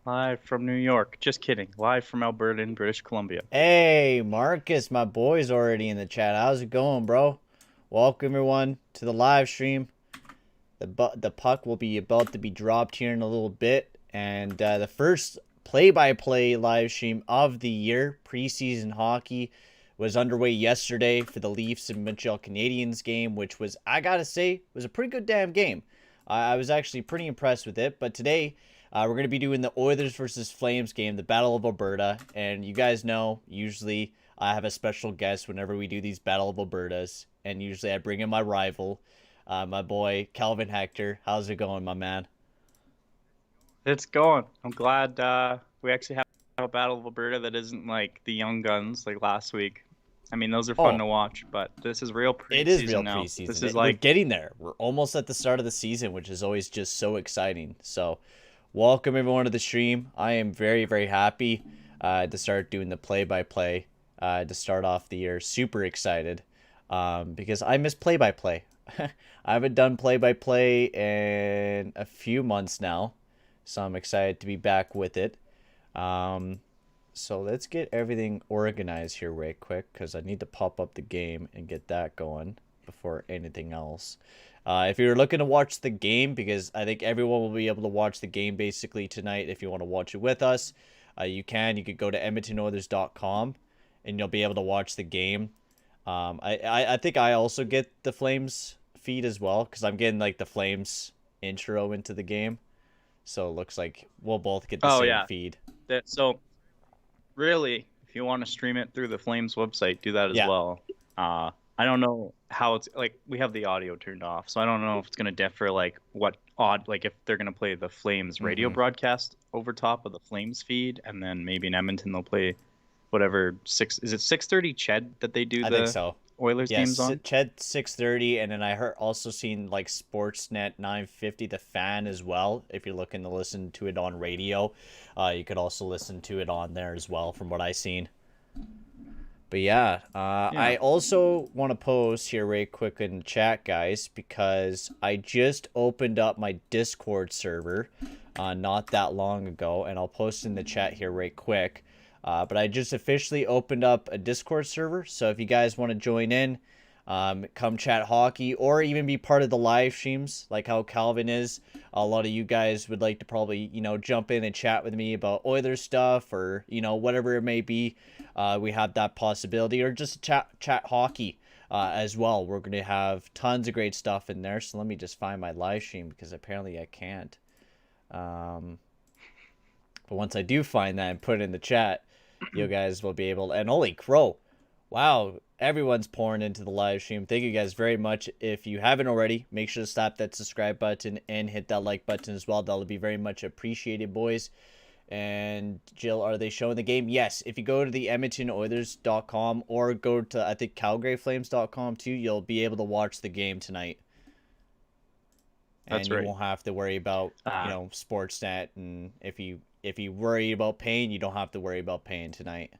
Live from New York. Just kidding. Live from Alberta in British Columbia. Hey, Marcus, my boy's already in the chat. How's it going, bro? Welcome everyone to the live stream. The puck will be about to be dropped here in a little bit, and the first play-by-play live stream of the year, preseason hockey, was underway yesterday for the Leafs and Montreal Canadiens game, which was, I gotta say, was a pretty good damn game. I was actually pretty impressed with it, but today we're going to be doing the Oilers versus Flames game, the Battle of Alberta. And you guys know, usually I have a special guest whenever we do these Battle of Albertas. And usually I bring in my rival, my boy, Calvin Hector. How's it going, my man? It's going. I'm glad we actually have a Battle of Alberta that isn't like the Young Guns like last week. I mean, those are fun Oh, to watch, but this is real it is preseason real now. This preseason. is We're like, getting there. We're almost at the start of the season, which is always just so exciting. So, welcome everyone to the stream. I am very, very happy to start doing the play-by-play to start off the year. Super excited because I miss play-by-play. I haven't done play-by-play in a few months now, so I'm excited to be back with it. Um, so let's get everything organized here right quick because I need to pop up the game and get that going before anything else. If you're looking to watch the game, because I think everyone will be able to watch the game basically tonight if you want to watch it with us, you can. You could go to edmontonoilers.com and you'll be able to watch the game. I think I also get the Flames feed as well because I'm getting like the Flames intro into the game. So it looks like we'll both get the oh same yeah. feed. So really, if you want to stream it through the Flames website, do that as Yeah. well. I don't know how it's like we have the audio turned off, so I don't know if it's gonna differ like what odd like if they're gonna play the Flames radio Mm-hmm. broadcast over top of the Flames feed, and then maybe in Edmonton they'll play whatever six is it 6:30 Ched that they do I think the so. Oilers games Yes, on? Ched 6:30, and then I heard also seen like Sportsnet 950, the Fan as well. If you're looking to listen to it on radio, you could also listen to it on there as well, from what I seen. But yeah, Yeah. I also want to post here right quick in the chat, guys, because I just opened up my Discord server not that long ago, and I'll post in the chat here right quick. But I just officially opened up a Discord server, so if you guys want to join in, come chat hockey, or even be part of the live streams, like how Calvin is. A lot of you guys would like to probably, jump in and chat with me about Oilers stuff, or whatever it may be. We have that possibility, or just chat hockey as well. We're going to have tons of great stuff in there. So let me just find my live stream because apparently I can't. Um, but once I do find that and put it in the chat, you guys will be able. And holy crow, wow! Everyone's pouring into the live stream. Thank you guys very much. If you haven't already, make sure to slap that subscribe button and hit that like button as well. That'll be very much appreciated, boys. And Jill, are they showing the game? Yes. If you go to the EdmontonOilers.com or go to I think CalgaryFlames.com too, you'll be able to watch the game tonight, That's and you right. won't have to worry about Uh, Sportsnet. And if you worry about paying, you don't have to worry about paying tonight.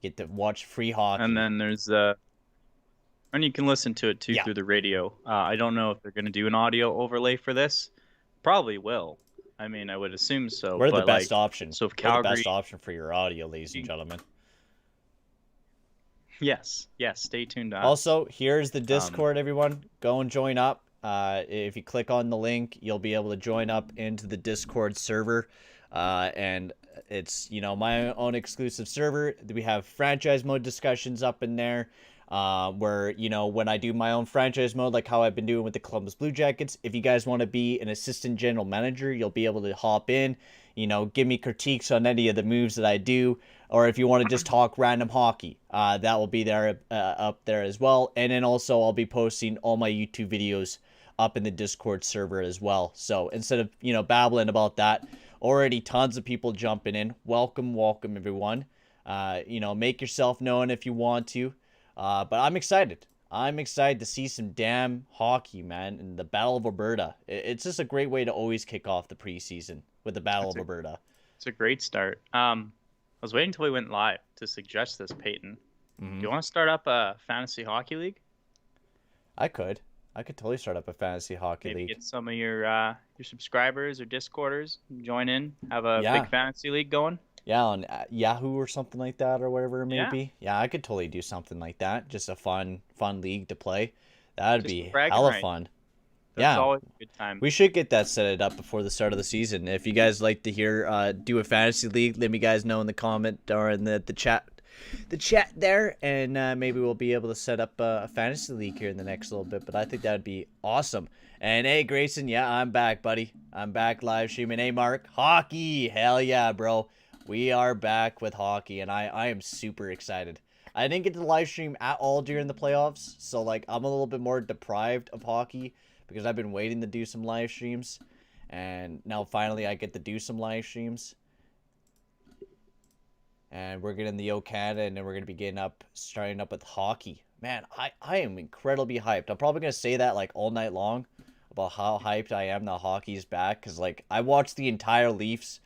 Get to watch free and hockey. then there's and you can listen to it too Yeah, through the radio. I don't know if they're gonna do an audio overlay for this. Probably will. I mean, I would assume so, we're the but best like, option. so if We're the best Calgary, option for your audio, ladies and gentlemen. yes, yes, stay tuned to us. Also, here's the Um, Discord, everyone. Go and join up. If you click on the link, you'll be able to join up into the Discord server. And it's, my own exclusive server. We have franchise mode discussions up in there. Where, when I do my own franchise mode, like how I've been doing with the Columbus Blue Jackets, if you guys want to be an assistant general manager, you'll be able to hop in, give me critiques on any of the moves that I do, or if you want to just talk random hockey, that will be there up there as well. And then also I'll be posting all my YouTube videos up in the Discord server as well. So instead of babbling about that, already tons of people jumping in. Welcome everyone. Make yourself known if you want to. But I'm excited. I'm excited to see some damn hockey, man, in the Battle of Alberta. It's just a great way to always kick off the preseason with the Battle it's of a Alberta. it's a great start. I was waiting until we went live to suggest this, Peyton. Mm-hmm. Do you want to start up a fantasy hockey league? I could. I could totally start up a fantasy hockey Maybe league. get some of your subscribers or Discorders, join in, have a Yeah. big fantasy league going. Yeah, on Yahoo or something like that, or whatever it may Yeah, be. Yeah, I could totally do something like that. Just a fun league to play. That'd just be bragging hella rights. fun. That's Yeah, always a good time. we should get that set up before the start of the season. If you guys like to hear do a fantasy league, let me guys know in the comment or in the chat there, and maybe we'll be able to set up a fantasy league here in the next little bit. But I think that'd be awesome. And hey, Grayson, yeah, I'm back, buddy. I'm back live streaming. Hey, Mark, hockey, hell yeah, bro. We are back with hockey, and I am super excited. I didn't get to live stream at all during the playoffs, so like I'm a little bit more deprived of hockey because I've been waiting to do some live streams, and now finally I get to do some live streams. And we're getting the O Canada, and then we're gonna be starting up with hockey. Man, I am incredibly hyped. I'm probably gonna say that like all night long about how hyped I am that hockey's back, because like I watched the entire Leafs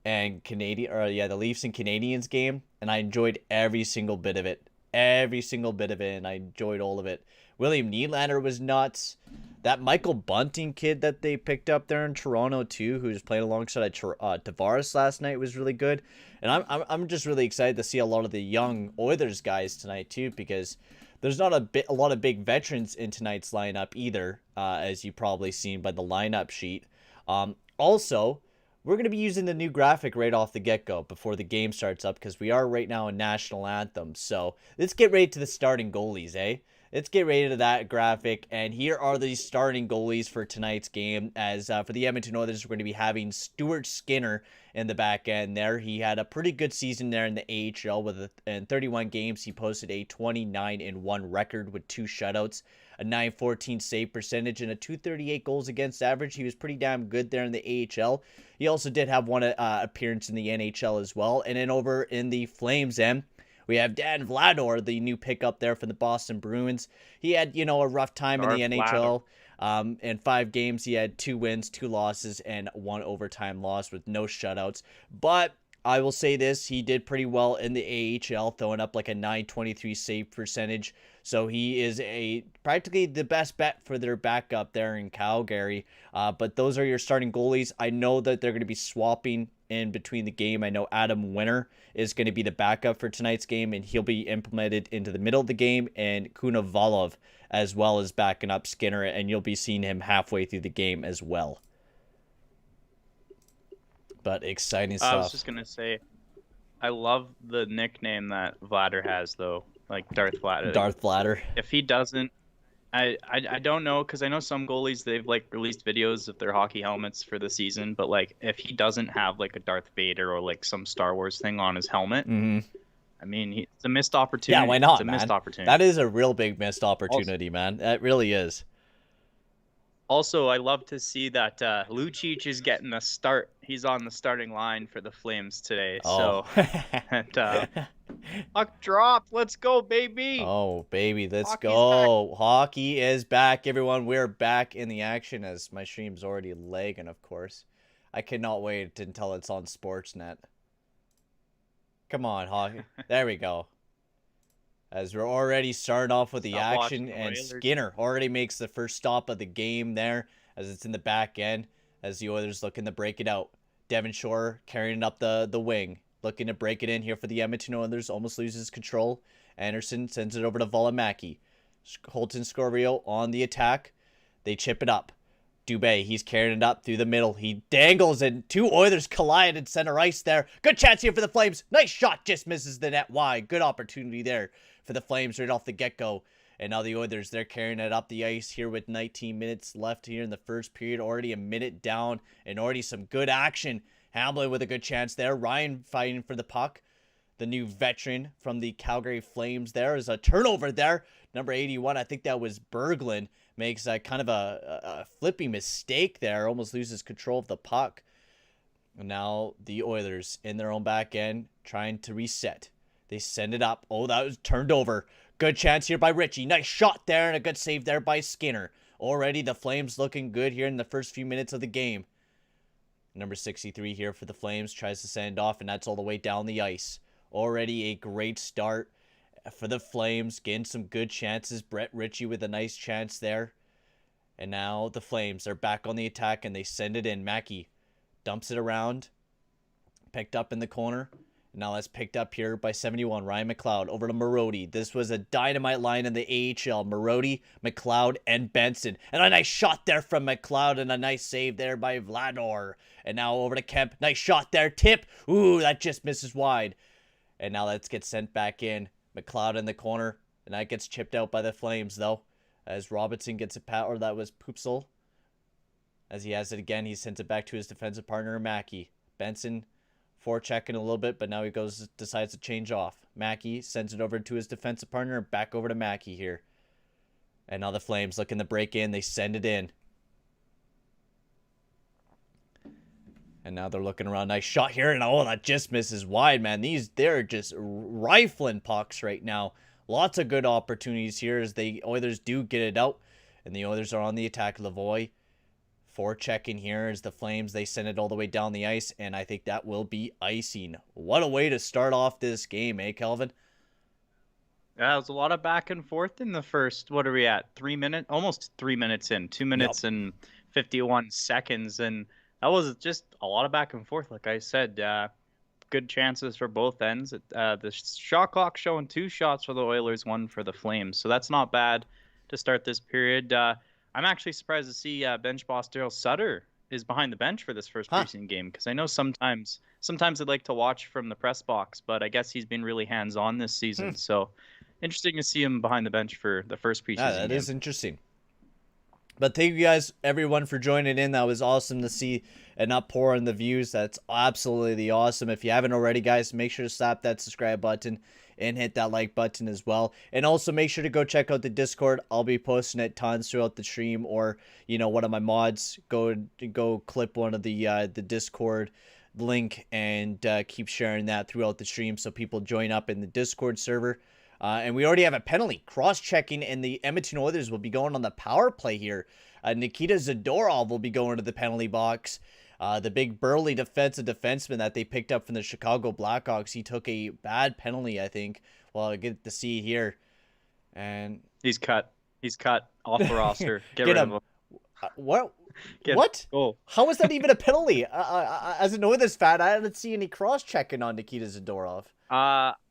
and the Leafs and Canadians game, and I enjoyed every single bit of it. Every single bit of it, and I enjoyed all of it. William Nylander was nuts. That Michael Bunting kid that they picked up there in Toronto too, who was playing alongside Tavares last night, was really good. And I'm just really excited to see a lot of the young Oilers guys tonight too, because there's not a lot of big veterans in tonight's lineup either, as you probably seen by the lineup sheet. Also, we're going to be using the new graphic right off the get-go before the game starts up, because we are right now in National Anthem. So let's get ready to the starting goalies, eh? Let's get ready to that graphic. And here are the starting goalies for tonight's game. As for the Edmonton Oilers, we're going to be having Stuart Skinner in the back end there. He had a pretty good season there in the AHL. In 31 games, he posted a 29-1 record with 2 shutouts, a .914 save percentage, and a .238 goals against average. He was pretty damn good there in the AHL. He also did have one appearance in the NHL as well. And then over in the Flames end, we have Dan Vlador, the new pickup there for the Boston Bruins. He had, a rough time in the NHL. In 5 games, he had 2 wins, 2 losses, and 1 overtime loss with no shutouts. But I will say this, he did pretty well in the AHL, throwing up like a .923 save percentage. So he is practically the best bet for their backup there in Calgary. But those are your starting goalies. I know that they're going to be swapping in between the game. I know Adam Winter is going to be the backup for tonight's game, and he'll be implemented into the middle of the game, and Kunavalov as well as backing up Skinner, and you'll be seeing him halfway through the game as well. But exciting stuff. I was just gonna say, I love the nickname that Vladar has, though, like Darth Vladar. Darth Vladar. If he doesn't, I don't know, because I know some goalies, they've like released videos of their hockey helmets for the season, but like if he doesn't have like a Darth Vader or like some Star Wars thing on his helmet, I mean, it's a missed opportunity. Yeah, why not, it's a man? missed opportunity. That is a real big missed opportunity, man. That really is. Also, I love to see that Lucic is getting a start. He's on the starting line for the Flames today. Oh. So, and puck drop. Let's go, baby. Oh, baby, let's Hockey's go. Hockey is back, everyone. We're back in the action, as my stream's already lagging, of course. I cannot wait until it's on Sportsnet. Come on, hockey. There we go. As we're already starting off with the action, and Skinner already makes the first stop of the game there, as it's in the back end, as the Oilers looking to break it out. Devon Shore carrying it up the wing, looking to break it in here for the Edmonton Oilers, almost loses control. Anderson sends it over to Valimaki. Holton Scorvio on the attack. They chip it up. Dubé, he's carrying it up through the middle. He dangles, and 2 Oilers collide in center ice there. Good chance here for the Flames. Nice shot, just misses the net wide. Good opportunity there for the Flames right off the get-go. And now the Oilers, they're carrying it up the ice here with 19 minutes left here in the first period. Already a minute down, and already some good action. Hamblin with a good chance there. Ryan fighting for the puck. The new veteran from the Calgary Flames there is a turnover there. Number 81, I think that was Berglund, makes a kind of a flipping mistake there. Almost loses control of the puck. And now the Oilers in their own back end trying to reset. They send it up. Oh, that was turned over. Good chance here by Ritchie. Nice shot there, and a good save there by Skinner. Already the Flames looking good here in the first few minutes of the game. Number 63 here for the Flames tries to send off, and that's all the way down the ice. Already a great start for the Flames, getting some good chances. Brett Ritchie with a nice chance there. And now the Flames are back on the attack, and they send it in. Mackey dumps it around. Picked up in the corner. Now that's picked up here by 71. Ryan McLeod over to Marody. This was a dynamite line in the AHL. Marody, McLeod, and Benson. And a nice shot there from McLeod, and a nice save there by Vlador. And now over to Kemp. Nice shot there. Tip. Ooh, that just misses wide. And now let's get sent back in. McLeod in the corner. And that gets chipped out by the Flames, though. As Robinson gets a pat, or that was Poopsel. As he has it again, he sends it back to his defensive partner, Mackey. Benson forechecking a little bit, but now he decides to change off. Mackey sends it over to his defensive partner, back over to Mackey here. And now the Flames looking to break in. They send it in. And now they're looking around. Nice shot here. And oh, that just misses wide, man. They're just rifling pucks right now. Lots of good opportunities here as the Oilers do get it out. And the Oilers are on the attack. Lavoie forechecking here as the Flames, they send it all the way down the ice. And I think that will be icing. What a way to start off this game, eh, Kelvin? Yeah, it was a lot of back and forth in the first, what are we at? 3 minutes? Almost 3 minutes in. 2 minutes and 51 seconds. And that was just a lot of back and forth. Like I said, good chances for both ends. The shot clock showing 2 shots for the Oilers, 1 for the Flames. So that's not bad to start this period. I'm actually surprised to see bench boss Daryl Sutter is behind the bench for this first preseason game, because I know sometimes I'd like to watch from the press box, but I guess he's been really hands-on this season. So interesting to see him behind the bench for the first preseason game. That is interesting. But thank you guys, everyone, for joining in. That was awesome to see an outpour in the views. That's absolutely awesome. If you haven't already, guys, make sure to slap that subscribe button and hit that like button as well. And also make sure to go check out the Discord. I'll be posting it tons throughout the stream, or, you know, one of my mods go clip one of the Discord link and keep sharing that throughout the stream so people join up in the Discord server. And we already have a penalty. Cross-checking, and the Edmonton Oilers will be going on the power play here. Nikita Zadorov will be going to the penalty box. The big burly defenseman that they picked up from the Chicago Blackhawks. He took a bad penalty, I think. Well, I get to see here. And he's cut. He's cut off the roster. Get rid of him. What? How was that even a penalty? As an Oilers fan, I didn't see any cross-checking on Nikita Zadorov.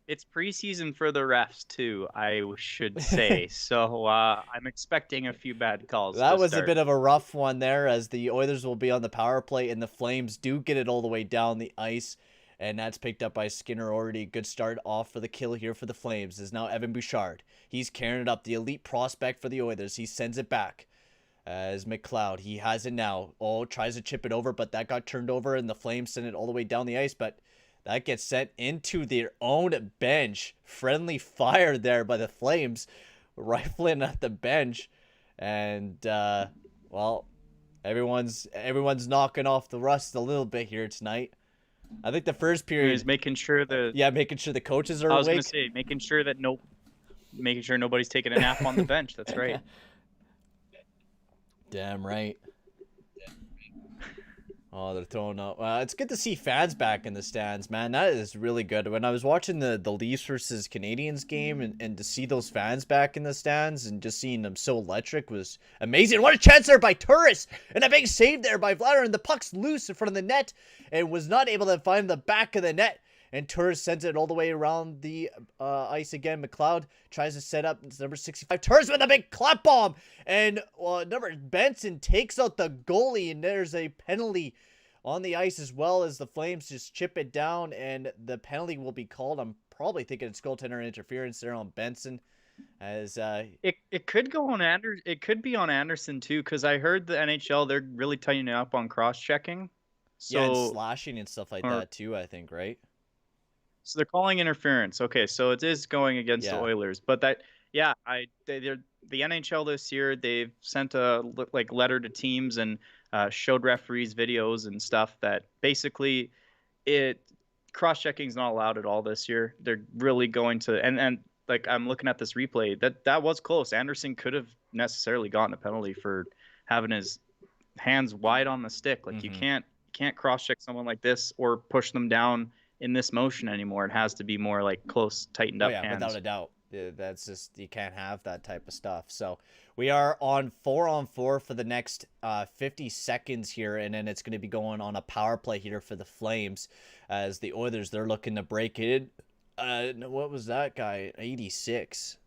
It's preseason for the refs too, I should say. So I'm expecting a few bad calls. That was a bit of a rough one there, as the Oilers will be on the power play, and the Flames do get it all the way down the ice, and that's picked up by Skinner. Already a good start off for the kill here for the Flames is now Evan Bouchard. He's carrying it up, the elite prospect for the Oilers. He sends it back as McLeod. He has it now. Oh, tries to chip it over, but that got turned over, and the Flames send it all the way down the ice, but that gets sent into their own bench. Friendly fire there by the Flames, rifling at the bench. And, well, everyone's knocking off the rust a little bit here tonight. I think the first period is making sure making sure the coaches are awake. I was going to say, making sure nobody's taking a nap on the bench. That's right. Damn right. Oh, they're throwing up. It's good to see fans back in the stands, man. That is really good. When I was watching the Leafs versus Canadians game, and to see those fans back in the stands and just seeing them so electric was amazing. What a chance there by Turris, and a big save there by Vladar, and the puck's loose in front of the net and was not able to find the back of the net. And Turris sends it all the way around the ice again. McLeod tries to set up. It's number 65. Turris with a big clap bomb. And number Benson takes out the goalie. And there's a penalty on the ice, as well as the Flames just chip it down. And the penalty will be called. I'm probably thinking it's goaltender interference there on Benson. As it could go on Anderson. It could be on Anderson too, because I heard the NHL, they're really tightening up on cross-checking. So, and slashing and stuff like that too, I think, right? So they're calling interference. Okay, so it is going against the Oilers, but the NHL this year, they've sent a letter to teams and showed referees videos and stuff that basically cross-checking is not allowed at all this year. They're really going to and like I'm looking at this replay, that was close. Anderson could have necessarily gotten a penalty for having his hands wide on the stick. Like you can't cross-check someone like this or push them down in this motion anymore. It has to be more like close, tightened up hands. Without a doubt. That's just, you can't have that type of stuff. So we are on 4-on-4 for the next 50 seconds here, and then it's going to be going on a power play here for the Flames as the Oilers, they're looking to break it. What was that guy? 86.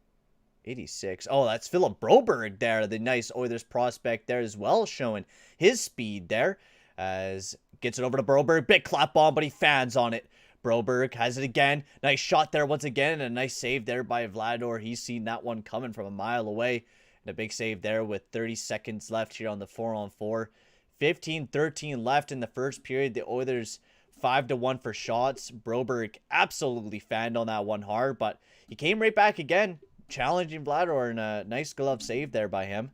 86. Oh, that's Philip Broberg there, the nice Oilers prospect there as well, showing his speed there. As gets it over to Broberg, big clap on, but he fans on it. Broberg has it again. Nice shot there once again, and a nice save there by Vlador. He's seen that one coming from a mile away. And a big save there with 30 seconds left here on the 4-on-4. 15-13 left in the first period. The Oilers 5-1 for shots. Broberg absolutely fanned on that one hard, but he came right back again, challenging Vlador, and a nice glove save there by him.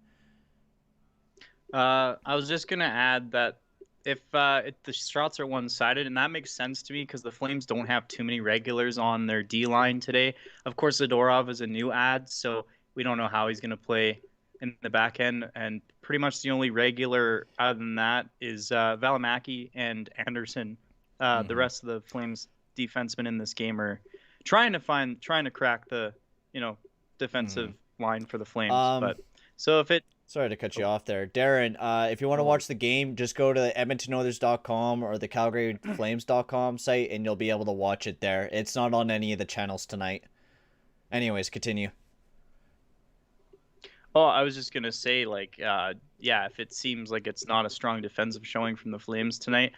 I was just gonna add that if the shots are one-sided, and that makes sense to me because the Flames don't have too many regulars on their D line today. Of course, Zadorov is a new add, so we don't know how he's gonna play in the back end, and pretty much the only regular other than that is Valimaki and Anderson. The rest of the Flames defensemen in this game are trying to crack the defensive line for the Flames. But so if it Sorry to cut you off there. Darren, if you want to watch the game, just go to the EdmontonOilers.com or the CalgaryFlames.com site, and you'll be able to watch it there. It's not on any of the channels tonight. Anyways, continue. Oh, I was just going to say, like, yeah, if it seems like it's not a strong defensive showing from the Flames tonight,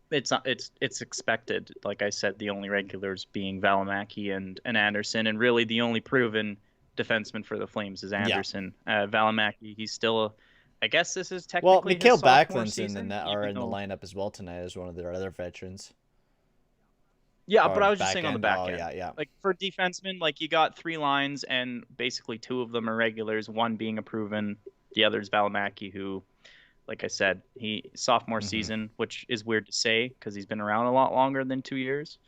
it's expected. Like I said, the only regulars being Valimaki and Anderson, and really the only proven defenseman for the Flames is Anderson. Valimaki, he's still, I guess this is technically Mikhail his sophomore Backlund's season, in the lineup as well tonight as one of their other veterans. Yeah, but I was just saying on the back end. Yeah. Like for defensemen, like you got 3 lines and basically 2 of them are regulars, one being a proven, the other is Valimaki, who, like I said, he sophomore season, which is weird to say because he's been around a lot longer than 2 years.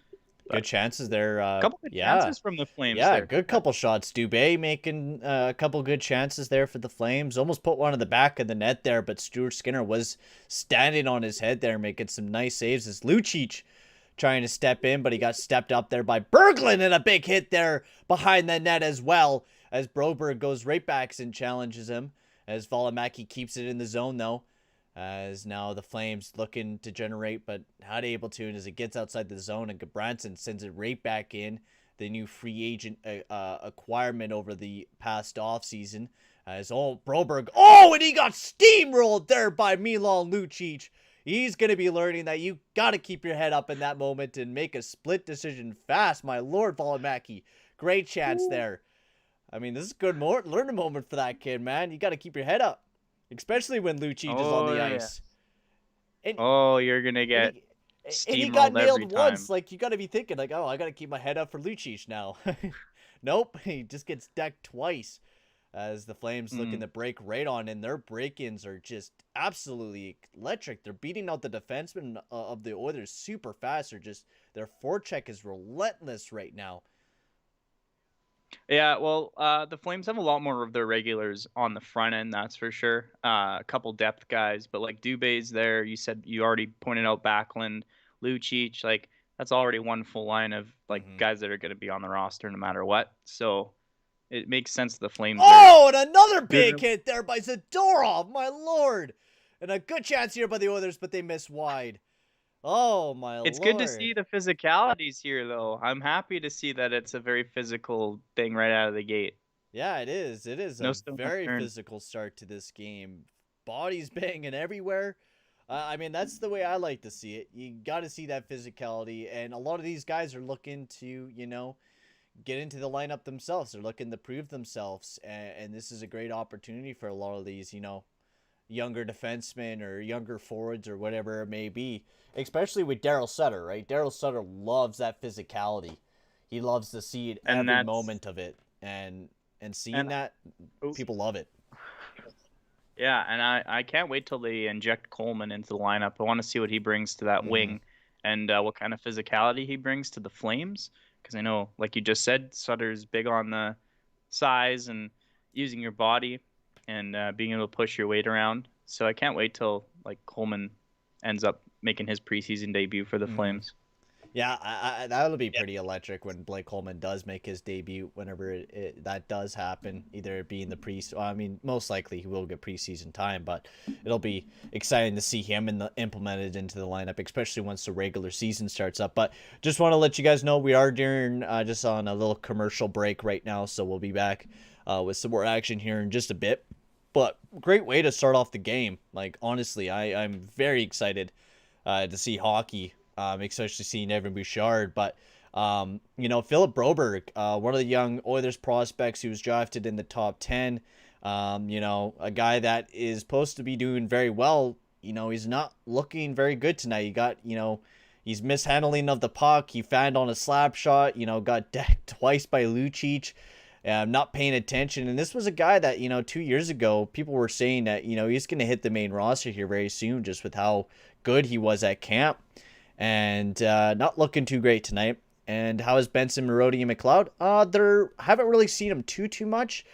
Good chances there. A couple good chances from the Flames. Yeah, there. Good couple shots. Dubé making a couple good chances there for the Flames. Almost put one in the back of the net there, but Stuart Skinner was standing on his head there, making some nice saves. As Lucic trying to step in, but he got stepped up there by Berglund, and a big hit there behind the net as well. As Broberg goes right back and challenges him. As Valimaki keeps it in the zone though. As now the Flames looking to generate, but not able to. And as it gets outside the zone, and Gabranson sends it right back in. The new free agent acquirement over the past offseason. As Broberg. Oh, and he got steamrolled there by Milan Lucic. He's going to be learning that you got to keep your head up in that moment and make a split decision fast. My Lord, Valimaki. Great chance there. I mean, this is a good learning moment for that kid, man. You got to keep your head up. Especially when Lucic is on the ice. And, you're going to get steamrolled. And he got nailed once. Like, you got to be thinking, like, oh, I got to keep my head up for Lucic now. Nope, he just gets decked twice. As the Flames looking to break right on, and their break-ins are just absolutely electric. They're beating out the defensemen of the Oilers super fast. Their forecheck is relentless right now. Yeah, well, the Flames have a lot more of their regulars on the front end, that's for sure. A couple depth guys, but like Dubé's there. You already pointed out Backlund, Lucic. Like that's already one full line of like guys that are going to be on the roster no matter what. So it makes sense the Flames. Oh, and another big hit there by Zadorov, my Lord, and a good chance here by the Oilers, but they miss wide. Oh, my Lord. It's good to see the physicalities here, though. I'm happy to see that it's a very physical thing right out of the gate. Yeah, it is. It is a very physical start to this game. Bodies banging everywhere. I mean, that's the way I like to see it. You got to see that physicality, and a lot of these guys are looking to, get into the lineup themselves. They're looking to prove themselves, and this is a great opportunity for a lot of these, younger defensemen or younger forwards or whatever it may be, especially with Daryl Sutter, right? Daryl Sutter loves that physicality. He loves to see it every moment of it, and seeing that, people love it. Yeah, and I can't wait till they inject Coleman into the lineup. I want to see what he brings to that wing and what kind of physicality he brings to the Flames, because I know, like you just said, Sutter's big on the size and using your body and being able to push your weight around. So I can't wait till like Coleman ends up making his preseason debut for the Flames. Yeah, that'll be pretty electric when Blake Coleman does make his debut. Whenever that does happen, either it be in the I mean, most likely he will get preseason time, but it'll be exciting to see him implemented into the lineup, especially once the regular season starts up. But just want to let you guys know we are during just on a little commercial break right now, so we'll be back with some more action here in just a bit. But great way to start off the game. Like honestly, I'm very excited to see hockey, especially seeing Evan Bouchard. But, Philip Broberg, one of the young Oilers prospects who was drafted in the top 10, a guy that is supposed to be doing very well. He's not looking very good tonight. He got, he's mishandling of the puck. He found on a slap shot, got decked twice by Lucic. Not paying attention. And this was a guy that, 2 years ago, people were saying that, he's going to hit the main roster here very soon just with how good he was at camp. And not looking too great tonight. And how is Benson, Marody, and McLeod? They haven't really seen him too much.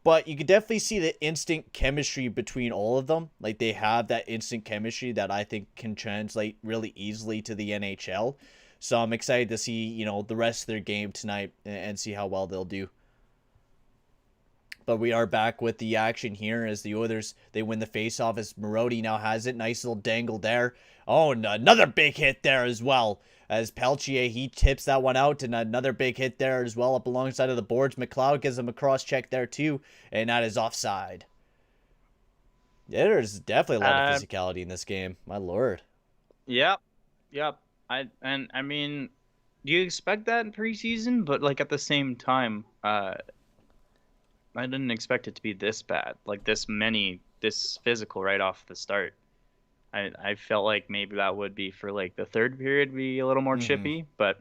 But you could definitely see the instant chemistry between all of them. Like, they have that instant chemistry that I think can translate really easily to the NHL. So I'm excited to see, the rest of their game tonight and see how well they'll do. But we are back with the action here as the Oilers, they win the faceoff as Marody now has it. Nice little dangle there. Oh, and another big hit there as well. As Peltier, he tips that one out, and another big hit there as well up alongside of the boards. McLeod gives him a cross check there too, and that is offside. Yeah, there's definitely a lot of physicality in this game. My lord. Yep. I mean, do you expect that in preseason? But like at the same time, I didn't expect it to be this bad, like this physical right off the start. I felt like maybe that would be for like the third period be a little more chippy, but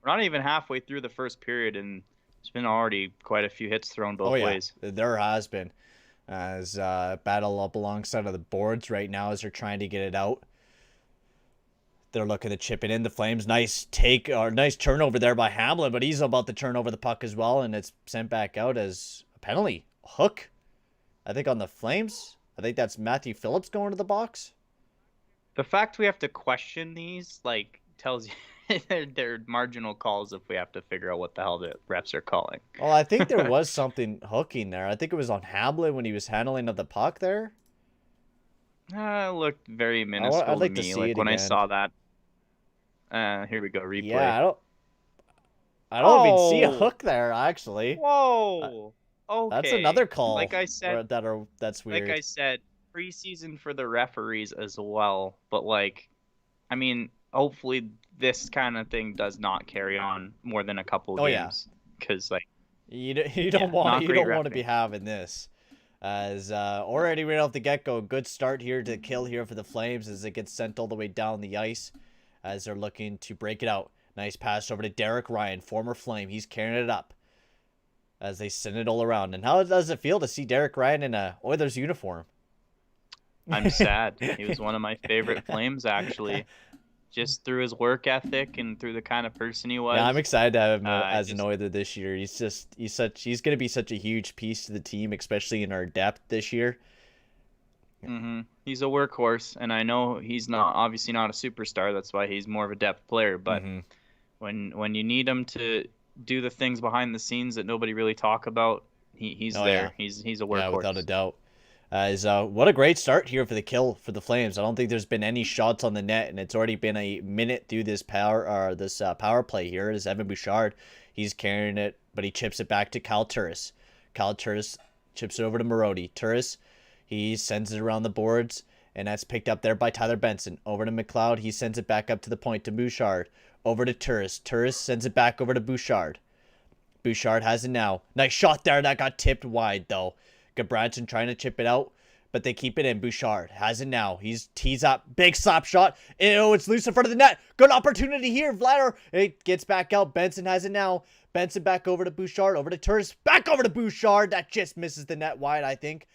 we're not even halfway through the first period and there's been already quite a few hits thrown both ways. There has been. As battle up alongside of the boards right now as they're trying to get it out. They're looking to chip it in. The Flames, nice turnover there by Hamlin, but he's about to turn over the puck as well, and it's sent back out as penalty. Hook, I think, on the Flames. I think that's Matthew Phillips going to the box. The fact we have to question these, like, tells you they're marginal calls if we have to figure out what the hell the refs are calling. Well, I think there was something hooking there. I think it was on Hamlin when he was handling of the puck there. It looked very minuscule to me. Like when I saw that. Here we go. Replay. Yeah, I don't even see a hook there, actually. Whoa. Okay. That's another call. Like I said, that's weird. Like I said, preseason for the referees as well. But like, I mean, hopefully this kind of thing does not carry on more than a couple of games. Because like, you don't want to be having this. As already right off the get-go, good start here to kill here for the Flames as it gets sent all the way down the ice as they're looking to break it out. Nice pass over to Derek Ryan, former Flame. He's carrying it up as they send it all around. And how does it feel to see Derek Ryan in a Oilers uniform? I'm sad. He was one of my favorite Flames, actually. Just through his work ethic and through the kind of person he was. Yeah, I'm excited to have him as an Oiler this year. He's going to be such a huge piece to the team, especially in our depth this year. He's a workhorse, and I know he's obviously not a superstar. That's why he's more of a depth player. But when you need him to do the things behind the scenes that nobody really talk about, he's there. Yeah. He's a workhorse. Yeah, without a doubt. What a great start here for the kill for the Flames. I don't think there's been any shots on the net, and it's already been a minute through this power play here. As Evan Bouchard, he's carrying it, but he chips it back to Kyle Turris. Kyle Turris chips it over to Marody. Turris, he sends it around the boards, and that's picked up there by Tyler Benson. Over to McLeod, he sends it back up to the point to Bouchard. Over to Turris. Turris sends it back over to Bouchard. Bouchard has it now. Nice shot there. That got tipped wide, though. Gabranson trying to chip it out, but they keep it in. Bouchard has it now. He's tees up. Big slap shot. Ew, it's loose in front of the net. Good opportunity here. Vladar, it gets back out. Benson has it now. Benson back over to Bouchard. Over to Turris. Back over to Bouchard. That just misses the net wide, I think.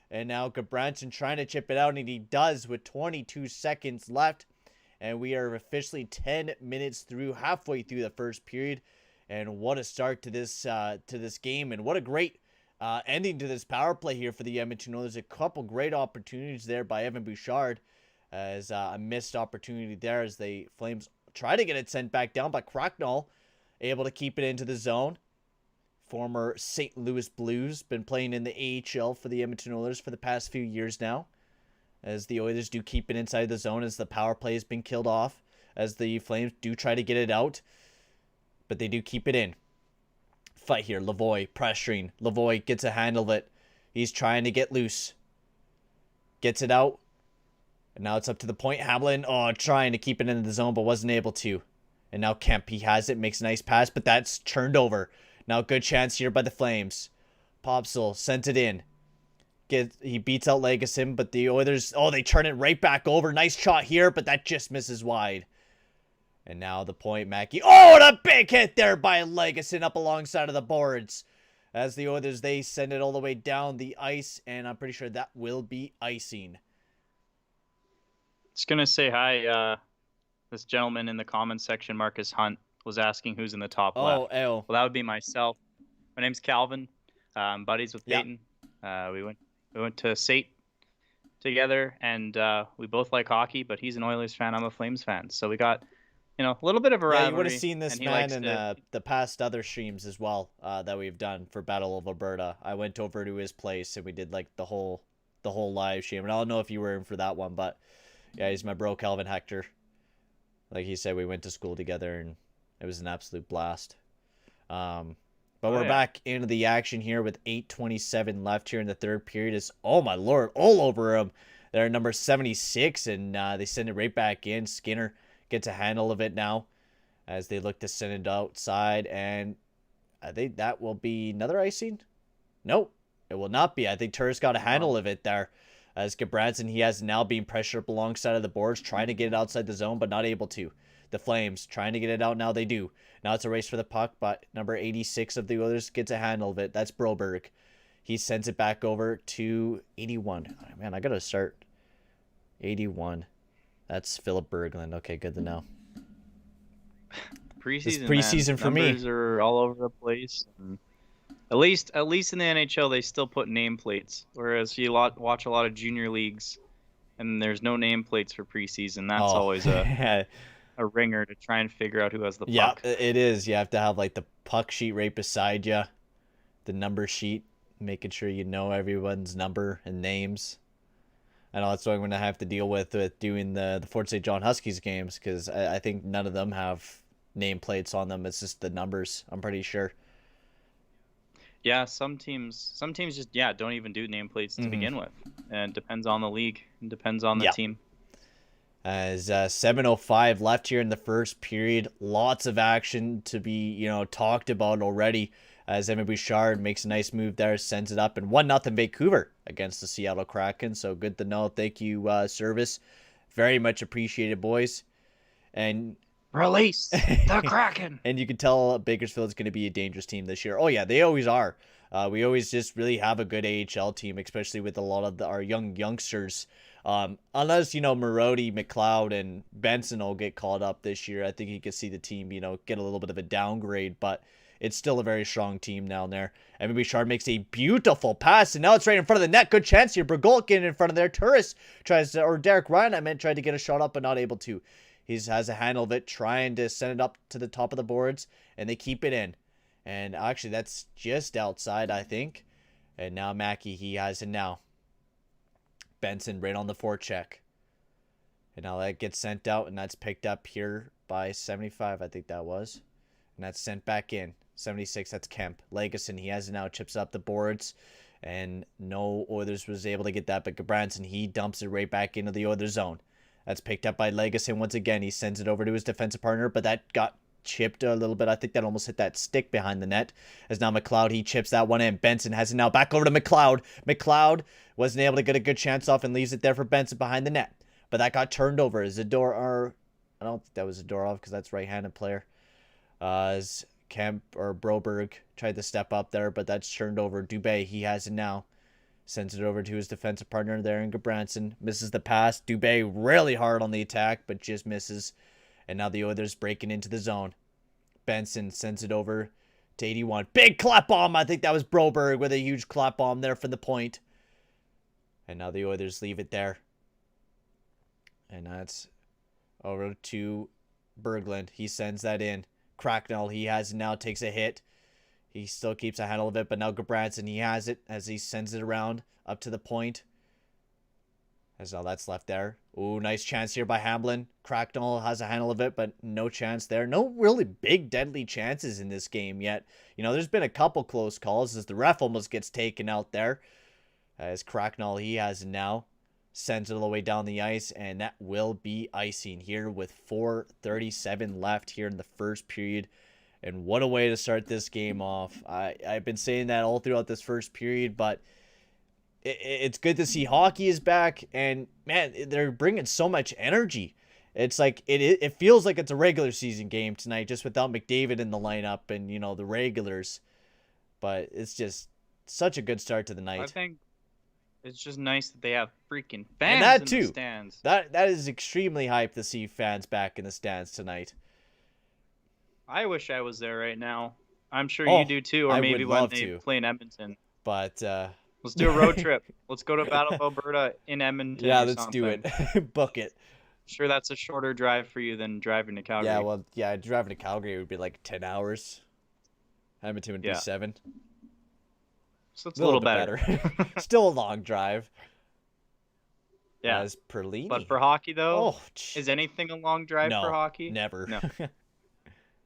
And now Gabranson trying to chip it out, and he does with 22 seconds left. And we are officially 10 minutes through, halfway through the first period. And what a start to this game, and what a great ending to this power play here for the Edmonton Oilers. A couple great opportunities there by Evan Bouchard, as a missed opportunity there as the Flames try to get it sent back down, but Cracknell able to keep it into the zone. Former St. Louis Blues, been playing in the AHL for the Edmonton Oilers for the past few years now, as the Oilers do keep it inside the zone as the power play has been killed off, as the Flames do try to get it out, but they do keep it in. Fight here, Lavoie pressuring. Lavoie gets a handle of it. He's trying to get loose. Gets it out. And now it's up to the point. Hamlin, trying to keep it in the zone, but wasn't able to. And now Kemp, he has it, makes a nice pass, but that's turned over. Now good chance here by the Flames. Popsel sent it in. He beats out Legason, but the Oilers, they turn it right back over. Nice shot here, but that just misses wide. And now the point, Mackey. Oh, and a big hit there by Legason up alongside of the boards. As the Oilers, they send it all the way down the ice, and I'm pretty sure that will be icing. Just going to say hi. This gentleman in the comments section, Marcus Hunt, was asking who's in the top left. Well, that would be myself. My name's Calvin. I'm buddies with Peyton. We went to SAIT together, and we both like hockey, but he's an Oilers fan. I'm a Flames fan. So we got, a little bit of a rivalry. Yeah, you would have seen this man in the past other streams as well that we've done for Battle of Alberta. I went over to his place, and we did like the whole live stream. And I don't know if you were in for that one, but yeah, he's my bro, Calvin Hector. Like he said, we went to school together, and it was an absolute blast. But we're back into the action here with 8:27 left here in the third period. It's, oh my lord, all over him. They're number 76, and they send it right back in. Skinner gets a handle of it now as they look to send it outside, and I think that will be another icing. Nope, it will not be. I think Turris got a handle of it there. As Gabranson, he has now been pressured up alongside of the boards, trying to get it outside the zone, but not able to. The Flames trying to get it out now. They do. Now it's a race for the puck, but number 86 of the Oilers gets a handle of it. That's Broberg. He sends it back over to 81. Oh, man, I got to start. 81. That's Philip Berglund. Okay, good to know. Preseason for me. Numbers are all over the place. At least in the NHL, they still put nameplates. Whereas you watch a lot of junior leagues, and there's no nameplates for preseason. That's always a ringer to try and figure out who has the puck. Yeah, it is. You have to have like the puck sheet right beside you, the number sheet, making sure you know everyone's number and names. I know that's what I'm going to have to deal with doing the Fort St. John Huskies games, because I think none of them have nameplates on them. It's just the numbers, I'm pretty sure. Yeah, some teams just don't even do nameplates to begin with, and it depends on the league and depends on the team. As 7:05 left here in the first period, lots of action to be talked about already. As Evan Bouchard makes a nice move there, sends it up, and 1-0 Vancouver against the Seattle Kraken. So good to know. Thank you, service, very much appreciated, boys. And release the Kraken. And you can tell Bakersfield is going to be a dangerous team this year. Oh yeah, they always are. We always just really have a good AHL team, especially with a lot of our youngsters. Unless Marody, McLeod, and Benson will get called up this year, I think you can see the team get a little bit of a downgrade, but it's still a very strong team down there. And Bouchard makes a beautiful pass, and now it's right in front of the net. Good chance here. Bergolkin in front of there. Turris or Derek Ryan, tried to get a shot up, but not able to. He has a handle of it, trying to send it up to the top of the boards, and they keep it in. And actually, that's just outside, I think. And now Mackey, he has it now. Benson right on the forecheck. And now that gets sent out, and that's picked up here by 75, I think that was. And that's sent back in. 76, that's Kemp. Legason, he has it now, chips up the boards. And no Oilers was able to get that, but Gabranson, he dumps it right back into the Oilers zone. That's picked up by Legason once again. He sends it over to his defensive partner, but that got chipped a little bit. I think that almost hit that stick behind the net. As now McLeod, he chips that one in. Benson has it now back over to McLeod. McLeod wasn't able to get a good chance off and leaves it there for Benson behind the net. But that got turned over. I don't think that was Zadorov, because that's right-handed player. As Kemp or Broberg tried to step up there, but that's turned over. Dubé, he has it now. Sends it over to his defensive partner there in Gabranson. Misses the pass. Dubé really hard on the attack, but just misses. And now the Oilers breaking into the zone. Benson sends it over to 81. Big clap bomb. I think that was Broberg with a huge clap bomb there for the point. And now the Oilers leave it there. And that's over to Berglund, he sends that in. Cracknell, he has it now, takes a hit. He still keeps a handle of it, but now Gabranson, he has it as he sends it around up to the point. As now that's left there. Ooh, nice chance here by Hamblin. Cracknell has a handle of it, but no chance there. No really big deadly chances in this game yet. You know, there's been a couple close calls as the ref almost gets taken out there. As Cracknell, he has it now. Sends it all the way down the ice, and that will be icing here with 4:37 left here in the first period. And what a way to start this game off. I've been saying that all throughout this first period, but it's good to see hockey is back, and man, they're bringing so much energy. It's like it feels like it's a regular season game tonight, just without McDavid in the lineup and, you know, the regulars. But it's just such a good start to the night. I think it's just nice that they have freaking fans and that in too. the stands. That is extremely hype to see fans back in the stands tonight. I wish I was there right now. I'm sure you do too, or maybe when they play in Edmonton. But let's do a road trip. Let's go to Battle of Alberta in Edmonton. Yeah, let's do it. Book it. Sure, that's a shorter drive for you than driving to Calgary. Yeah, driving to Calgary would be like 10 hours. Edmonton would be 7. So it's a little better. Still a long drive. Yeah. As Perlini. But for hockey, though, is anything a long drive for hockey? Never. No.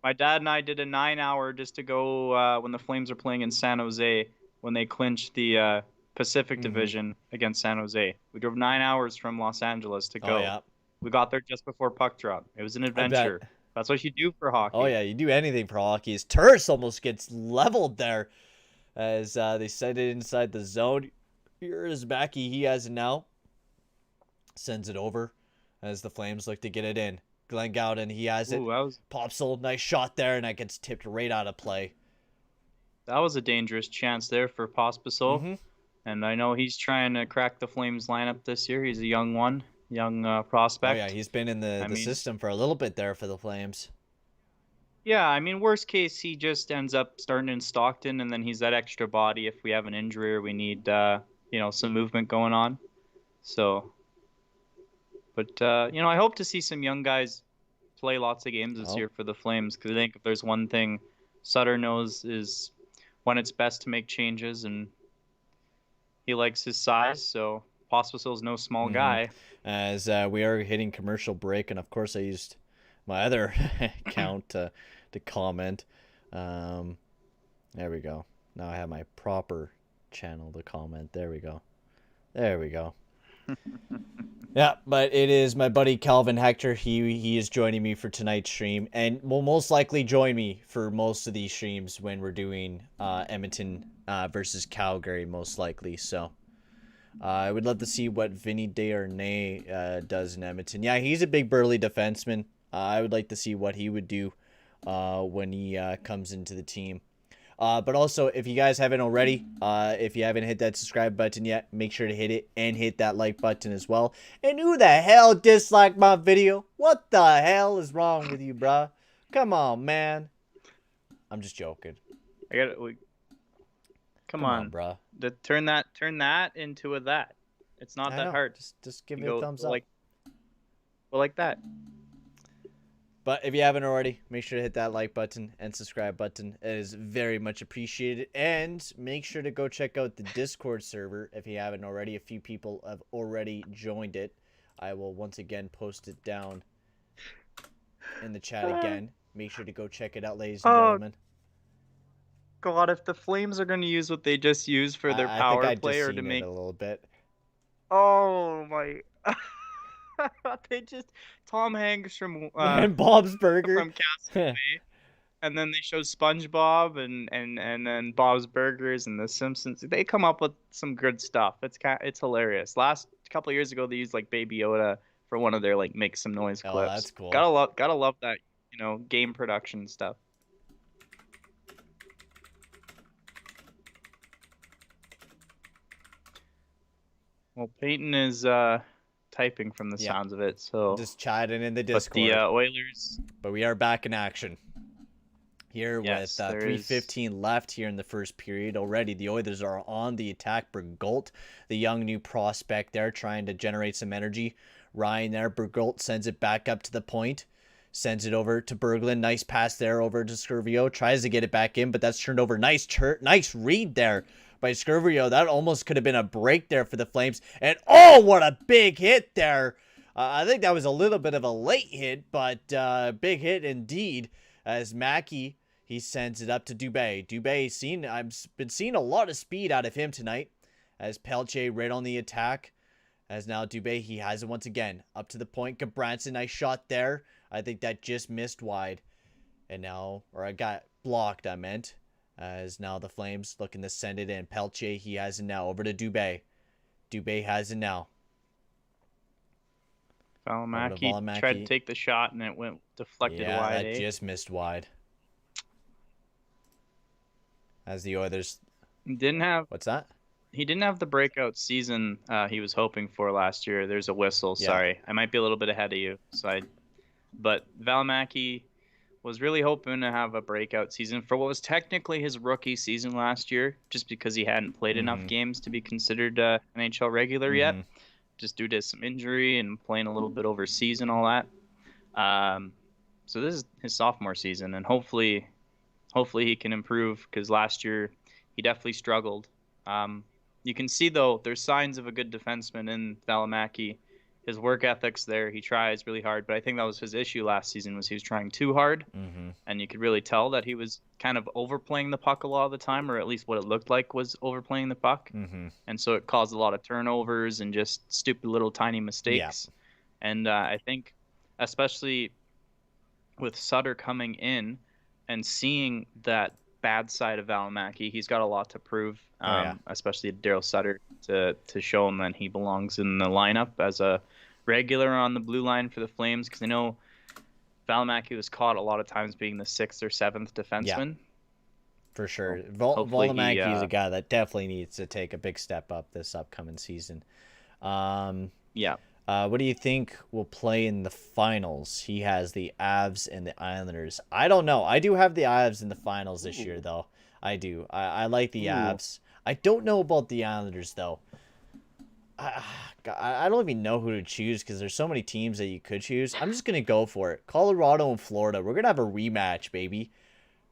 My dad and I did a 9-hour just to go when the Flames are playing in San Jose when they clinched the Pacific Division against San Jose. We drove 9 hours from Los Angeles to go. Oh, yeah. We got there just before puck drop. It was an adventure. That's what you do for hockey. Oh, yeah, you do anything for hockey. His Turris almost gets leveled there as they send it inside the zone. Here is Backy. He has it now. Sends it over as the Flames look to get it in. Glenn Gowden, he has it. Ooh, Popsel, nice shot there, and that gets tipped right out of play. That was a dangerous chance there for Pospisil. And I know he's trying to crack the Flames lineup this year. He's a young prospect. Oh, yeah, he's been in the system for a little bit there for the Flames. Yeah, I mean, worst case, he just ends up starting in Stockton, and then he's that extra body if we have an injury or we need, some movement going on. So, but, I hope to see some young guys play lots of games this year for the Flames, because I think if there's one thing Sutter knows is when it's best to make changes, and he likes his size, so Pospisil's no small guy. As we are hitting commercial break, and of course I used my other account to comment. There we go. Now I have my proper channel to comment. There we go. Yeah, but it is my buddy Calvin Hector. He is joining me for tonight's stream, and will most likely join me for most of these streams when we're doing Edmonton versus Calgary, most likely. So I would love to see what Vinny Desharnais does in Edmonton. Yeah, he's a big burly defenseman. I would like to see what he would do when he comes into the team. But also, if you guys haven't already, if you haven't hit that subscribe button yet, make sure to hit it and hit that like button as well. And who the hell disliked my video? What the hell is wrong with you, bruh? Come on, man. I'm just joking. Come on, bruh. Turn that into a that. It's not that hard. Just give me a thumbs up. Like that. But if you haven't already, make sure to hit that like button and subscribe button. It is very much appreciated. And make sure to go check out the Discord server if you haven't already. A few people have already joined it. I will once again post it down in the chat again. Make sure to go check it out, ladies and gentlemen. God, if the Flames are going to use what they just used for their power play or to make a little bit. Oh my. They just Tom Hanks from and Bob's Burger from Castaway, and then they show SpongeBob and then Bob's Burgers and The Simpsons. They come up with some good stuff. It's hilarious. Last couple of years ago, they used like Baby Yoda for one of their like make some noise clips. Oh, that's cool. Gotta love that, game production stuff. Well, Peyton is typing from the sounds of it, so just chatting in the Discord. But the Oilers, but we are back in action here with 3:15 left here in the first period. Already the Oilers are on the attack. Bergolt, the young new prospect there, trying to generate some energy. Ryan there, Bergolt sends it back up to the point, Sends it over to Berglund. Nice pass there over to Scurvio. Tries to get it back in, but that's turned over. Nice read there by Scurvio. That almost could have been a break there for the Flames. And oh, what a big hit there. I think that was a little bit of a late hit, but big hit indeed. As Mackey, he sends it up to Dubé. Dubé, I've been seeing a lot of speed out of him tonight. As Pelche right on the attack. As now Dubé, he has it once again. Up to the point. Gabranson, nice shot there. I think that just missed wide. And now, or I got blocked, I meant. As now the Flames looking to send it in. Pelche, he has it now. Over to Dubé. Dubé has it now. Valimaki tried to take the shot and it went deflected wide. Yeah, that just missed wide. As the Oilers didn't have. What's that? He didn't have the breakout season he was hoping for last year. There's a whistle. Yeah. Sorry, I might be a little bit ahead of you. But Valimaki was really hoping to have a breakout season for what was technically his rookie season last year, just because he hadn't played enough games to be considered NHL regular yet, just due to some injury and playing a little bit overseas and all that. So this is his sophomore season, and hopefully he can improve, because last year he definitely struggled. You can see, though, there's signs of a good defenseman in Valimaki. His work ethic's there. He tries really hard, but I think that was his issue last season, was he was trying too hard, and you could really tell that he was kind of overplaying the puck a lot of the time, or at least what it looked like was overplaying the puck, and so it caused a lot of turnovers and just stupid little tiny mistakes. Yeah. And I think, especially with Sutter coming in and seeing that bad side of Valimaki, he's got a lot to prove, especially Daryl Sutter, to show him that he belongs in the lineup as a regular on the blue line for the Flames, because I know Valimaki was caught a lot of times being the 6th or 7th defenseman. Yeah, for sure. Valimaki is a guy that definitely needs to take a big step up this upcoming season. Yeah. What do you think will play in the finals? He has the Avs and the Islanders. I don't know. I do have the Avs in the finals this year, though. I do. I like the Avs. I don't know about the Islanders, though. I don't even know who to choose, because there's so many teams that you could choose. I'm just going to go for it. Colorado and Florida. We're going to have a rematch, baby.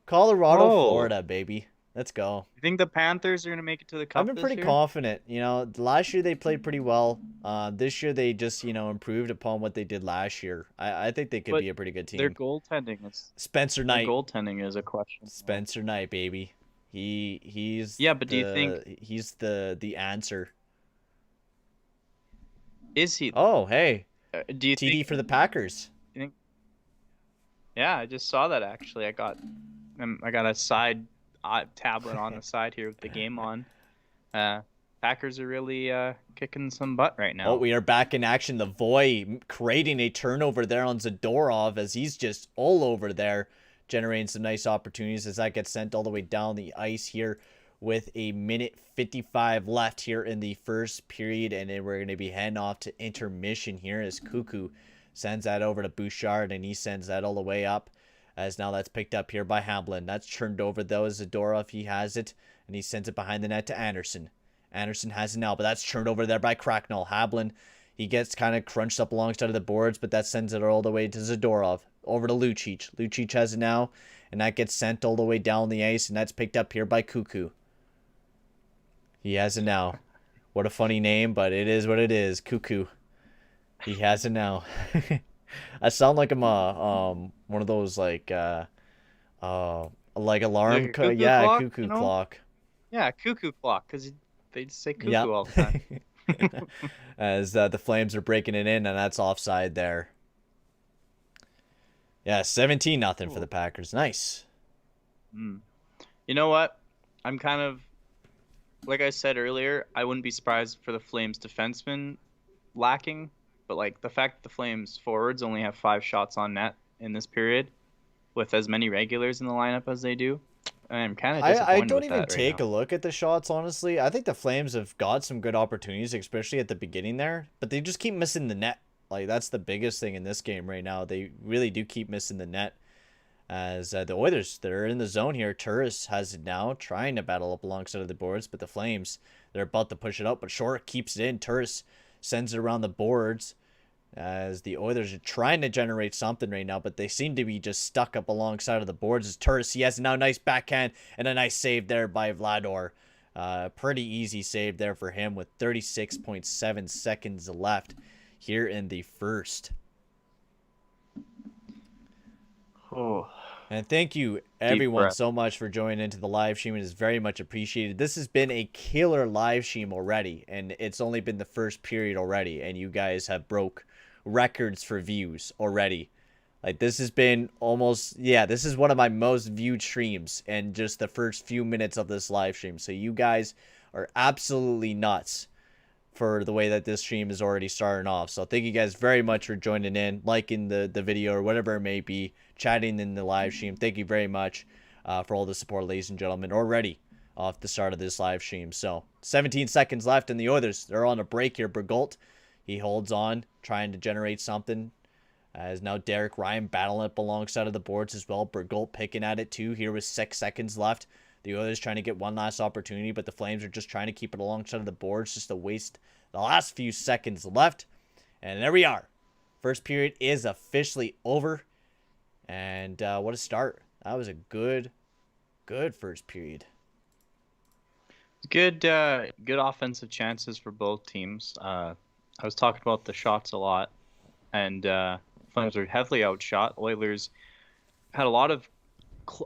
Florida, baby. Let's go. You think the Panthers are going to make it to the Cup? I've been pretty confident. You know, last year they played pretty well. This year they just, improved upon what they did last year. I think they could be a pretty good team. Their goaltending is... Spencer Knight. Their goaltending is a question. Spencer Knight, baby. He's... Yeah, but do you think... He's the answer. Is he? Oh, hey. Do you TD think... for the Packers. You think... Yeah, I just saw that, actually. I got a side... tablet on the side here with the game on. Packers are really kicking some butt right now. Oh, we are back in action. The Voy creating a turnover there on Zadorov, as he's just all over there, generating some nice opportunities as that gets sent all the way down the ice here with a minute 55 left here in the first period, and then we're going to be heading off to intermission here as Cuckoo sends that over to Bouchard, and he sends that all the way up. As now that's picked up here by Hamblin. That's turned over, though, as Zadorov, he has it. And he sends it behind the net to Anderson. Anderson has it now, but that's turned over there by Cracknell. Hamblin, he gets kind of crunched up alongside of the boards, but that sends it all the way to Zadorov. Over to Lucic. Lucic has it now, and that gets sent all the way down the ice, and that's picked up here by Cuckoo. He has it now. What a funny name, but it is what it is. Cuckoo. He has it now. I sound like I'm one of those like alarm like clock, cuckoo you know? Clock. Yeah, cuckoo clock, because they just say cuckoo all the time. As the Flames are breaking it in, and that's offside there. Yeah, 17-0 for the Packers. Nice. You know what? I'm kind of, like I said earlier, I wouldn't be surprised for the Flames defensemen lacking. But like the fact that the Flames forwards only have 5 shots on net in this period, with as many regulars in the lineup as they do, I'm kind of disappointed. I don't even take a look at the shots, honestly. I think the Flames have got some good opportunities, especially at the beginning there, but they just keep missing the net. Like, that's the biggest thing in this game right now. They really do keep missing the net. As the Oilers, they're in the zone here. Turris has it now, trying to battle up alongside of the boards, but the Flames, they're about to push it up, but Short keeps it in. Turris sends it around the boards. as the Oilers are trying to generate something right now, but they seem to be just stuck up alongside of the boards. As Turris, he has now a nice backhand and a nice save there by Vlador. Pretty easy save there for him with 36.7 seconds left here in the first. Oh. And thank you everyone so much for joining into the live stream. It is very much appreciated. This has been a killer live stream already, and it's only been the first period already, and you guys have broke records for views already. Like, this has been almost, yeah, this is one of my most viewed streams in just the first few minutes of this live stream. So you guys are absolutely nuts for the way that this stream is already starting off. So thank you guys very much for joining in, liking the video or whatever it may be, chatting in the live stream. Thank you very much for all the support, ladies and gentlemen, already off the start of this live stream. So 17 seconds left, and the Oilers, they're on a break here. Bergault, he holds on, trying to generate something. As now Derek Ryan battling up alongside of the boards as well. Bergault picking at it too here with 6 seconds left. The Oilers trying to get one last opportunity, but the Flames are just trying to keep it alongside of the boards just to waste the last few seconds left. And there we are. First period is officially over. And what a start. That was a good first period. Good offensive chances for both teams. I was talking about the shots a lot, and Flames were heavily outshot. Oilers had a lot of,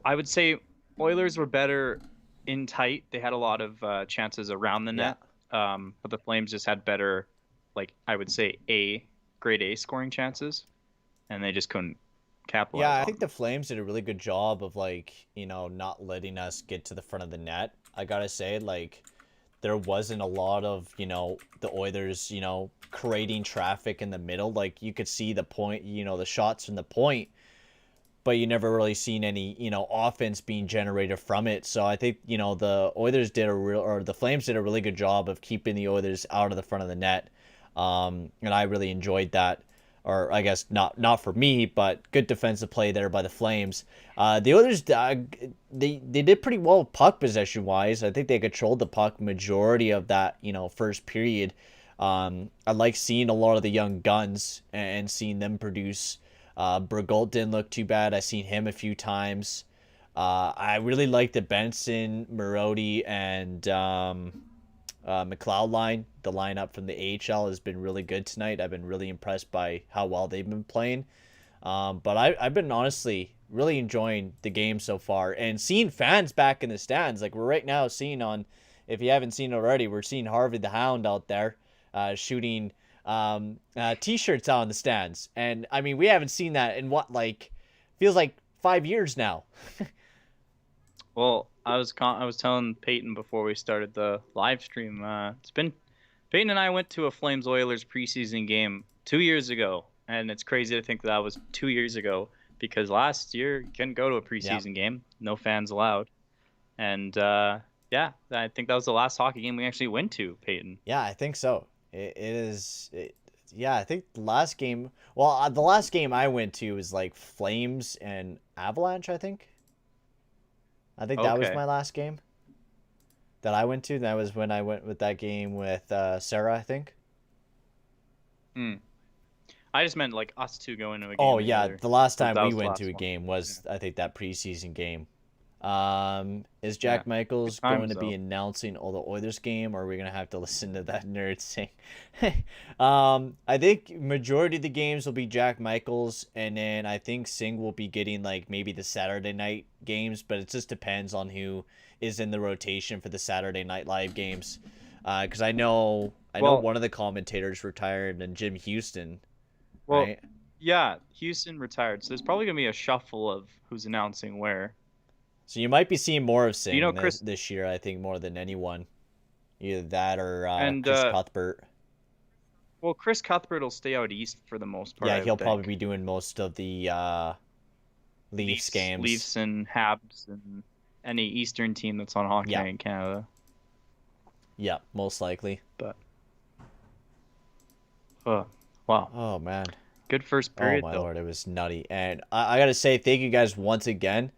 I would say, Oilers were better in tight. They had a lot of chances around the net, but the Flames just had better, like I would say, grade A scoring chances, and they just couldn't capitalize. Yeah, I think the Flames did a really good job of, like, you know, not letting us get to the front of the net. I gotta say, like, there wasn't a lot of, you know, the Oilers, you know, creating traffic in the middle. Like, you could see the point, you know, the shots from the point, but you never really seen any, you know, offense being generated from it. So I think, you know, the Flames did a really good job of keeping the Oilers out of the front of the net. And I really enjoyed that. Or I guess not for me, but good defensive play there by the Flames. The Oilers, they did pretty well puck possession wise. I think they controlled the puck majority of that, you know, first period. I like seeing a lot of the young guns and seeing them produce. Bergault didn't look too bad. I've seen him a few times. I really like the Benson, Marody, and McLeod line. The lineup from the AHL has been really good tonight. I've been really impressed by how well they've been playing. But I've been honestly really enjoying the game so far, and seeing fans back in the stands. Like, we're right now seeing on, if you haven't seen it already, we're seeing Harvey the Hound out there shooting t-shirts out in the stands. And I mean, we haven't seen that in what, like, feels like 5 years now. Well, I was telling Peyton before we started the live stream. Peyton and I went to a Flames Oilers preseason game 2 years ago, and it's crazy to think that was 2 years ago, because last year you couldn't go to a preseason game, no fans allowed, and yeah, I think that was the last hockey game we actually went to, Peyton. Yeah, I think so. Yeah, I think the last game. Well, the last game I went to was like Flames and Avalanche. I think that was my last game that I went to. That was when I went with that game with Sarah, I think. I just meant like us two going to a game. Oh yeah, together. the last time we went to a game was, I think, that preseason game. Is Jack Michaels going to be announcing all the Oilers game, or are we going to have to listen to that nerd sing? I think majority of the games will be Jack Michaels, and then I think Singh will be getting like maybe the Saturday night games, but it just depends on who is in the rotation for the Saturday Night Live games. Because I know one of the commentators retired, and Jim Houston. Well, right? Yeah, Houston retired, so there's probably going to be a shuffle of who's announcing where. So you might be seeing more of Singh Chris... this year, I think, more than anyone. Either that or Chris Cuthbert. Well, Chris Cuthbert will stay out east for the most part. Yeah, he'll probably be doing most of the Leafs games. Leafs and Habs and any Eastern team that's on Hockey Night in Canada. Yeah, most likely. But wow. Oh, man. Good first period, Oh, my Lord, it was nutty. And I got to say, thank you guys once again.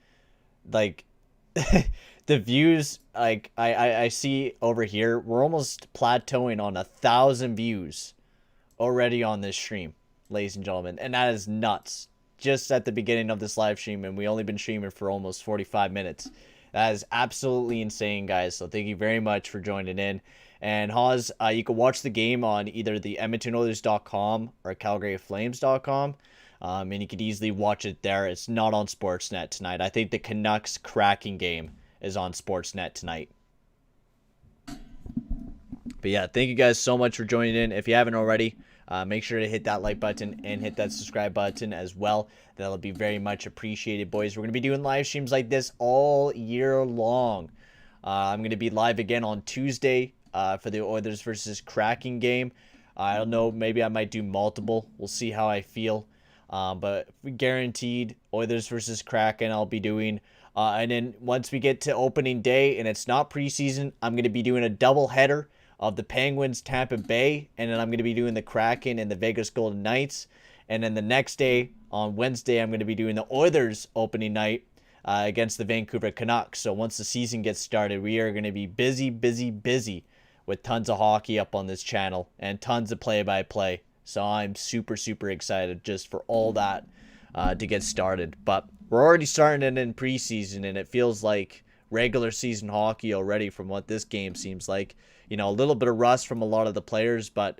Like, the views, like, I see over here, we're almost plateauing on 1,000 views already on this stream. ladies and gentlemen. And that is nuts. Just at the beginning of this live stream, and we only been streaming for almost 45 minutes. That is absolutely insane, guys. So thank you very much for joining in. And Hawes, you can watch the game on either the EdmontonOilers.com or CalgaryFlames.com. And you could easily watch it there. It's not on Sportsnet tonight. I think the Canucks Kraken game is on Sportsnet tonight. But yeah, thank you guys so much for joining in. If you haven't already, make sure to hit that like button and hit that subscribe button as well. That'll be very much appreciated, boys. We're going to be doing live streams like this all year long. I'm going to be live again on Tuesday for the Oilers versus Kraken game. I don't know, maybe I might do multiple. We'll see how I feel. But guaranteed, Oilers versus Kraken I'll be doing. And then once we get to opening day and it's not preseason, I'm going to be doing a double header of the Penguins Tampa Bay, and then I'm going to be doing the Kraken and the Vegas Golden Knights. And then the next day, on Wednesday, I'm going to be doing the Oilers opening night against the Vancouver Canucks. So once the season gets started, we are going to be busy with tons of hockey up on this channel and tons of play-by-play. So I'm super excited just for all that to get started. But we're already starting it in preseason, and it feels like regular season hockey already from what this game seems like. You know, a little bit of rust from a lot of the players, but,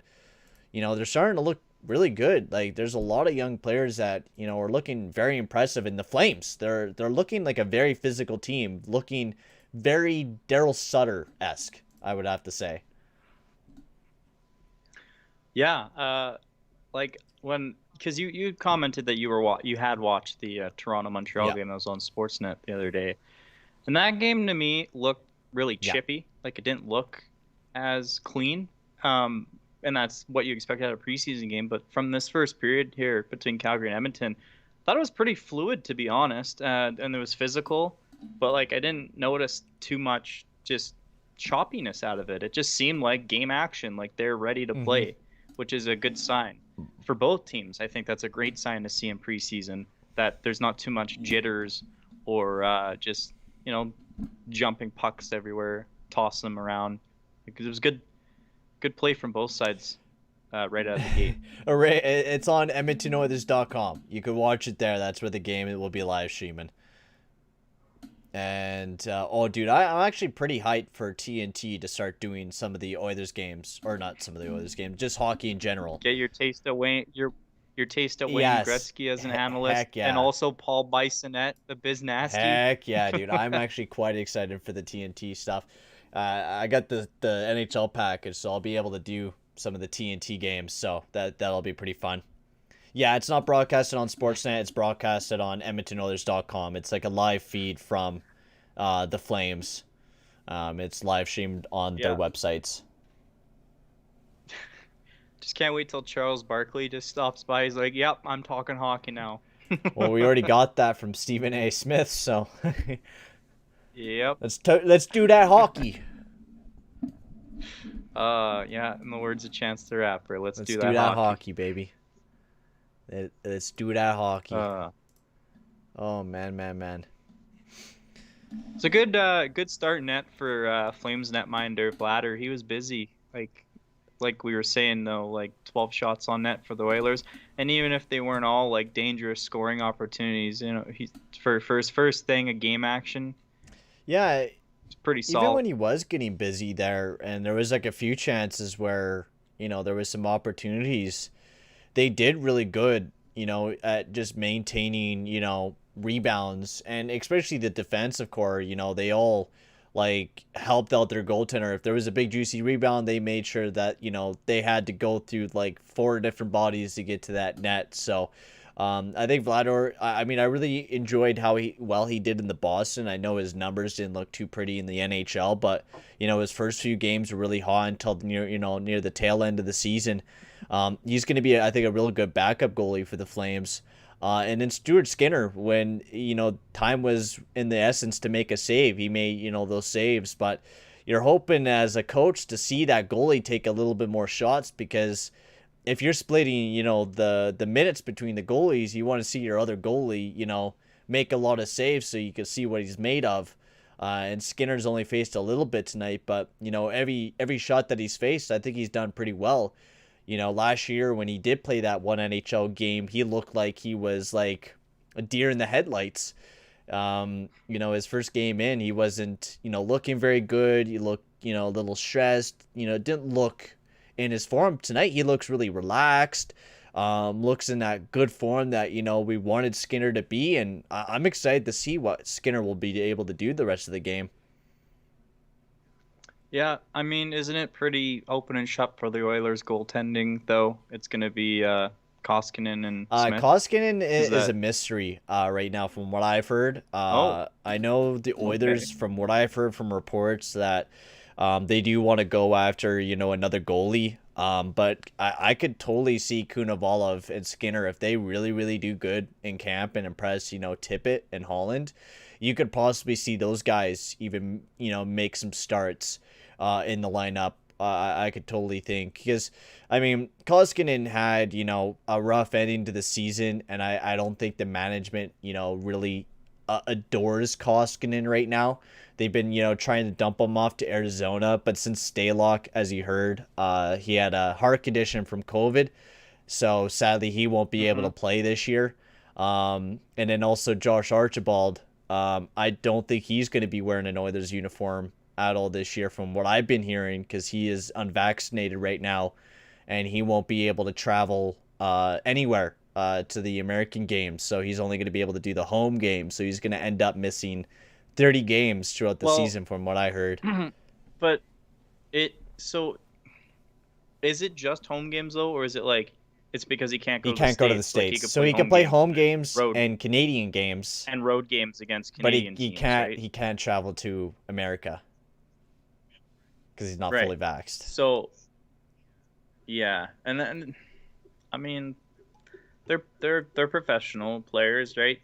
you know, they're starting to look really good. Like, there's a lot of young players that, you know, are looking very impressive. In the Flames, they're looking like a very physical team, looking very Daryl Sutter-esque, I would have to say. Yeah, like because you commented that you had watched the Toronto Montreal game that was on Sportsnet the other day, and that game to me looked really chippy. Like, it didn't look as clean, and that's what you expect out of a preseason game. But from this first period here between Calgary and Edmonton, I thought it was pretty fluid, to be honest, and it was physical, but like I didn't notice too much just choppiness out of it. It just seemed like game action, like they're ready to play, which is a good sign for both teams. I think that's a great sign to see in preseason, that there's not too much jitters or just, you know, jumping pucks everywhere, tossing them around. Because it was good play from both sides right out of the gate. It's on EdmontonOilers.com. You can watch it there. That's where the game will be live streaming. And, oh, dude, I'm actually pretty hyped for TNT to start doing some of the Oilers games. Or not some of the Oilers games, just hockey in general. Get your taste of Wayne, your taste of Wayne Gretzky as an analyst. Heck yeah. And also Paul Bissonnette, the Biz Nasty. Heck yeah, dude. I'm actually quite excited for the TNT stuff. I got the NHL package, so I'll be able to do some of the TNT games, so that'll be pretty fun. Yeah, it's not broadcasted on Sportsnet. It's broadcasted on EdmontonOilers.com. It's like a live feed from the Flames. It's live streamed on their websites. Just can't wait till Charles Barkley just stops by. He's like, yep, I'm talking hockey now. Well, we already got that from Stephen A. Smith, so... Yep. Let's do that hockey. Yeah, in the words of Chance the Rapper, let's do that hockey, baby. Let's do that hockey. Oh man. It's a good start net for Flames netminder Blatter. He was busy, like we were saying though, like 12 shots on net for the Oilers, and even if they weren't all like dangerous scoring opportunities, you know, he for his first thing, a game action. Yeah, it's pretty solid. Even when he was getting busy there, and there was like a few chances where, you know, there was some opportunities, they did really good, you know, at just maintaining, you know, rebounds, and especially the defensive core, you know, they all like helped out their goaltender. If there was a big juicy rebound, they made sure that, you know, they had to go through like 4 different bodies to get to that net. So I think Vlador, I mean, I really enjoyed how he did in the Boston. I know his numbers didn't look too pretty in the NHL, but, you know, his first few games were really hot until near the tail end of the season. He's going to be, I think, a real good backup goalie for the Flames. And then Stuart Skinner, when, you know, time was in the essence to make a save, he made, you know, those saves. But you're hoping as a coach to see that goalie take a little bit more shots, because if you're splitting, you know, the minutes between the goalies, you want to see your other goalie, you know, make a lot of saves so you can see what he's made of. And Skinner's only faced a little bit tonight, but, you know, every shot that he's faced, I think he's done pretty well. Last year when he did play that one NHL game, he looked like he was like a deer in the headlights. His first game in, he wasn't, looking very good. He looked, a little stressed, didn't look in his form. Tonight, he looks really relaxed, looks in that good form that, we wanted Skinner to be. And I'm excited to see what Skinner will be able to do the rest of the game. Yeah, I mean, isn't it pretty open and shut for the Oilers goaltending, though? It's going to be Koskinen and Smith. Koskinen is a mystery right now from what I've heard. Oh, I know the Oilers, okay. from what I've heard from reports, that they do want to go after, another goalie. But I could totally see Kunavolov and Skinner, if they really, really do good in camp and impress, Tippett and Holland. You could possibly see those guys even, make some starts in the lineup. I could totally think, because I mean, Koskinen had, a rough ending to the season, and I don't think the management, really adores Koskinen right now. They've been, trying to dump him off to Arizona, but since Stalock, as you heard, he had a heart condition from COVID, so sadly he won't be able to play this year. And then also Josh Archibald, I don't think he's going to be wearing an Oilers uniform at all this year from what I've been hearing, because he is unvaccinated right now and he won't be able to travel anywhere to the American games. So he's only going to be able to do the home games. So he's going to end up missing 30 games throughout the season from what I heard. But so is it just home games though, or is it like it's because he can't go to the States? Like so he can play home games and Canadian games and road games against Canadian teams, right? He can't travel to America because he's not fully vaxxed. So yeah, and then I mean, they're professional players, right?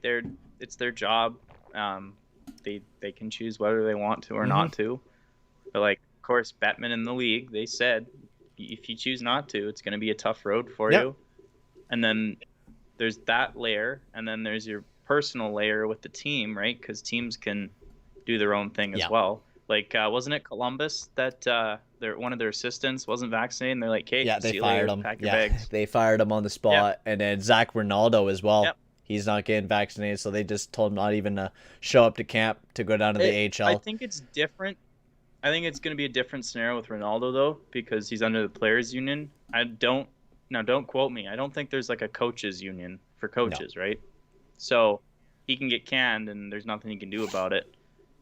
It's their job. They can choose whether they want to or not to. But like, of course, Bettman in the league, they said if you choose not to, it's going to be a tough road for you. And then there's that layer, and then there's your personal layer with the team, right? Because teams can do their own thing as well. Like, wasn't it Columbus that one of their assistants wasn't vaccinated? And they're like, "Hey, they fired him. Pack your bags." They fired him on the spot, and then Zach Ronaldo as well. He's not getting vaccinated, so they just told him not even to show up to camp to go down to the AHL. I think it's different. I think it's going to be a different scenario with Ronaldo, though, because he's under the players' union. Don't quote me. I don't think there's like a coaches' union for coaches, right? So he can get canned, and there's nothing he can do about it.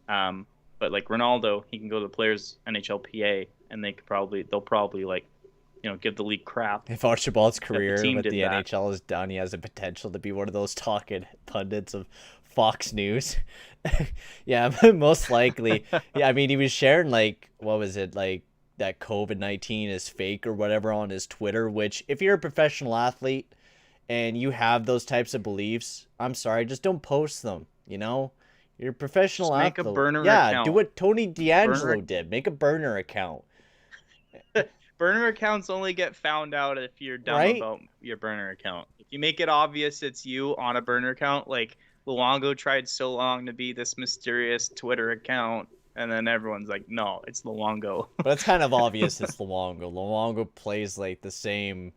But like Ronaldo, he can go to the players' NHLPA, and they'll probably like, give the league crap. If Archibald's career with the NHL is done, he has the potential to be one of those talking pundits of Fox News. Yeah, most likely. Yeah, I mean, he was sharing like, what was it, like that COVID-19 is fake or whatever on his Twitter, which if you're a professional athlete and you have those types of beliefs, I'm sorry, just don't post them, You're a professional athlete. Make a burner account. Yeah, do what Tony D'Angelo did. Make a burner account. Burner accounts only get found out if you're dumb about your burner account. If you make it obvious it's you on a burner account, like Luongo tried so long to be this mysterious Twitter account, and then everyone's like, no, it's Luongo. But it's kind of obvious it's Luongo. Luongo plays like the same,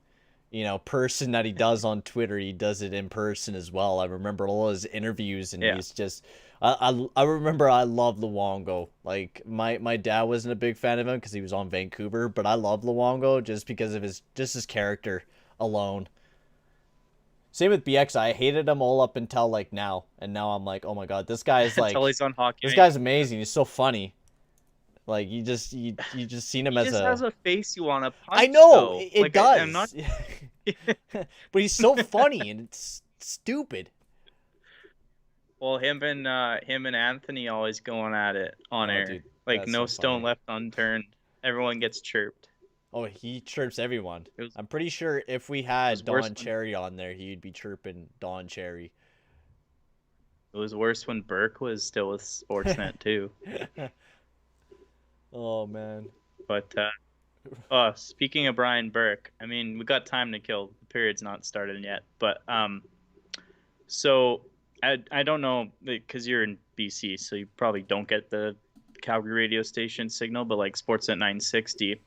person that he does on Twitter. He does it in person as well. I remember all his interviews, and he's just... I remember I love Luongo. Like, my dad wasn't a big fan of him because he was on Vancouver, but I love Luongo just because of his character alone. Same with BX. I hated him all up until like now, and now I'm like, oh my god, this guy is like, until he's on Hockey. This guy's amazing. He's so funny. Like you just seen him as he just has a face you want to punch. I know though. it does. I'm not... But he's so funny and it's stupid. Well, him and Anthony always going at it on air. Dude, like no so stone left unturned. Everyone gets chirped. Oh, he chirps everyone. I'm pretty sure if we had Don Cherry on there, he'd be chirping Don Cherry. It was worse when Burke was still with Sportsnet too. Oh man. But speaking of Brian Burke, I mean, we got time to kill. The period's not started yet, but so I don't know, because you're in BC, so you probably don't get the Calgary radio station signal, but like Sportsnet 960.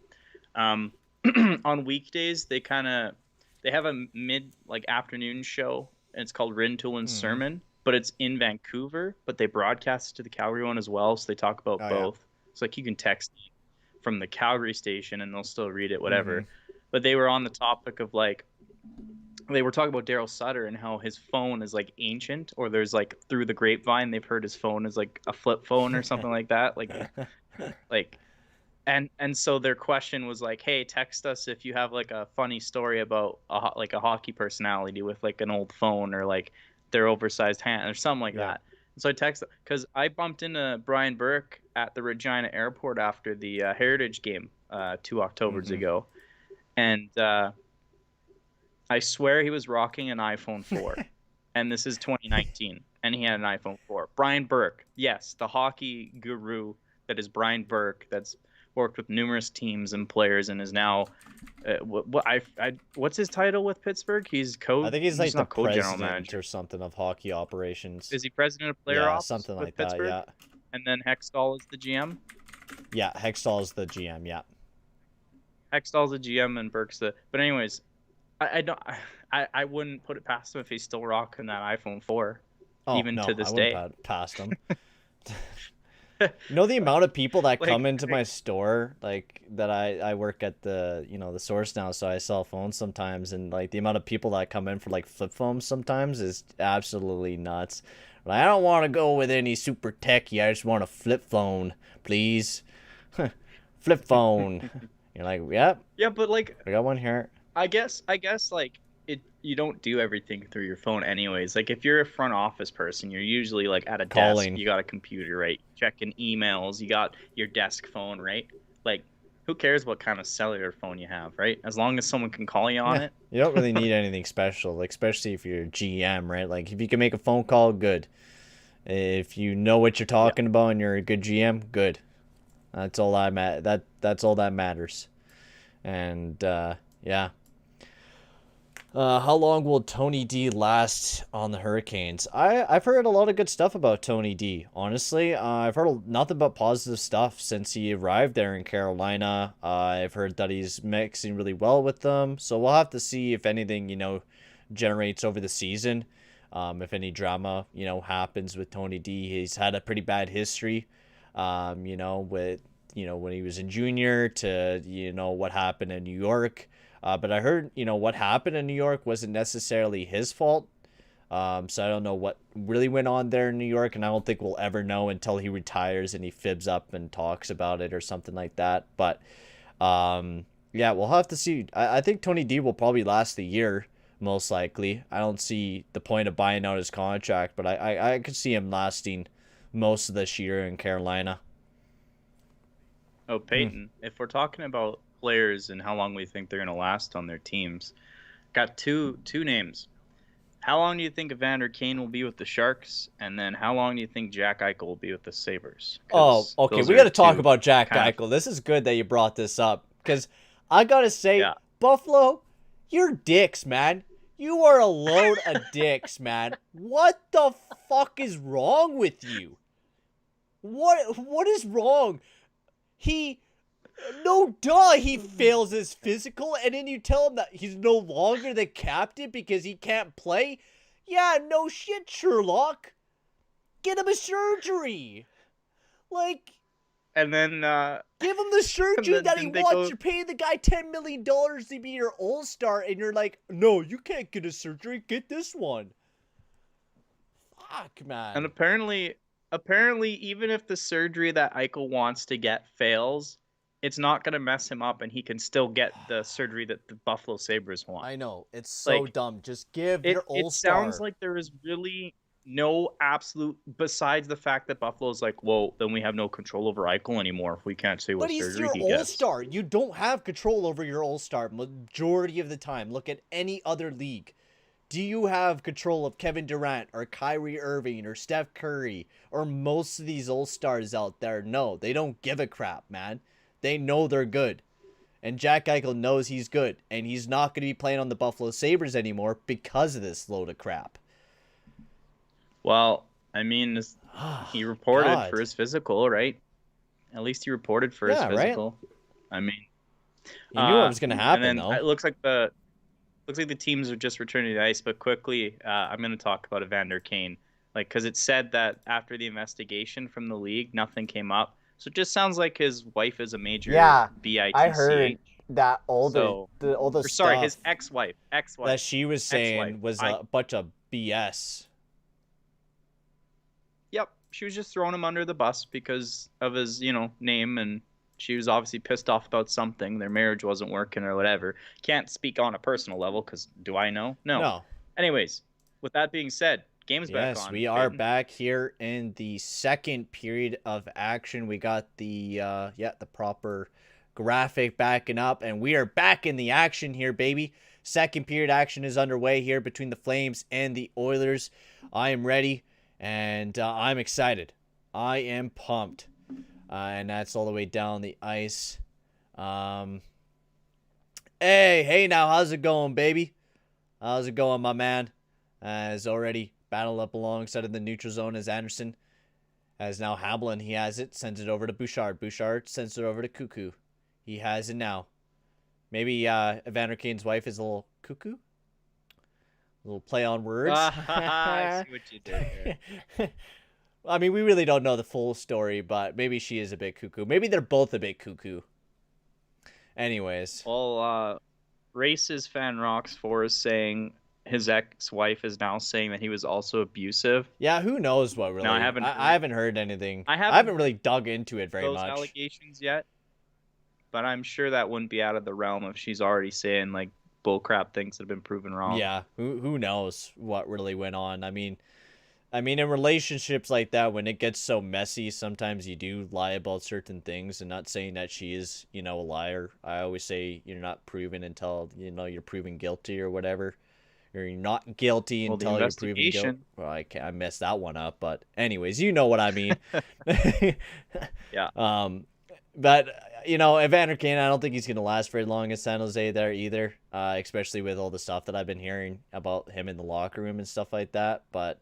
on weekdays they have a afternoon show, and it's called Rintoul and Mm-hmm. Sermon, but it's in Vancouver, but they broadcast it to the Calgary one as well, so they talk about Oh yeah. both. It's like you can text from the Calgary station and they'll still read it, Mm-hmm. whatever. But they were on the topic of like they were talking about Daryl Sutter and how his phone is like ancient, or there's like through the grapevine they've heard his phone is like a flip phone or something like that. Like and so their question was like, hey, text us if you have like a funny story about like a hockey personality with like an old phone or like their oversized hand or something like Yeah. that. And so I texted because I bumped into Brian Burke at the Regina airport after the Heritage game 2 Octobers Mm-hmm. ago, and I swear he was rocking an iPhone 4, and this is 2019, and he had an iPhone 4. Brian Burke, yes, the hockey guru that is Brian Burke, that's worked with numerous teams and players, and is now what's his title with Pittsburgh? I think he's He's like the not co-general president manager. or something of hockey operations. Is he president of player Yeah, ops something with like that. Pittsburgh? Yeah. And then Hextall is the GM. Yeah, Hextall's the GM. Yeah. Hextall's the GM and Burke's the. But anyways, I don't. I wouldn't put it past him if he's still rocking that iPhone 4, Oh even no, to I this wouldn't day. past him. You know the amount of people that Like, come into my store, like that I work at the the Source now, so I sell phones sometimes, and like the amount of people that come in for like flip phones sometimes is absolutely nuts. Like, I don't want to go with any super techie. I just want a flip phone, please. Flip phone. You're like, yep, yeah, but like I got one here. I guess like you don't do everything through your phone anyways. Like if you're a front office person, you're usually like at a desk, Calling. you got a computer, right? Checking emails, you got your desk phone, right? Like who cares what kind of cellular phone you have, right? As long as someone can call you on Yeah, it. you don't really need anything special, like especially if you're GM, right? Like if you can make a phone call, good. If you know what you're Yeah. talking about and you're a good GM, good. That's all that's all that matters. And yeah. How long will Tony D last on the Hurricanes? I've heard a lot of good stuff about Tony D. Honestly, I've heard nothing but positive stuff since he arrived there in Carolina. I've heard that he's mixing really well with them. So we'll have to see if anything generates over the season. If any drama happens with Tony D. He's had a pretty bad history. With when he was in junior to what happened in New York. But I heard, what happened in New York wasn't necessarily his fault. So I don't know what really went on there in New York, and I don't think we'll ever know until he retires and he fibs up and talks about it or something like that. But yeah, we'll have to see. I think Tony D will probably last the year, most likely. I don't see the point of buying out his contract, but I could see him lasting most of this year in Carolina. Oh, Hmm. Peyton, if we're talking about players and how long we think they're gonna last on their teams, got two names. How long do you think Evander Kane will be with the Sharks? And then how long do you think Jack Eichel will be with the Sabres? Oh, Because okay. those We got are to talk two about Jack kind of, Eichel. This is good that you brought this up because I gotta say, yeah. Buffalo, you're dicks, man. You are a load of dicks, man. What the fuck is wrong with you? What is wrong? He no duh he fails his physical and then you tell him that he's no longer the captain because he can't play? Yeah, no shit, Sherlock. Get him a surgery. Like, And then give him the and surgery then that he didn't they wants. go You're paying the guy $10 million to be your all-star, and you're like, no, you can't get a surgery. Get this one. Fuck, and man. apparently even if the surgery that Eichel wants to get fails, it's not gonna mess him up and he can still get the surgery that the Buffalo Sabres want. I know. It's so Like dumb. Just give your it sounds all-star. like there is really no absolute besides the fact that Buffalo's like, well, then we have no control over Eichel anymore if we can't say But what he's surgery your he gets. all-star. You don't have control over your all-star majority of the time. Look at any other league. Do you have control of Kevin Durant or Kyrie Irving or Steph Curry or most of these all-stars out there? No, they don't give a crap, man. They know they're good. And Jack Eichel knows he's good. And he's not going to be playing on the Buffalo Sabres anymore because of this load of crap. Well, I mean, he reported for God. his physical, right? At least he reported for his Yeah, right? physical. I mean, You knew what was going to And happen, then though. it looks like the teams are just returning to the ice. But quickly, I'm going to talk about Evander Kane, like because it said that after the investigation from the league, nothing came up. So it just sounds like his wife is a major Yeah, I heard bitch. that all the, So, the all the or sorry, stuff his ex-wife, that ex-wife, she was ex-wife. saying was I a bunch of BS. Yep, she was just throwing him under the bus because of his, name, and she was obviously pissed off about something. Their marriage wasn't working or whatever. Can't speak on a personal level because do I know? No. No. Anyways, with that being said, game's back Yes, on. we are Peyton. back here in the second period of action. We got the the proper graphic backing up, and we are back in the action here, baby. Second period action is underway here between the Flames and the Oilers. I am ready, and I'm excited. I am pumped, and that's all the way down the ice. Hey, now, how's it going, baby? How's it going, my man? Has already battled up alongside of the neutral zone as Anderson. As now Hamblin, he has it, sends it over to Bouchard. Bouchard sends it over to Cuckoo. He has it now. Maybe Evander Kane's wife is a little cuckoo? A little play on words. I see what you did there. I mean, we really don't know the full story, but maybe she is a bit cuckoo. Maybe they're both a bit cuckoo. Anyways. Well, Race's fan rocks for is saying his ex-wife is now saying that he was also abusive. Yeah, who knows what really. No, I haven't heard anything. I haven't really dug into it very those much. allegations yet, but I'm sure that wouldn't be out of the realm if she's already saying like bullcrap things that have been proven wrong. Yeah, who knows what really went on. I mean, in relationships like that, when it gets so messy, sometimes you do lie about certain things, and not saying that she is, a liar. I always say you're not proven until, you're proven guilty or whatever. Or you're not guilty until you're proven guilty. Well, I messed that one up, but anyways, you know what I mean. Yeah. But, Evander Kane, I don't think he's going to last very long in San Jose there either, especially with all the stuff that I've been hearing about him in the locker room and stuff like that. But,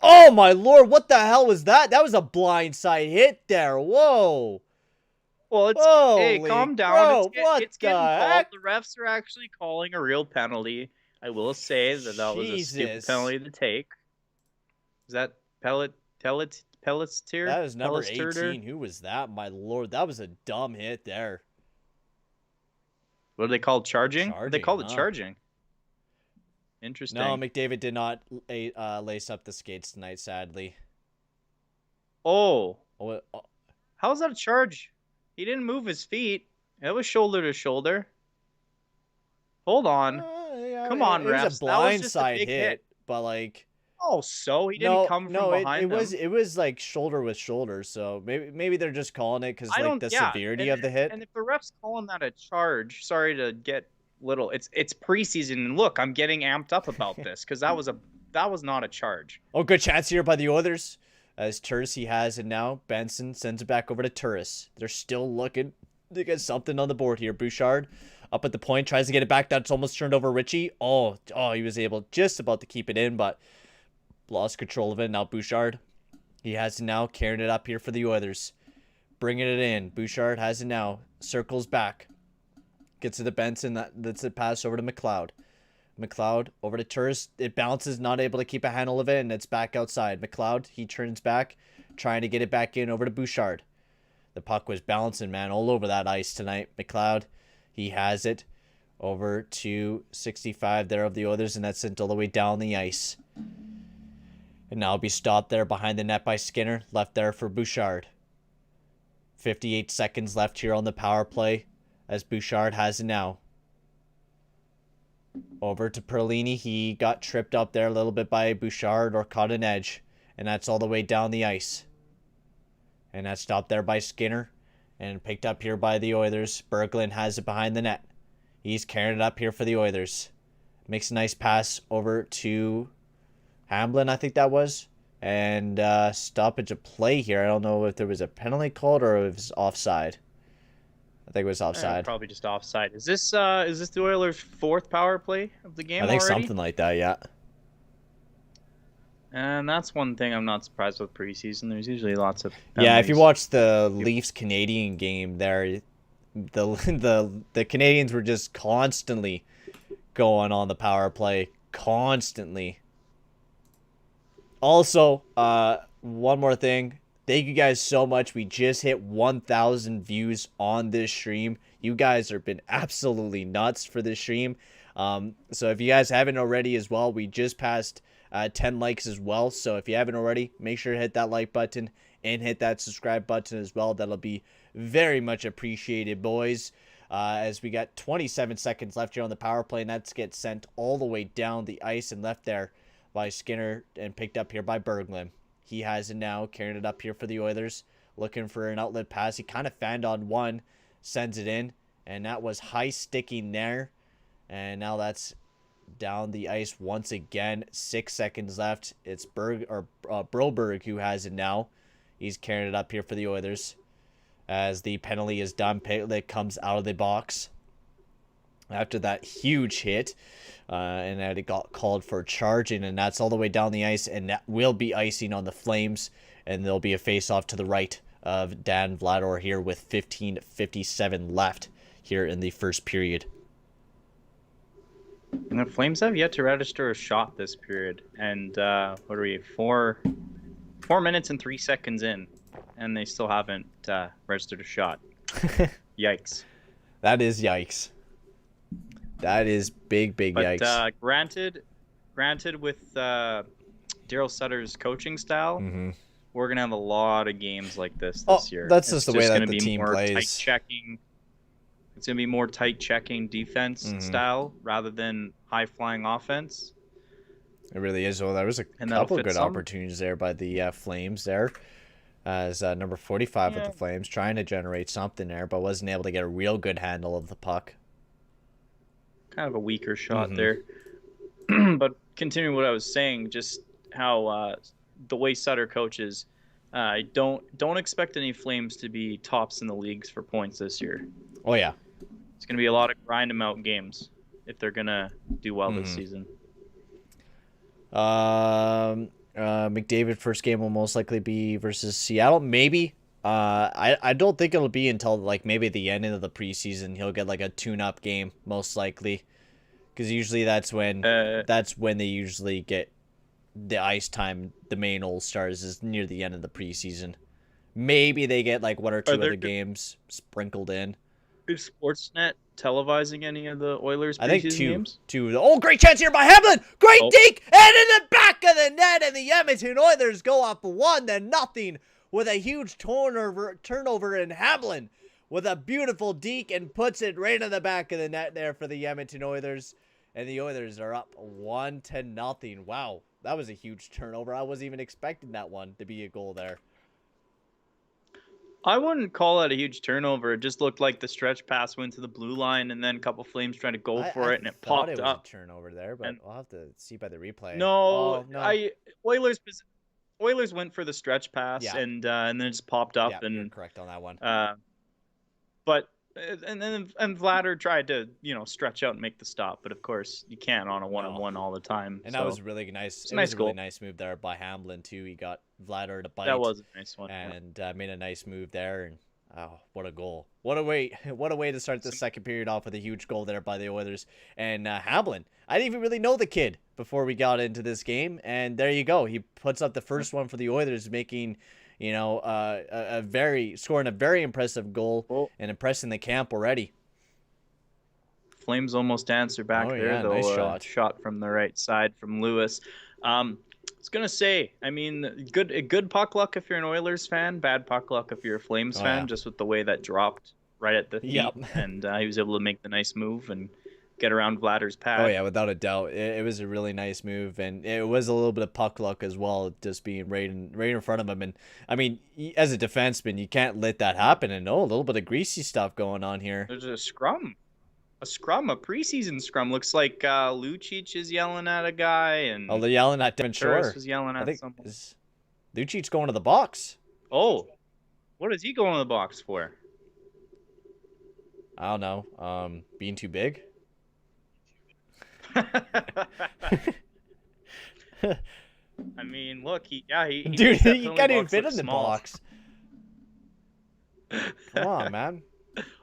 oh, my Lord, what the hell was that? That was a blindside hit there. Whoa. Well, hey, calm down. Bro, It's getting called. The refs are actually calling a real penalty. I will say that was a stupid penalty to take. Is that Pelletier? That was number 18. Who was that? My Lord, that was a dumb hit there. What do they call charging? They called it charging. Interesting. No, McDavid did not lace up the skates tonight, sadly. Oh. How is that a charge? He didn't move his feet. It was shoulder to shoulder. Hold on. Come on, refs. It was a blindside hit, but like. Oh, so he didn't come from behind him? It was like shoulder with shoulder. So maybe they're just calling it because like the severity of the hit. And if the refs calling that a charge, sorry to get little. It's preseason, and look, I'm getting amped up about this because that was not a charge. Oh, good chance here by the Oilers. As Turris, he has it now. Benson sends it back over to Turris. They're still looking to get something on the board here. Bouchard up at the point, tries to get it back. That's almost turned over Richie. Oh, he was able just about to keep it in, but lost control of it. Now Bouchard, he has it now, carrying it up here for the Oilers. Bringing it in. Bouchard has it now. Circles back. Gets to the Benson. That's a pass over to McLeod. McLeod over to Turris. It bounces, not able to keep a handle of it, and it's back outside. McLeod, he turns back, trying to get it back in over to Bouchard. The puck was bouncing, man, all over that ice tonight. McLeod, he has it over to 65 there of the Oilers, and that's sent all the way down the ice. And now it'll be stopped there behind the net by Skinner. Left there for Bouchard. 58 seconds left here on the power play as Bouchard has it now. Over to Perlini. He got tripped up there a little bit by Bouchard or caught an edge. And that's all the way down the ice. And that's stopped there by Skinner. And picked up here by the Oilers. Berglund has it behind the net. He's carrying it up here for the Oilers. Makes a nice pass over to Hamblin, I think that was. And stoppage of play here. I don't know if there was a penalty called or if it was offside. I think it was offside. Probably just offside. Is this the Oilers' fourth power play of the game? I think already? something like that, yeah. And that's one thing I'm not surprised with preseason. There's usually lots of penalties. Yeah, if you watch the Leafs-Canadian game there, the Canadians were just constantly going on the power play, constantly. Also, one more thing. Thank you guys so much. We just hit 1,000 views on this stream. You guys have been absolutely nuts for this stream. So if you guys haven't already as well, we just passed 10 likes as well. So if you haven't already, make sure to hit that like button and hit that subscribe button as well. That'll be very much appreciated, boys. As we got 27 seconds left here on the power play, and that's gets sent all the way down the ice and left there by Skinner and picked up here by Berglund. He has it now, carrying it up here for the Oilers, looking for an outlet pass. He kind of fanned on one, sends it in, and that was high sticking there. And now that's down the ice once again. 6 seconds left. It's Broberg who has it now. He's carrying it up here for the Oilers. As the penalty is done, Pitlick comes out of the box after that huge hit. And then it got called for charging, and that's all the way down the ice, and that will be icing on the Flames, and there'll be a face-off to the right of Dan Vlador here with 15:57 left here in the first period. And the Flames have yet to register a shot this period, and what are we, 4 minutes and 3 seconds in, and they still haven't registered a shot. Yikes. That is yikes. That is big yikes. But granted, with Daryl Sutter's coaching style, we're gonna have a lot of games like this year. That's just the way that the team plays. Tight checking. It's gonna be more tight checking defense style rather than high flying offense. It really is. Well, there was a couple good opportunities there by the Flames there. As number 45 with the Flames trying to generate something there, but wasn't able to get a real good handle of the puck. Kind of a weaker shot there. But continuing what I was saying, just how the way Sutter coaches, don't expect any Flames to be tops in the leagues for points this year. Oh yeah, it's going to be a lot of grind them out games if they're going to do well this season. McDavid first game will most likely be versus Seattle, maybe. I don't think it'll be until like maybe the end of the preseason. He'll get like a tune-up game most likely, because usually that's when they usually get the ice time. The main All Stars is near the end of the preseason. Maybe they get like one or two other games sprinkled in. Is Sportsnet televising any of the Oilers preseason games? Two. Oh, great chance here by Hamlin. Great deke, and in the back of the net, and the Edmonton Oilers go up 1-0 with a huge turnover in Hamlin with a beautiful deke and puts it right in the back of the net there for the Edmonton Oilers. And the Oilers are up 1-0. Wow, that was a huge turnover. I wasn't even expecting that one to be a goal there. I wouldn't call that a huge turnover. It just looked like the stretch pass went to the blue line, and then a couple Flames trying to go for it, and it popped up. I thought it was a turnover there, but I'll have to see by the replay. No, Oilers went for the stretch pass, and then it just popped up. Yeah, you're correct on that one. But Vladar tried to stretch out and make the stop, but of course you can't on a one-on-one all the time. And that was really nice. It was a really nice move there by Hamlin too. He got Vladar to bite. That was a nice one, and made a nice move there. And what a goal! What a way to start the second period off with a huge goal there by the Oilers. And Hamlin, I didn't even really know the kid before we got into this game, and there you go. He puts up the first one for the Oilers, making scoring a very impressive goal and impressing the camp already. Flames almost answer back there, though. Nice shot from the right side from Lewis. I was gonna say, I mean, good puck luck if you're an Oilers fan, bad puck luck if you're a Flames fan, just with the way that dropped right at the feet, and he was able to make the nice move and get around Vladar's pad. Oh yeah, without a doubt, it was a really nice move, and it was a little bit of puck luck as well, just being right in front of him. And I mean, as a defenseman, you can't let that happen. And a little bit of greasy stuff going on here. There's a preseason scrum. Looks like Lucic is yelling at a guy, and they're yelling at Devin Shore. Was yelling at someone. Lucic's going to the box. Oh, what is he going to the box for? I don't know. Being too big. I mean, look, he dude, he can't even fit in the box. Come on, man.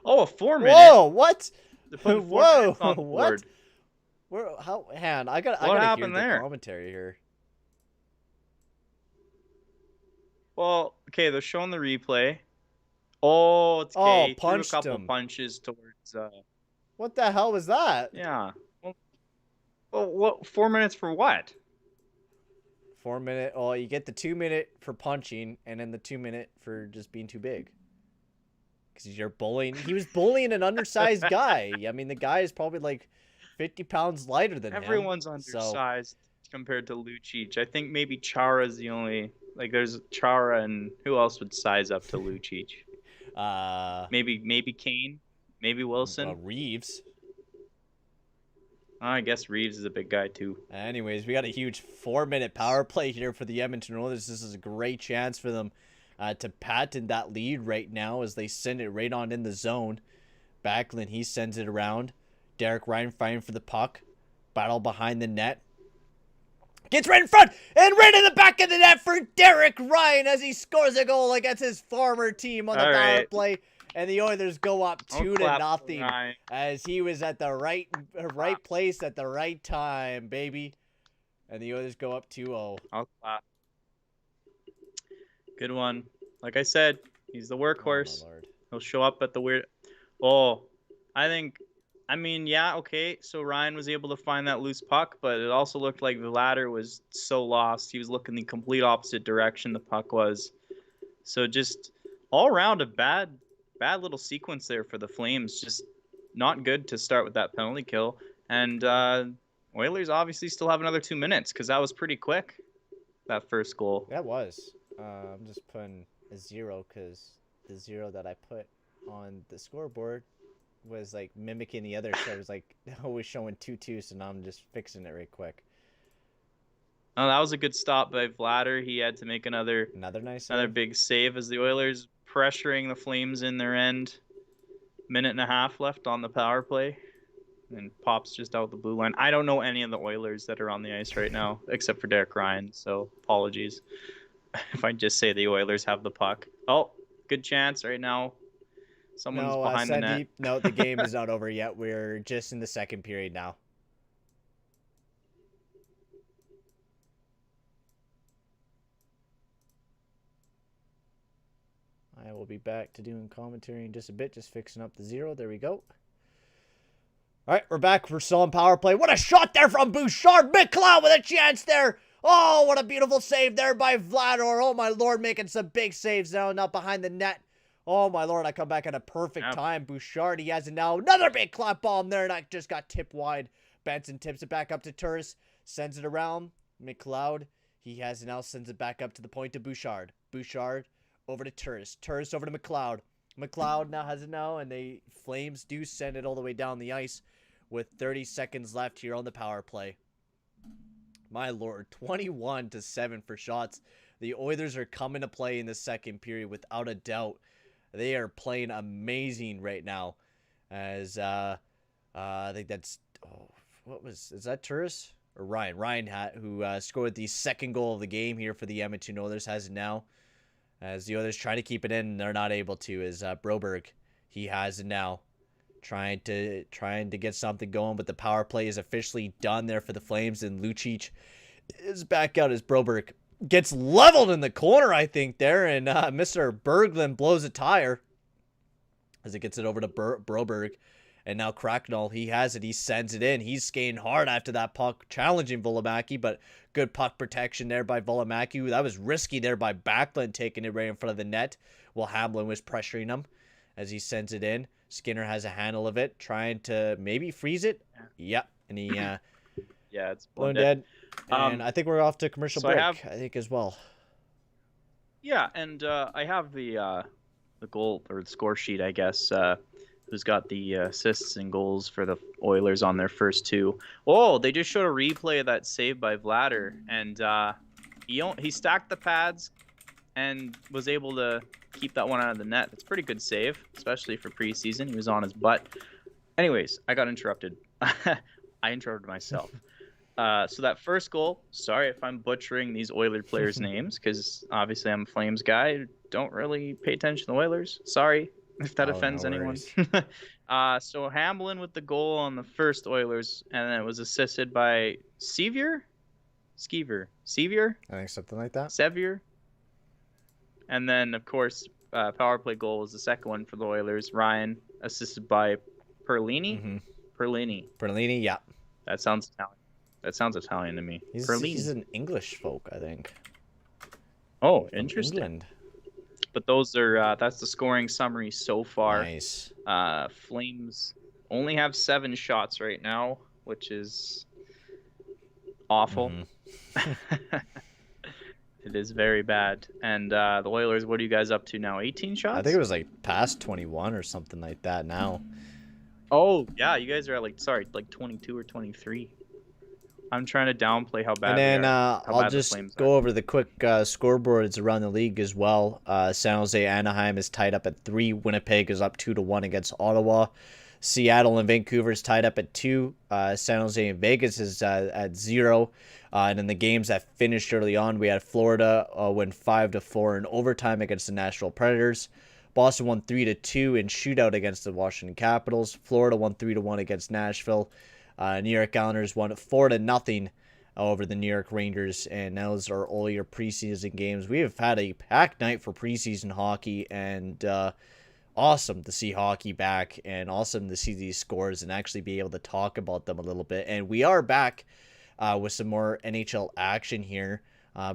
Oh, a 4 minute. Whoa, what? They're putting four Whoa, minutes on the what? board. Where? How? Han, I What gotta hear happened the there? commentary here. Well, okay, they're showing the replay. Oh, it's Oh, okay. He threw a punched couple him. punches towards. What the hell was that? Yeah. Well, what? 4 minutes for what? 4 minute. Oh, you get the 2 minute for punching, and then the 2 minute for just being too big. Because you're bullying. He was bullying an undersized guy. I mean, the guy is probably like 50 pounds lighter than him. Everyone's So, undersized compared to Lucic. I think maybe Chara's the only. Like, there's Chara, and who else would size up to Lucic? Maybe Kane, maybe Wilson. Reeves. I guess Reeves is a big guy too. Anyways, we got a huge 4 minute power play here for the Edmonton Oilers. This is a great chance for them to patent that lead right now as they send it right on in the zone. Backlund, he sends it around. Derek Ryan fighting for the puck. Battle behind the net. Gets right in front and right in the back of the net for Derek Ryan as he scores a goal against his former team on the power play. And the Oilers go up 2-0 as he was at the right place at the right time, baby. And the Oilers go up 2-0. I'll clap. Good one. Like I said, he's the workhorse. Oh, he'll show up at the weird. Oh, I mean, yeah, okay. So Ryan was able to find that loose puck, but it also looked like the ladder was so lost. He was looking the complete opposite direction the puck was. So just all around a bad little sequence there for the Flames. Just not good to start with that penalty kill. And Oilers obviously still have another 2 minutes because that was pretty quick, that first goal. That was. I'm just putting a 0 because the 0 that I put on the scoreboard was like mimicking the other. So it was like always showing 2-2. So now I'm just fixing it right quick. Oh, that was a good stop by Vladar. He had to make another big save as the Oilers pressuring the Flames in their end. Minute and a half left on the power play. And Pop's just out the blue line. I don't know any of the Oilers that are on the ice right now, except for Derek Ryan, so apologies if I just say the Oilers have the puck. Oh, good chance right now. Someone's behind the net. No, the game is not over yet. We're just in the second period now. I will be back to doing commentary in just a bit, just fixing up the 0. There we go. All right, we're back. We're still on power play. What a shot there from Bouchard. McLeod with a chance there. Oh, what a beautiful save there by Vladar. Oh, my Lord, making some big saves now, not behind the net. Oh, my Lord, I come back at a perfect time. Bouchard, he has it now. Another big clap bomb there, and I just got tipped wide. Benson tips it back up to Turris, sends it around. McLeod, he has it now, sends it back up to the point to Bouchard. Bouchard over to Turris. Turris over to McLeod. McLeod now has it now, and the Flames do send it all the way down the ice with 30 seconds left here on the power play. My Lord, 21-7 for shots. The Oilers are coming to play in the second period without a doubt. They are playing amazing right now. As I think that's is that Turris or Ryan? Ryan who scored the second goal of the game here for the Edmonton Oilers has it now. As the Oilers try to keep it in, they're not able to. Is Broberg, he has it now, trying to get something going, but the power play is officially done there for the Flames, and Lucic is back out as Broberg gets leveled in the corner, I think, there, and Mr. Berglund blows a tire as it gets it over to Broberg. And now Cracknell, he has it. He sends it in. He's skating hard after that puck, challenging Vuolamaki, but good puck protection there by Vuolamaki. That was risky there by Backlund, taking it right in front of the net while Hamblin was pressuring him as he sends it in. Skinner has a handle of it, trying to maybe freeze it. Yep, and he yeah, it's blown dead. And I think we're off to commercial break, I think, as well. Yeah, and I have the goal or the score sheet, I guess. Who's got the assists and goals for the Oilers on their first two. Oh, they just showed a replay of that save by Vladar, and he stacked the pads and was able to keep that one out of the net. That's a pretty good save, especially for preseason. He was on his butt. Anyways, I got interrupted. I interrupted myself. So that first goal, sorry if I'm butchering these Oiler players' names, because obviously I'm a Flames guy. Don't really pay attention to the Oilers. Sorry. if that Oh, no offends anyone. worries. So Hamblin with the goal on the first Oilers, and then it was assisted by Sevier, I think something like that. Sevier, and then of course power play goal was the second one for the Oilers. Ryan assisted by Perlini. Mm-hmm. Perlini, yeah. That sounds Italian. That sounds Italian to me. He's an English folk, I think. Oh, From interesting. England. But those are that's the scoring summary so far. Nice. Flames only have 7 shots right now, which is awful. Mm-hmm. It is very bad. And the Oilers, what are you guys up to now? 18 shots? I think it was like past 21 or something like that now. Oh, yeah, you guys are at like 22 or 23. I'm trying to downplay how bad And then they are. I'll just go over the quick scoreboards around the league as well. San Jose, Anaheim is tied up at 3. Winnipeg is up 2-1 against Ottawa. Seattle and Vancouver is tied up at 2. San Jose and Vegas is at 0. And in the games that finished early on, we had Florida win 5-4 in overtime against the Nashville Predators. Boston won 3-2 in shootout against the Washington Capitals. Florida won 3-1 against Nashville. New York Islanders won 4-0 over the New York Rangers, and those are all your preseason games. We have had a packed night for preseason hockey, and awesome to see hockey back, and awesome to see these scores and actually be able to talk about them a little bit. And we are back with some more NHL action here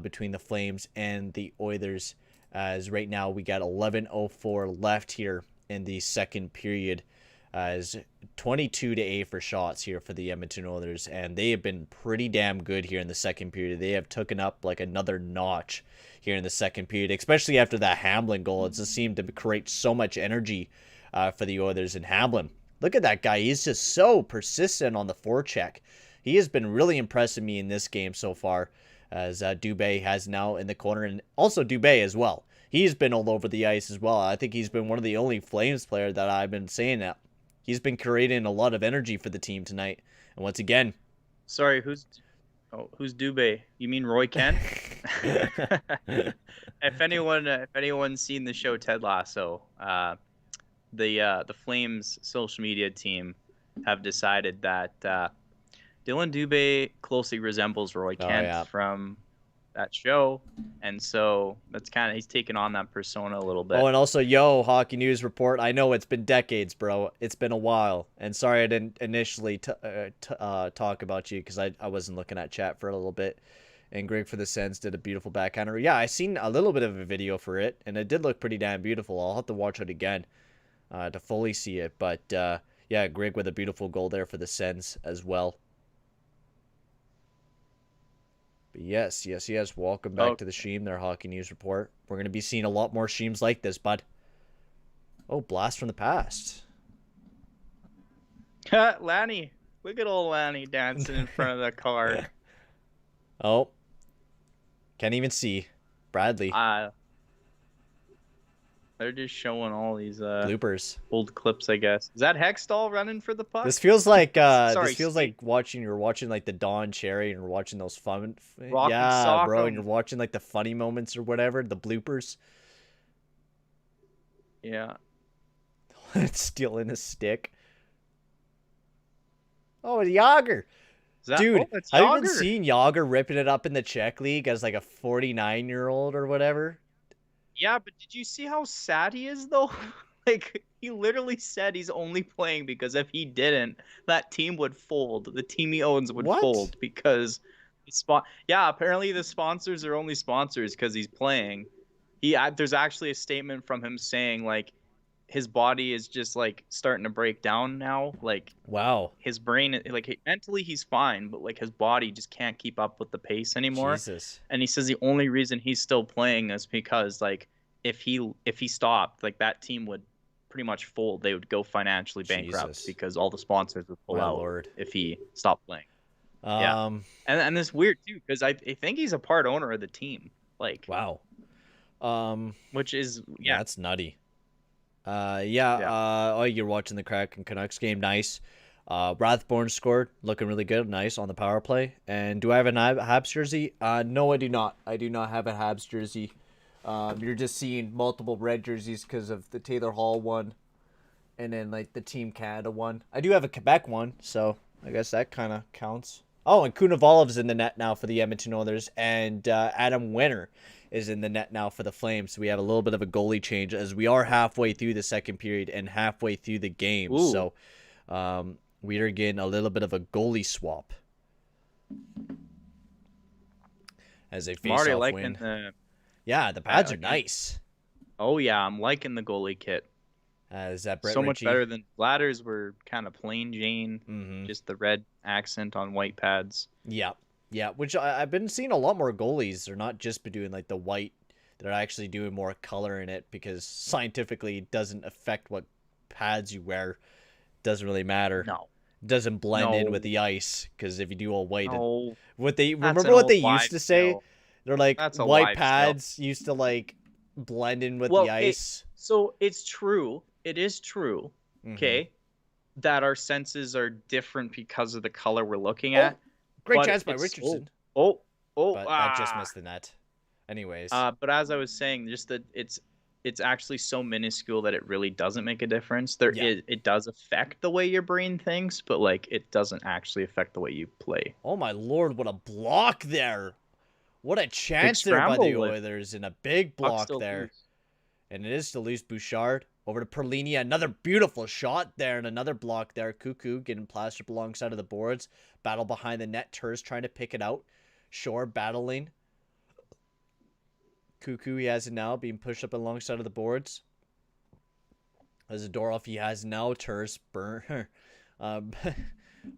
between the Flames and the Oilers, as right now we got 11:04 left here in the second period. As 22-8 for shots here for the Edmonton Oilers, and they have been pretty damn good here in the second period. They have taken up like another notch here in the second period, especially after that Hamblin goal. It just seemed to create so much energy for the Oilers. And Hamblin, look at that guy. He's just so persistent on the forecheck. He has been really impressing me in this game so far, as Dubé has now in the corner, and also Dubé as well. He's been all over the ice as well. I think he's been one of the only Flames player that I've been saying that. He's been creating a lot of energy for the team tonight. And once again... Sorry, who's Dubé? You mean Roy Kent? If anyone's seen the show Ted Lasso, the Flames social media team have decided that Dylan Dubé closely resembles Roy Kent from that show, and so that's kind of, he's taken on that persona a little bit. Oh, and also, Hockey News Report. I know it's been decades, bro. It's been a while, and sorry I didn't initially talk about you because I wasn't looking at chat for a little bit. And Greg for the Sens did a beautiful backhander. Yeah, I seen a little bit of a video for it, and it did look pretty damn beautiful. I'll have to watch it again to fully see it. But yeah, Greg with a beautiful goal there for the Sens as well. But yes. Welcome back to the stream, their Hockey News Report. We're going to be seeing a lot more streams like this, bud. Oh, blast from the past. Lanny. Look at old Lanny dancing in front of the car. Oh. Can't even see. Bradley. They're just showing all these bloopers, old clips, I guess. Is that Hextall running for the puck? This feels like you're watching like the Don Cherry and you're watching those fun Rocky Sock'em. Bro, and you're watching like the funny moments or whatever, the bloopers. Yeah. It's stealing a stick. Oh, it's Yager. Dude, I've been seeing Yager ripping it up in the Czech league as like a 49-year-old or whatever. Yeah, but did you see how sad he is, though? Like, he literally said he's only playing because if he didn't, that team would fold. The team he owns would fold because... apparently the sponsors are only sponsors because he's playing. There's actually a statement from him saying, like, his body is just, like, starting to break down now. Like, wow. His brain, like, mentally he's fine, but, like, his body just can't keep up with the pace anymore. Jesus. And he says the only reason he's still playing is because, like, if he stopped, like, that team would pretty much fold. They would go financially bankrupt because all the sponsors would pull out if he stopped playing. Yeah. And it's weird, too, because I think he's a part owner of the team. Like, wow. Which is, that's nutty. You're watching the Kraken Canucks game. Nice. Rathbone scored, looking really good. Nice on the power play. And do I have a Habs jersey? No, I do not. I do not have a Habs jersey You're just seeing multiple red jerseys because of the Taylor Hall one, and then like the Team Canada one. I do have a Quebec one, so I guess that kind of counts. Oh, and Kunavalev's in the net now for the Edmonton Oilers, and Adam Winter is in the net now for the Flames. So we have a little bit of a goalie change as we are halfway through the second period and halfway through the game. Ooh. So we are getting a little bit of a goalie swap as a face-off win. Yeah, the pads are nice. Oh yeah, I'm liking the goalie kit. Is that Brett so Ritchie? Much better than Bladders were kind of plain Jane, just the red accent on white pads. Yeah, which I've been seeing a lot more goalies. They're not just been doing like the white. They're actually doing more color in it because scientifically it doesn't affect what pads you wear. It doesn't really matter. No. It doesn't blend in with the ice because if you do all white, remember what they used to say? They're like white pads used to like blend in with the ice. So it's true. It is true. Okay. That our senses are different because of the color we're looking at. Great chance by Richardson. But that just missed the net. Anyways. But as I was saying, just that it's actually so minuscule that it really doesn't make a difference. It does affect the way your brain thinks, but like it doesn't actually affect the way you play. Oh my lord, what a block there. What a chance there by the Oilers, and a big block there. Loose. And it is to lose. Bouchard over to Perlini. Another beautiful shot there and another block there. Cuckoo getting plastered alongside of the boards. Battle behind the net. Turris trying to pick it out. Shore battling. Cuckoo, he has it now, being pushed up alongside of the boards. As Zadorov, he has now. Turris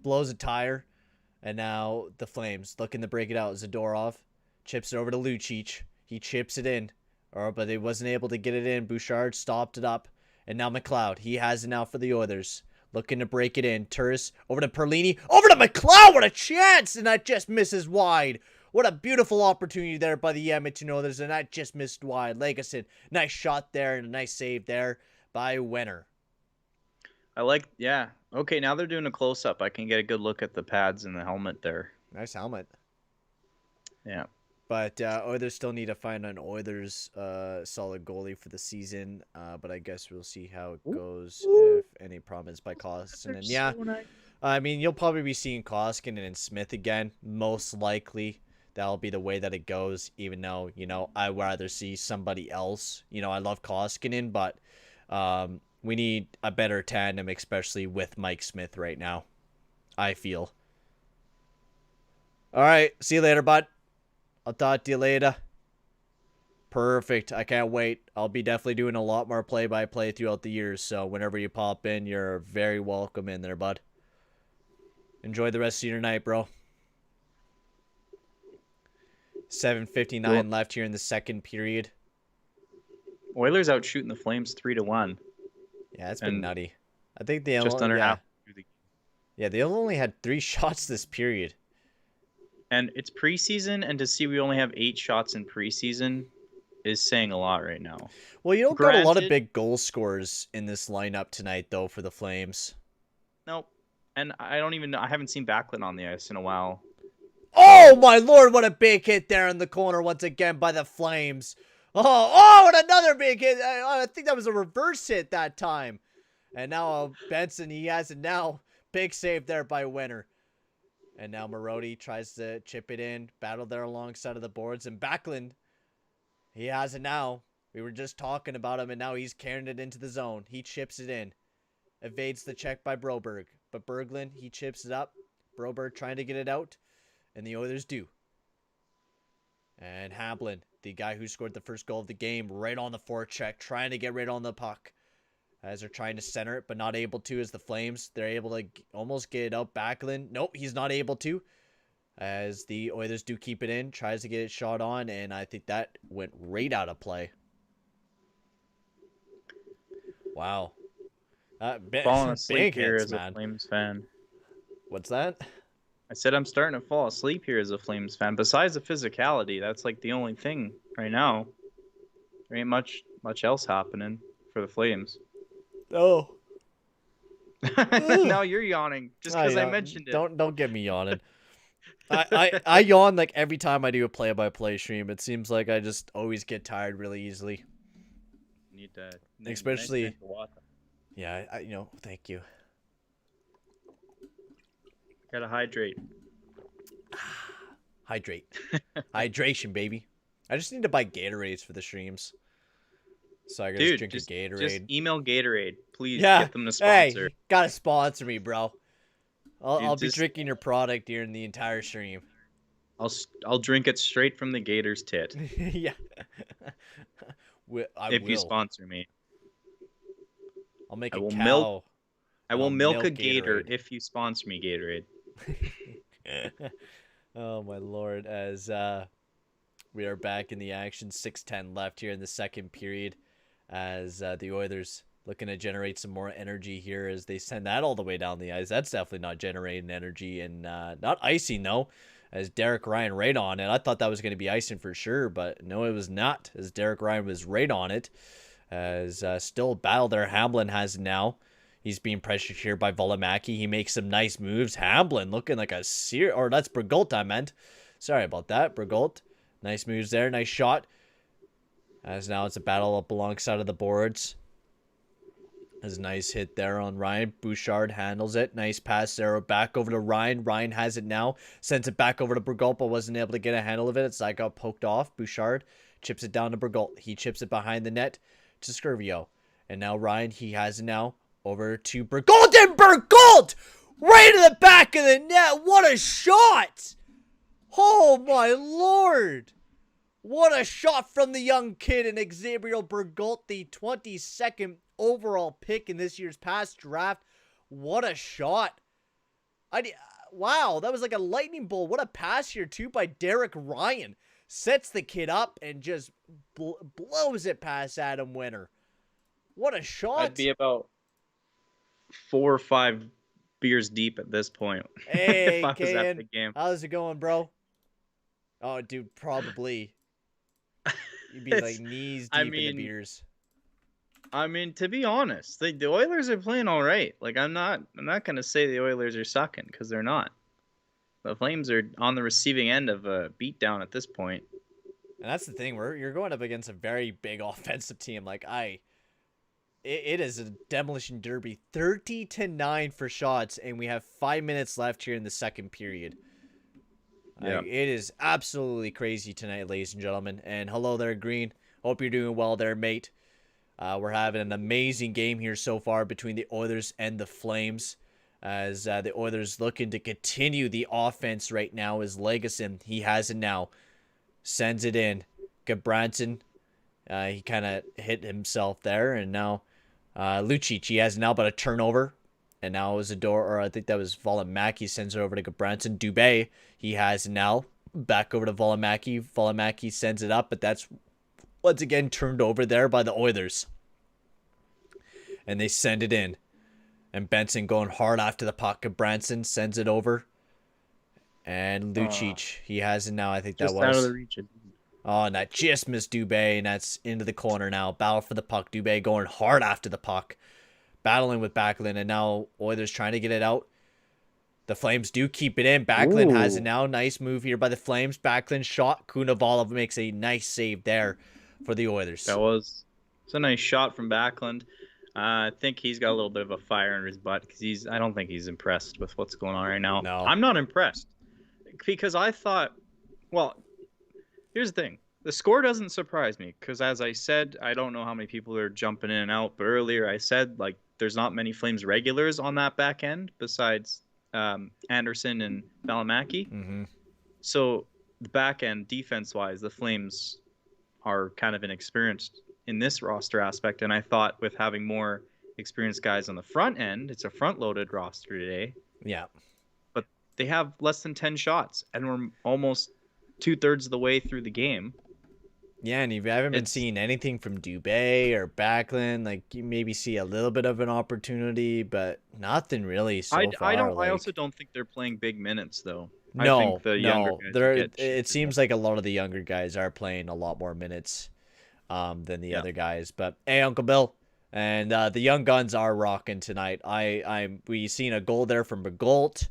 blows a tire. And now the Flames looking to break it out. Zadorov chips it over to Lucic. He chips it in. But he wasn't able to get it in. Bouchard stopped it up. And now McLeod. He has it now for the Oilers. Looking to break it in. Turris over to Perlini. Over to McLeod. What a chance. And that just misses wide. What a beautiful opportunity there by the Edmonton Oilers. And that just missed wide. Legason. Nice shot there and a nice save there by Winter. Yeah. Okay, now they're doing a close-up. I can get a good look at the pads and the helmet there. Nice helmet. Yeah. But Oilers still need to find an Oilers solid goalie for the season. But I guess we'll see how it goes if any problems by Koskinen. And yeah, I mean, you'll probably be seeing Koskinen and Smith again. Most likely that'll be the way that it goes, even though, I'd rather see somebody else. I love Koskinen, but we need a better tandem, especially with Mike Smith right now, I feel. All right, see you later, bud. I'll talk to you later. Perfect. I can't wait. I'll be definitely doing a lot more play-by-play throughout the years, so whenever you pop in, you're very welcome in there, bud. Enjoy the rest of your night, bro. 7:59 left here in the second period. Oilers out shooting the Flames 3-1. Yeah, it's been nutty. I think they just under half. Yeah, they only had 3 shots this period. And it's preseason, and to see we only have 8 shots in preseason is saying a lot right now. Well, you don't got a lot of big goal scorers in this lineup tonight, though, for the Flames. Nope. And I haven't seen Backlund on the ice in a while. Oh, my lord, what a big hit there in the corner once again by the Flames. Oh, and another big hit. I think that was a reverse hit that time. And now Benson, he has it now. Big save there by Winter. And now Marody tries to chip it in. Battle there alongside of the boards. And Backlund, he has it now. We were just talking about him, and now he's carrying it into the zone. He chips it in. Evades the check by Broberg. But Berglund, he chips it up. Broberg trying to get it out. And the Oilers do. And Hamblin, the guy who scored the first goal of the game, right on the forecheck, trying to get right on the puck. As they're trying to center it, but not able to as the Flames. They're able to almost get it out. Backlund, nope, he's not able to. As the Oilers do keep it in. Tries to get it shot on, and I think that went right out of play. Wow. Falling asleep here as man. A Flames fan. What's that? I said I'm starting to fall asleep here as a Flames fan. Besides the physicality, that's like the only thing right now. There ain't much else happening for the Flames. Oh. Now you're yawning just because I mentioned it. Don't get me yawning. I yawn like every time I do a play-by-play stream. It seems like I just always get tired really easily. Need to nice Especially, drink of water. yeah, thank you. Gotta hydrate. Hydrate. Hydration, baby. I just need to buy Gatorades for the streams. So I can just Dude, drink a just Gatorade. email Gatorade. Please Yeah. get them to sponsor. Hey, gotta sponsor me, bro. I'll Dude, be just drinking your product during the entire stream. I'll drink it straight from the gator's tit. Yeah. I If you will. sponsor me. I'll make I a will cow. I will I'll milk a milk gator Gatorade. if you sponsor me, Gatorade. Oh my lord, as we are back in the action. 6:10 left here in the second period, as the Oilers looking to generate some more energy here as they send that all the way down the ice. That's definitely not generating energy, and not icing though, as Derek Ryan right on it. I thought that was going to be icing for sure, but no, it was not, as Derek Ryan was right on it. As still battle there, Hamblin has now. He's being pressured here by Valimaki. He makes some nice moves. Hamblin looking like a or that's Bergolt I meant. Sorry about that, Bergolt. Nice moves there. Nice shot. As now it's a battle up alongside of the boards. There's a nice hit there on Ryan. Bouchard handles it. Nice pass there. Back over to Ryan. Ryan has it now. Sends it back over to Bergolt, but wasn't able to get a handle of it. It's like got poked off. Bouchard chips it down to Bergolt. He chips it behind the net to Scurvio. And now Ryan, he has it now. Over to Bergolt, and Bergolt! Right in the back of the net. What a shot! Oh my lord! What a shot from the young kid in Xavier Bergolt, the 22nd overall pick in this year's past draft. What a shot. Wow, that was like a lightning bolt. What a pass here too by Derek Ryan. Sets the kid up and just blows it past Adam Winter. What a shot. I'd be about 4 or 5 beers deep at this point. Hey, if I was at the Kayan, game. how's it going, bro? Oh, dude, probably. You'd be like knees deep in the beers. I mean, to be honest, the Oilers are playing all right. Like, I'm not gonna say the Oilers are sucking, because they're not. The Flames are on the receiving end of a beatdown at this point. And that's the thing, you're going up against a very big offensive team. Like it is a demolition derby, 30-9 for shots, and we have 5 minutes left here in the second period. Yeah. It is absolutely crazy tonight, ladies and gentlemen. And hello there, Green. Hope you're doing well there, mate. We're having an amazing game here so far between the Oilers and the Flames, as the Oilers looking to continue the offense right now. Is Legason, he has it now, sends it in. Gabranson, he kind of hit himself there, and now Lucic, he has now but a turnover, and now Zador, or I think that was Valimaki, sends it over to Gabranson. Dubé, he has now back over to Valimaki. Valimaki sends it up, but that's once again turned over there by the Oilers, and they send it in. And Benson going hard after the puck. Gabranson sends it over, and Lucic, he has it now. I think that was out of the reach. Oh, and that just missed Dubé, and that's into the corner now. Battle for the puck. Dubé going hard after the puck. Battling with Backlund, and now Oilers trying to get it out. The Flames do keep it in. Backlund has it now. Nice move here by the Flames. Backlund shot. Kunavalov makes a nice save there for the Oilers. It's a nice shot from Backlund. I think he's got a little bit of a fire under his butt, because I don't think he's impressed with what's going on right now. No. I'm not impressed, because I thought, well, here's the thing. The score doesn't surprise me, because as I said, I don't know how many people are jumping in and out, but earlier I said, like, there's not many Flames regulars on that back end besides Anderson and Valimaki. Mm-hmm. So the back end, defense-wise, the Flames are kind of inexperienced in this roster aspect, and I thought with having more experienced guys on the front end, it's a front-loaded roster today. Yeah. But they have less than 10 shots, and we're almost 2/3 of the way through the game. Yeah, and you haven't been seeing anything from Dubé or Backlund. Like, you maybe see a little bit of an opportunity, but nothing really so far. I also don't think they're playing big minutes, though. No, I think the younger guys it seems like a lot of the younger guys are playing a lot more minutes than the other guys. But hey, Uncle Bill, and the young guns are rocking tonight. We seen a goal there from Bergolt.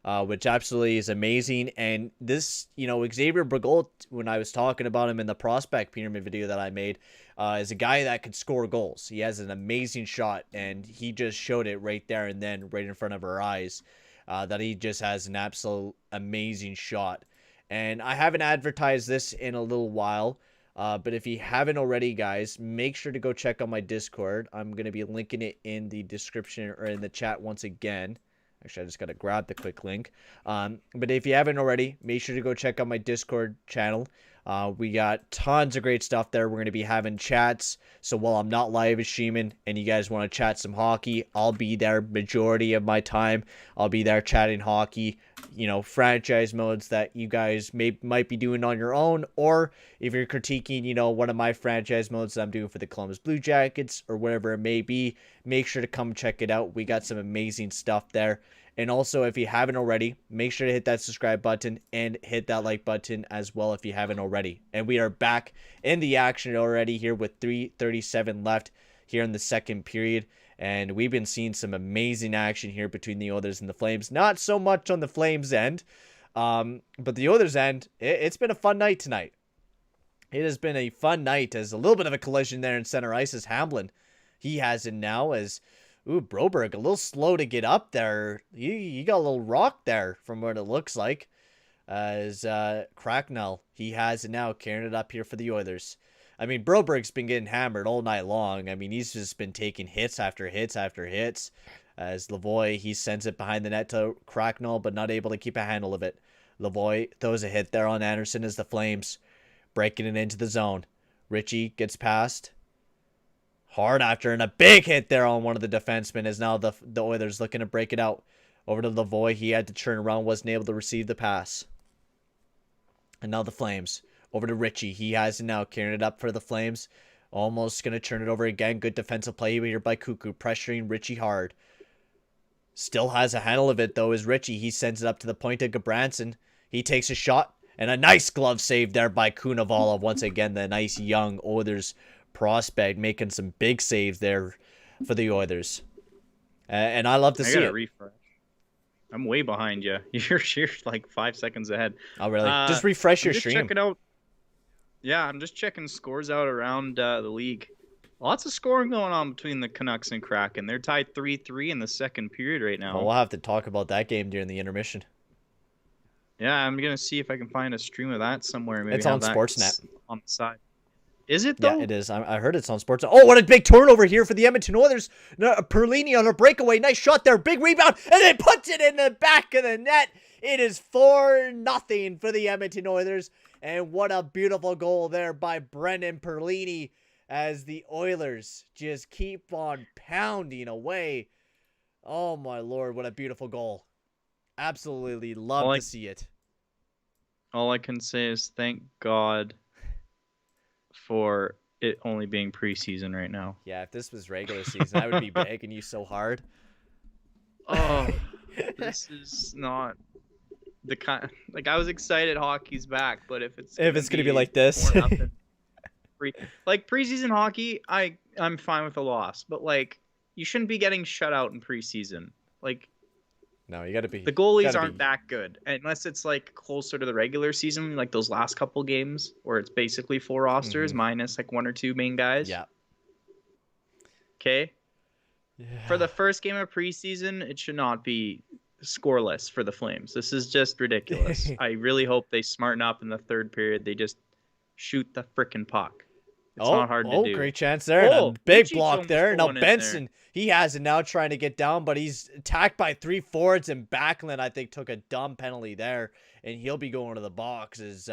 which absolutely is amazing. And this, Xavier Bogault, when I was talking about him in the prospect pyramid video that I made, is a guy that could score goals. He has an amazing shot, and he just showed it right there and then, right in front of our eyes, that he just has an absolute amazing shot. And I haven't advertised this in a little while, but if you haven't already, guys, make sure to go check out my Discord. I'm going to be linking it in the description or in the chat once again. Actually, I just got to grab the quick link. But if you haven't already, make sure to go check out my Discord channel. We got tons of great stuff there. We're going to be having chats. So while I'm not live streaming and you guys want to chat some hockey, I'll be there majority of my time. I'll be there chatting hockey, franchise modes that you guys might be doing on your own. Or if you're critiquing, one of my franchise modes that I'm doing for the Columbus Blue Jackets or whatever it may be, make sure to come check it out. We got some amazing stuff there. And also, if you haven't already, make sure to hit that subscribe button and hit that like button as well if you haven't already. And we are back in the action already here with 3:37 left here in the second period. And we've been seeing some amazing action here between the Oilers and the Flames. Not so much on the Flames' end, but the Oilers' end, it's been a fun night tonight. It has been a fun night as a little bit of a collision there in center ice as Hamblin. He has it now as... Ooh, Broberg, a little slow to get up there. You got a little rock there from what it looks like. As Cracknell, he has it now, carrying it up here for the Oilers. I mean, Broberg's been getting hammered all night long. I mean, he's just been taking hits after hits after hits. As Lavoie, he sends it behind the net to Cracknell, but not able to keep a handle of it. Lavoie throws a hit there on Anderson as the Flames breaking it into the zone. Ritchie gets past. Hard after, and a big hit there on one of the defensemen as now the Oilers looking to break it out. Over to Lavoie. He had to turn around, wasn't able to receive the pass. And now the Flames. Over to Ritchie. He has it now, carrying it up for the Flames. Almost going to turn it over again. Good defensive play here by Cuckoo, pressuring Ritchie hard. Still has a handle of it, though, is Ritchie. He sends it up to the point of Gabranson. He takes a shot, and a nice glove save there by Kunavala. Once again, the nice young Oilers prospect making some big saves there for the Oilers. And I love to see it. Refresh. I'm way behind you. You're like 5 seconds ahead. Oh, really? Just refresh your stream. Check it out. Yeah, I'm just checking scores out around the league. Lots of scoring going on between the Canucks and Kraken. They're tied 3-3 in the second period right now. Well, we'll have to talk about that game during the intermission. Yeah, I'm going to see if I can find a stream of that somewhere. Maybe it's on Sportsnet. On the side. Is it, though? Yeah, it is. I heard it's on Sportsnet. Oh, what a big turnover here for the Edmonton Oilers. Perlini on a breakaway. Nice shot there. Big rebound. And then puts it in the back of the net. It is 4-0 for the Edmonton Oilers. And what a beautiful goal there by Brendan Perlini as the Oilers just keep on pounding away. Oh, my Lord. What a beautiful goal. Absolutely love to see it. All I can say is thank God for it only being preseason right now. Yeah, if this was regular season, I would be begging you so hard. Oh, this is not the kind. Like, I was excited hockey's back, but if it's gonna be like this, like preseason hockey, I'm fine with a loss, but like you shouldn't be getting shut out in preseason. Like, no, you gotta be. The goalies aren't that good unless it's like closer to the regular season, like those last couple games where it's basically 4 rosters minus like 1 or 2 main guys. Yeah. Okay. Yeah. For the first game of preseason, it should not be scoreless for the Flames. This is just ridiculous. I really hope they smarten up in the third period. They just shoot the frickin' puck. It's not hard to do. Great chance there. And a big block there. Now Benson, he has it now trying to get down, but he's attacked by 3 forwards, and Backlund, I think, took a dumb penalty there, and he'll be going to the box as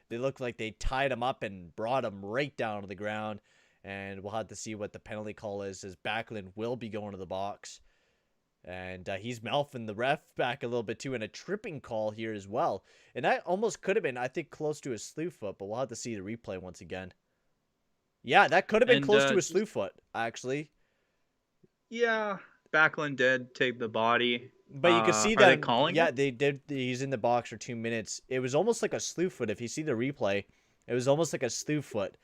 they look like they tied him up and brought him right down to the ground. And we'll have to see what the penalty call is as Backlund will be going to the box. And he's mouthing the ref back a little bit too, and a tripping call here as well. And that almost could have been, I think, close to a slew foot, but we'll have to see the replay once again. Yeah, that could have been close to a slew foot, actually. Yeah, Backlund did take the body. But you can see that. Are they calling? Yeah, they did. He's in the box for 2 minutes. It was almost like a slew foot. If you see the replay, it was almost like a slew foot.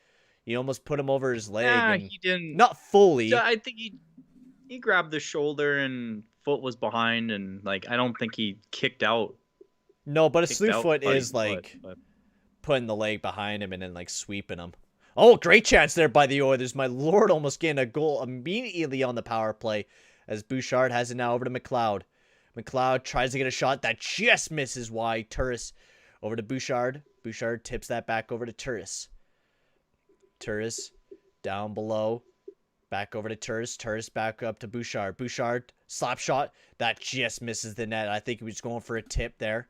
He almost put him over his leg. Yeah, and he didn't. Not fully. I think he grabbed the shoulder and foot was behind, and like I don't think he kicked out. No, but a slew foot Buddy's is foot, like but putting the leg behind him and then like sweeping him. Oh, great chance there by the Oilers. My lord, almost getting a goal immediately on the power play as Bouchard has it now over to McLeod. McLeod tries to get a shot that just misses wide. Turris over to Bouchard. Bouchard tips that back over to Turris. Turris down below. Back over to Turris. Turris back up to Bouchard. Bouchard, slap shot. That just misses the net. I think he was going for a tip there.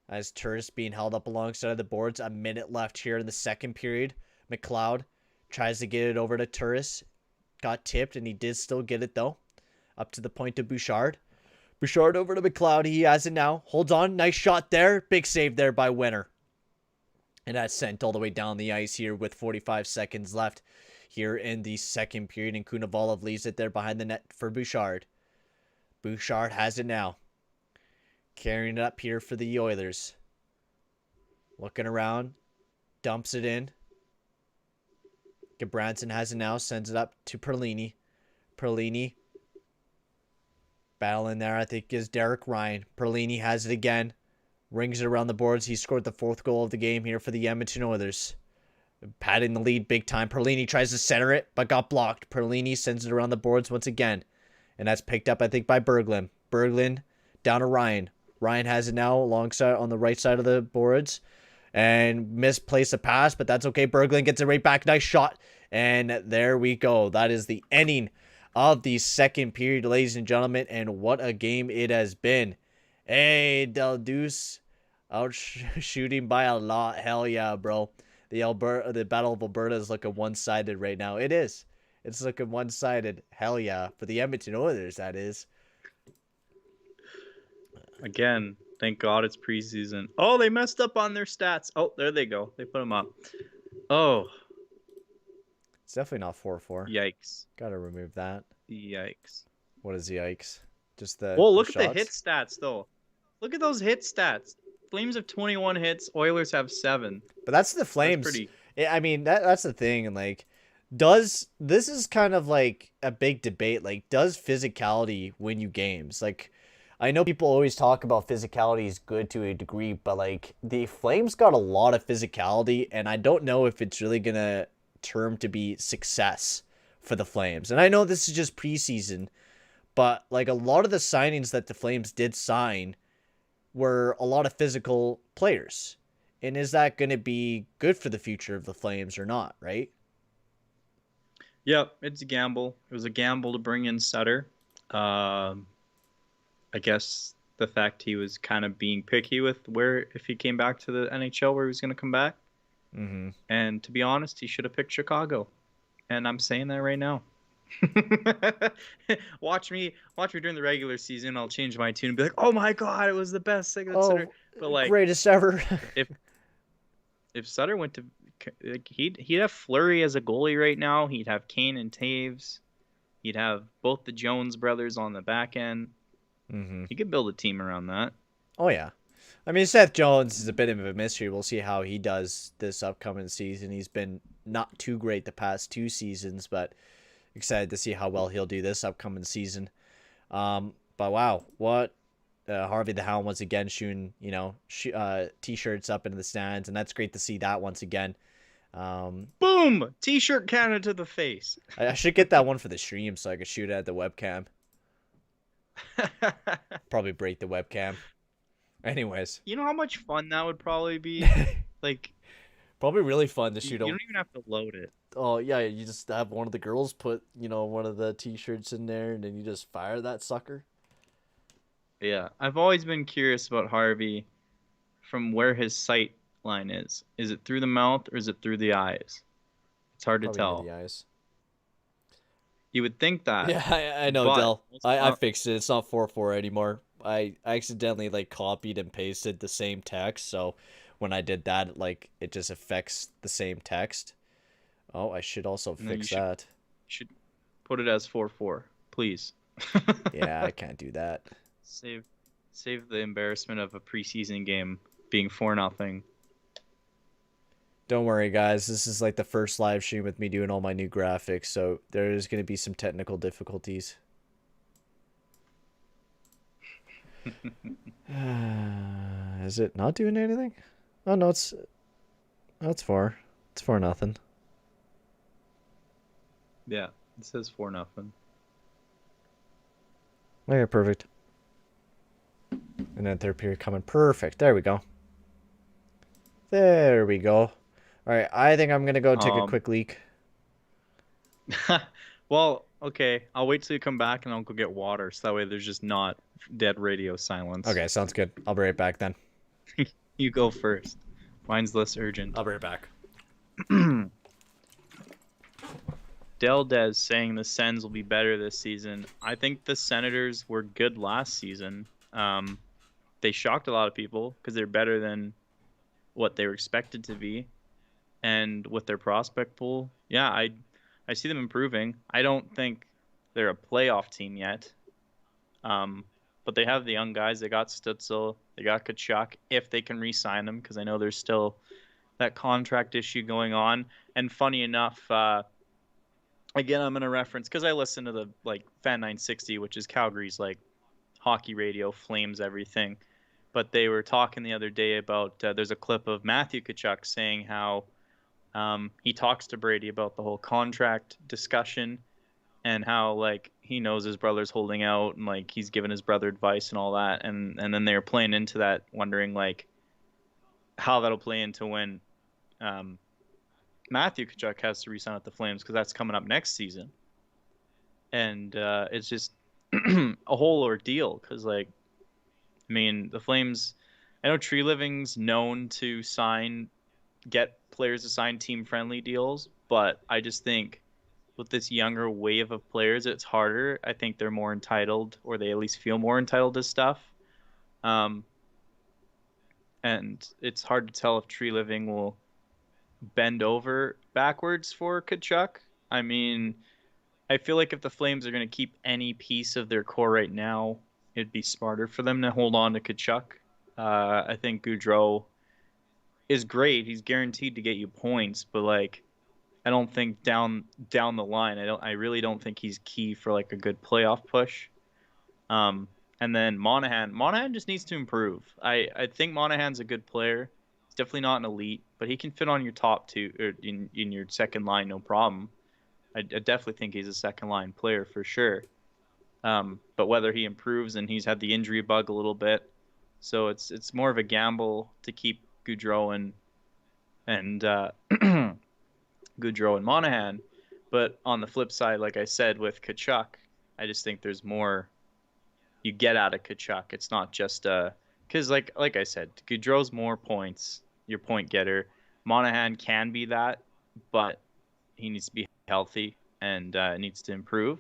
As Turris being held up alongside the boards. A minute left here in the second period. McLeod tries to get it over to Turris. Got tipped, and he did still get it, though. Up to the point to Bouchard. Bouchard over to McLeod. He has it now. Holds on. Nice shot there. Big save there by Winner. And that's sent all the way down the ice here with 45 seconds left here in the second period. And Kunavalov leaves it there behind the net for Bouchard. Bouchard has it now. Carrying it up here for the Oilers. Looking around. Dumps it in. Gabranson has it now. Sends it up to Perlini. Perlini. Battling there, I think, is Derek Ryan. Perlini has it again. Rings it around the boards. He scored the 4th goal of the game here for the Edmonton Oilers. Patting the lead big time. Perlini tries to center it, but got blocked. Perlini sends it around the boards once again. And that's picked up, I think, by Berglund. Berglund down to Ryan. Ryan has it now alongside on the right side of the boards. And misplaced a pass, but that's okay. Berglund gets it right back. Nice shot. And there we go. That is the ending of the second period, ladies and gentlemen. And what a game it has been. Hey, Del Deuce out shooting by a lot. Hell yeah, bro. The Battle of Alberta is looking one-sided right now. It is. It's looking one-sided. Hell yeah. For the Edmonton Oilers, that is. again, thank God it's preseason. Oh, they messed up on their stats. Oh, there they go. They put them up. Oh, It's definitely not 4-4. yikes. Gotta remove that. Yikes. What is yikes? Just the Well, look the at the shots? hit stats, though. Look at those hit stats. Flames have 21 hits. Oilers have 7. But that's the That's Flames. pretty. I mean, that's the thing. And like, this is kind of like a big debate. Like, does physicality win you games? Like, I know people always talk about physicality is good to a degree, but like the Flames got a lot of physicality, and I don't know if it's really gonna term to be success for the Flames. And I know this is just preseason, but like a lot of the signings that the Flames did sign were a lot of physical players. And is that going to be good for the future of the Flames or not, right? Yep, it's a gamble. It was a gamble to bring in Sutter. I guess the fact he was kind of being picky with where if he came back to the NHL where he was going to come back. Mm-hmm. And to be honest, he should have picked Chicago. And I'm saying that right now. watch me during the regular season. I'll change my tune and be like, "Oh my God, it was the best second Sutter." But like, greatest ever. if Sutter went to, like, he'd have Fleury as a goalie right now. He'd have Kane and Taves. He'd have both the Jones brothers on the back end. Mm-hmm. He could build a team around that. Oh yeah, I mean Seth Jones is a bit of a mystery. We'll see how he does this upcoming season. He's been not too great the past 2 seasons, but excited to see how well he'll do this upcoming season. But wow, what Harvey the Hound once again shooting, t-shirts up into the stands, and that's great to see that once again. Boom! T-shirt cannon to the face. I should get that one for the stream so I could shoot it at the webcam. Probably break the webcam. Anyways. You know how much fun that would probably be? Like, probably really fun to shoot. You don't even have to load it. Oh yeah, you just have one of the girls put, one of the t-shirts in there, and then you just fire that sucker. Yeah, I've always been curious about Harvey from where his sight line is. Is it through the mouth or is it through the eyes? It's hard Probably to tell. The eyes. You would think that. Yeah, I know, Del. I fixed it. It's not 4-4 anymore. I accidentally copied and pasted the same text, so when I did that, it just affects the same text. Oh, I should also fix that. You should put it as 4-4, please. Yeah, I can't do that. Save the embarrassment of a preseason game being 4-0. Don't worry, guys. This is the first live stream with me doing all my new graphics, so there is going to be some technical difficulties. Is it not doing anything? Oh no, it's 4. It's 4-0. Yeah, it says 4-0. Okay, perfect. And then third period coming. Perfect. There we go. There we go. All right, I think I'm gonna go take a quick leak. Well, okay. I'll wait till you come back and I'll go get water, so that way there's just not dead radio silence. Okay, sounds good. I'll be right back then. You go first. Mine's less urgent. I'll be right back. Del Des saying the Sens will be better this season. I think the Senators were good last season. They shocked a lot of people because they're better than what they were expected to be. And with their prospect pool, yeah, I see them improving. I don't think they're a playoff team yet. But they have the young guys. They got Stutzel. They got Kachuk if they can re-sign them, because I know there's still that contract issue going on. And funny enough, again, I'm gonna reference because I listen to the Fan 960, which is Calgary's hockey radio, Flames everything. But they were talking the other day about there's a clip of Matthew Kachuk saying how he talks to Brady about the whole contract discussion and how he knows his brother's holding out and he's given his brother advice and all that, and then they're playing into that, wondering how that'll play into when Matthew Kachuk has to re-sign with the Flames, because that's coming up next season. And it's just a whole ordeal, because I mean, the Flames, I know Tree Living's known to get players to sign team-friendly deals, but I just think with this younger wave of players, it's harder. I think they're more entitled, or they at least feel more entitled to stuff. And it's hard to tell if Tree Living will bend over backwards for Kachuk. I mean, I feel like if the Flames are going to keep any piece of their core right now, it'd be smarter for them to hold on to Kachuk. I think Gaudreau is great. He's guaranteed to get you points, but I don't think down the line, I really don't think he's key for a good playoff push. And then Monahan just needs to improve. I think Monahan's a good player. He's definitely not an elite, but he can fit on your top two, or in your second line, no problem. I definitely think he's a second line player for sure. But whether he improves, and he's had the injury bug a little bit, so it's more of a gamble to keep Gaudreau and Gaudreau and Monahan. But on the flip side, like I said, with Kachuk, I just think there's more you get out of Kachuk. It's not just because like I said, Gaudreau's more points, your point getter. Monahan can be that, but he needs to be healthy and needs to improve.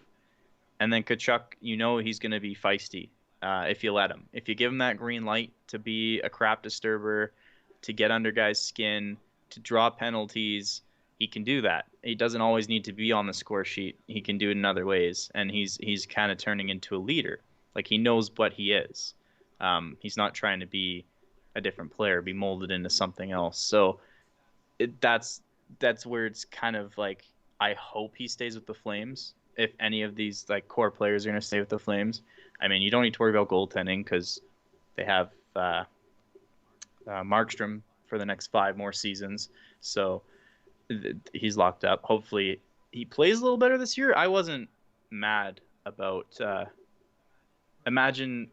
And then Kachuk, he's going to be feisty if you let him. If you give him that green light to be a crap disturber, to get under guys' skin, to draw penalties, he can do that. He doesn't always need to be on the score sheet. He can do it in other ways, and he's kind of turning into a leader. He knows what he is. He's not trying to be a different player, be molded into something else. So that's where it's kind of I hope he stays with the Flames. If any of these core players are going to stay with the Flames, I mean, you don't need to worry about goaltending because they have Markstrom for the next 5 more seasons. So he's locked up. Hopefully he plays a little better this year. I wasn't mad about imagine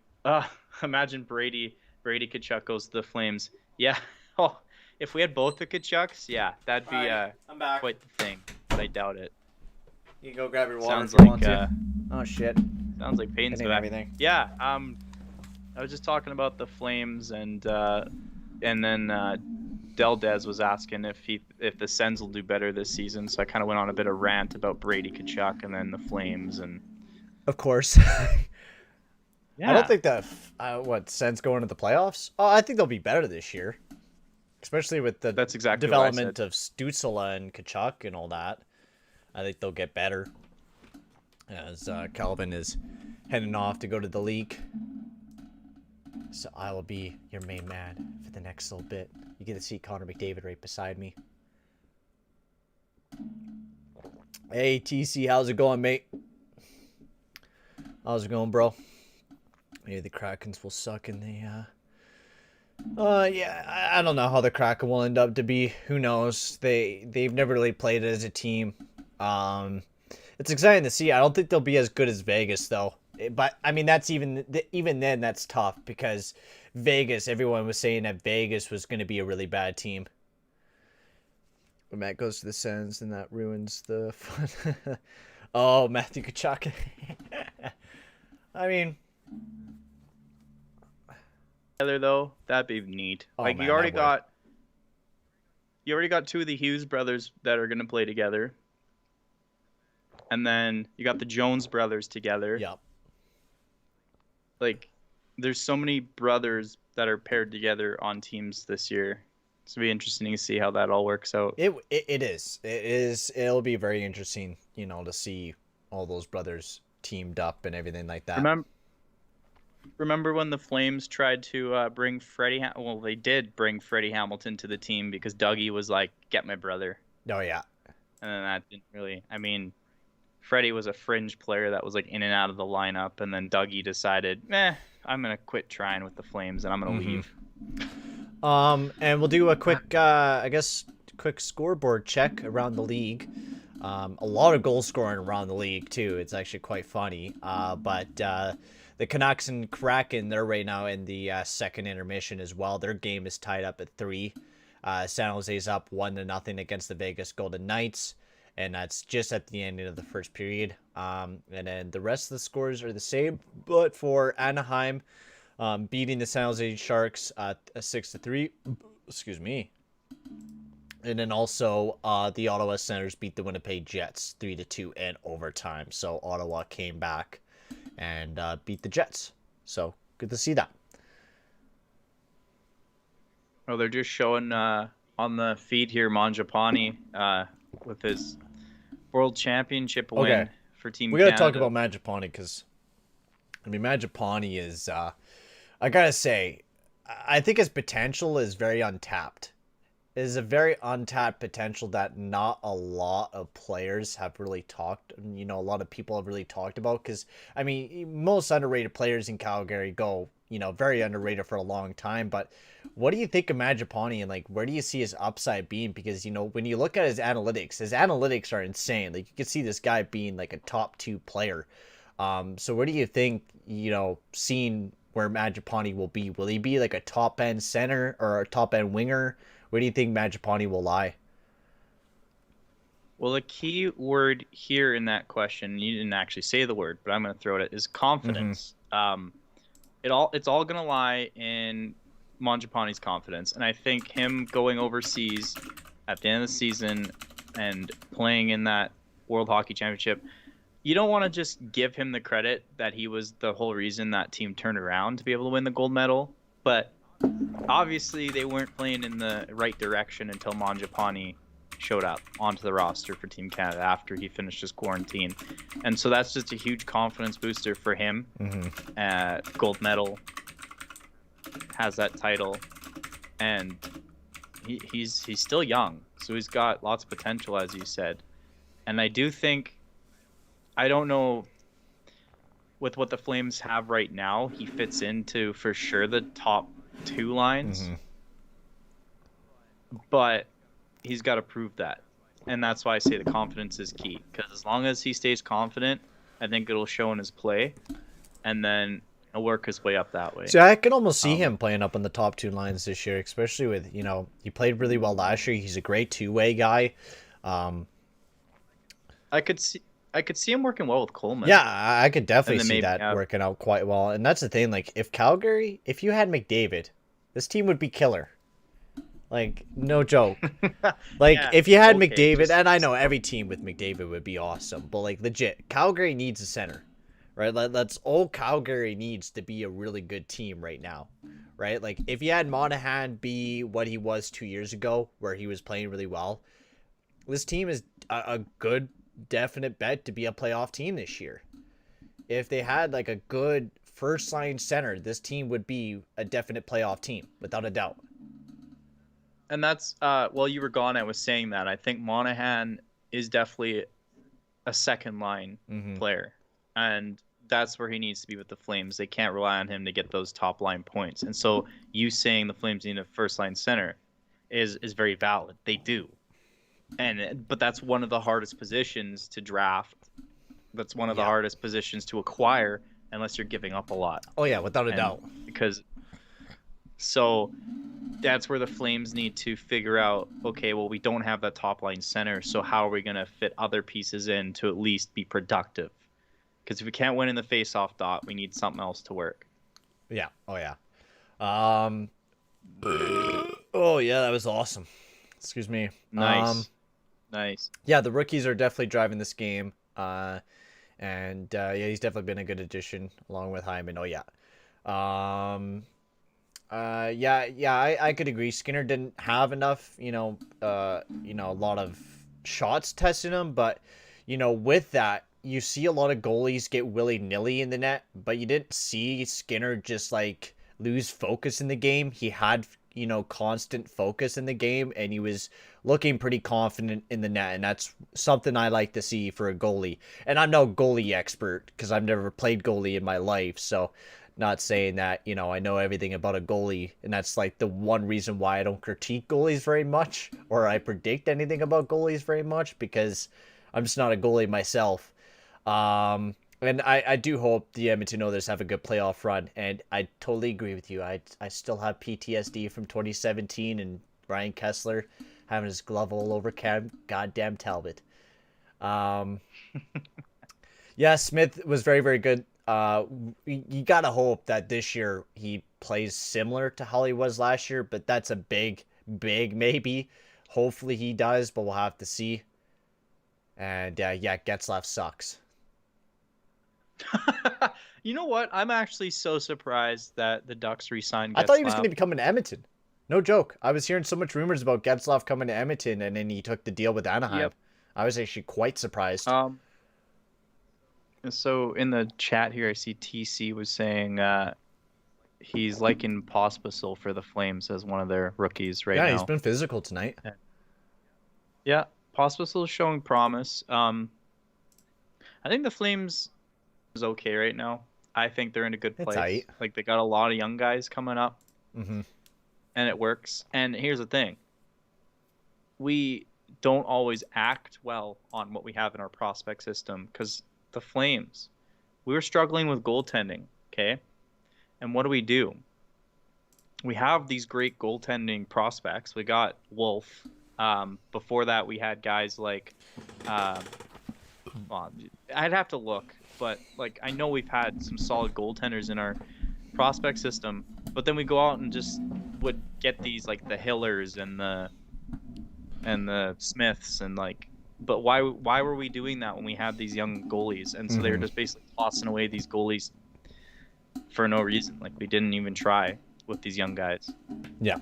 Brady Kachuk goes to the Flames. Yeah. Oh, if we had both the Kachucks, yeah, that'd be I'm back. quite the thing. But I doubt it. You can go grab your water. Sounds if you want to. Oh shit. Sounds like Payton's back. Everything. Yeah. I was just talking about the Flames, and then Del Des was asking if the Sens will do better this season. So I kind of went on a bit of rant about Brady Kachuk and then the Flames, and of course. yeah. I don't think that Sens going to the playoffs. Oh, I think they'll be better this year, especially with the That's exactly development of Stützle and Kachuk and all that. I think they'll get better as Calvin is heading off to go to the league. So I will be your main man for the next little bit. You get to see Connor McDavid right beside me. Hey, TC, how's it going, mate? How's it going, bro? Maybe the Krakens will suck in the. Yeah, I don't know how the Kraken will end up to be. Who knows? They've never really played as a team. It's exciting to see. I don't think they'll be as good as Vegas though. But I mean, that's even then that's tough because Vegas. Everyone was saying that Vegas was going to be a really bad team. When Matt goes to the Sens, then that ruins the fun. Oh, Matthew Kachuk. I mean, Together though, that'd be neat. Oh, like man, you already that would. got two of the Hughes brothers that are gonna play together, and then you got the Jones brothers together. Yep. Like, there's so many brothers that are paired together on teams this year. It's gonna be interesting to see how that all works out. It is. It is. It'll be very interesting, to see all those brothers teamed up and everything like that. Remember when the Flames tried to bring Freddie? Well, they did bring Freddie Hamilton to the team because Dougie was like, "Get my brother." Oh yeah. And then that didn't really. I mean, Freddie was a fringe player that was like in and out of the lineup, and then Dougie decided, I'm gonna quit trying with the Flames and I'm gonna leave. And we'll do a quick, quick scoreboard check around the league. A lot of goal scoring around the league too. It's actually quite funny. But the Canucks and Kraken, they're right now in the second intermission as well. Their game is tied up at 3. San Jose's up 1-0 against the Vegas Golden Knights, and that's just at the end of the first period. And then the rest of the scores are the same, but for Anaheim, beating the San Jose Sharks 6-3. Excuse me. And then also the Ottawa Senators beat the Winnipeg Jets 3-2 in overtime. So Ottawa came back and beat the Jets. So good to see that. Oh, they're just showing on the feed here Mangiapane with his World Championship win for Team Canada. We got to talk about Mangiapane because, Mangiapane is, I got to say, I think his potential is very untapped. It is a very untapped potential that not a lot of players have really talked, a lot of people have really talked about because, most underrated players in Calgary go, very underrated for a long time. But what do you think of Mangiapane and, where do you see his upside being? Because, when you look at his analytics are insane. Like, you can see this guy being, a top 2 player. So where do you think, seeing where Mangiapane will be? Will he be, a top-end center or a top-end winger? Where do you think Mangiapane will lie? Well, the key word here in that question, you didn't actually say the word, but I'm going to throw it, is confidence. It's all going to lie in Mangiapane's confidence. And I think him going overseas at the end of the season and playing in that World Hockey Championship, you don't want to just give him the credit that he was the whole reason that team turned around to be able to win the gold medal. But obviously, they weren't playing in the right direction until Mangiapane showed up onto the roster for Team Canada after he finished his quarantine. And so that's just a huge confidence booster for him. Gold medal, has that title, and he's still young, so he's got lots of potential, as you said. And I do think, I don't know, with what the Flames have right now, he fits into, for sure, the top 2 lines. But he's got to prove that. And that's why I say the confidence is key. Because as long as he stays confident, I think it'll show in his play. And then he'll work his way up that way. So I can almost see him playing up on the top 2 lines this year, especially with, he played really well last year. He's a great 2-way guy. I could see him working well with Coleman. Yeah, I could definitely see that working out quite well. And that's the thing, if Calgary, if you had McDavid, this team would be killer. No joke. If you had McDavid, and I know every team with McDavid would be awesome, but legit, Calgary needs a center, right? That's all Calgary needs to be a really good team right now, right? If you had Monahan be what he was 2 years ago, where he was playing really well, this team is a good, definite bet to be a playoff team this year. If they had a good first line center, this team would be a definite playoff team without a doubt. And that's while you were gone, I was saying that I think Monahan is definitely a second line player, and that's where he needs to be with the Flames. They can't rely on him to get those top line points. And so you saying the Flames need a first line center is very valid. They do. But that's one of the hardest positions to draft. That's one of the hardest positions to acquire unless you're giving up a lot. Oh yeah, without a doubt. Because so that's where the Flames need to figure out, okay, well, we don't have that top line center, so how are we going to fit other pieces in to at least be productive? Because if we can't win in the face-off dot, we need something else to work. Yeah. Oh yeah. Oh yeah, that was awesome. Excuse me. Nice. Nice. Yeah, the rookies are definitely driving this game. Yeah, he's definitely been a good addition along with Hyman. Oh yeah. I could agree. Skinner didn't have enough, a lot of shots testing him, but with that, you see a lot of goalies get willy-nilly in the net, but you didn't see Skinner just like lose focus in the game. He had, constant focus in the game, and he was looking pretty confident in the net, and that's something I like to see for a goalie. And I'm no goalie expert because I've never played goalie in my life, so not saying that, I know everything about a goalie, and that's like the one reason why I don't critique goalies very much, or I predict anything about goalies very much, because I'm just not a goalie myself. And I do hope the Edmonton Oilers have a good playoff run, and I totally agree with you. I still have PTSD from 2017 and Ryan Kessler having his glove all over goddamn Talbot. Yeah, Smith was very, very good. You gotta hope that this year he plays similar to how he was last year, but that's a big maybe. Hopefully he does, but we'll have to see. And Getzlaf sucks. You know what? I'm actually so surprised that the Ducks re-signed Getzlaf. I thought he was going to be coming to Edmonton. No joke. I was hearing so much rumors about Getzlaf coming to Edmonton, and then he took the deal with Anaheim. Yep. I was actually quite surprised. So in the chat here, I see TC was saying he's liking Pospisil for the Flames as one of their rookies right now. Yeah, he's been physical tonight. Yeah, Pospisil is showing promise. I think the Flames is okay right now. I think they're in a good place. Tight. Like, they got a lot of young guys coming up, mm-hmm. and it works. And here's the thing. We don't always act well on what we have in our prospect system, because the Flames, we were struggling with goaltending, okay? And what do? We have these great goaltending prospects. We got Wolf. Before that, we had guys like... well, I'd have to look, but I know we've had some solid goaltenders in our prospect system, but then we go out and just would get these the Hillers and the Smiths and but why were we doing that when we had these young goalies? And so they were just basically tossing away these goalies for no reason. We didn't even try with these young guys. Yeah.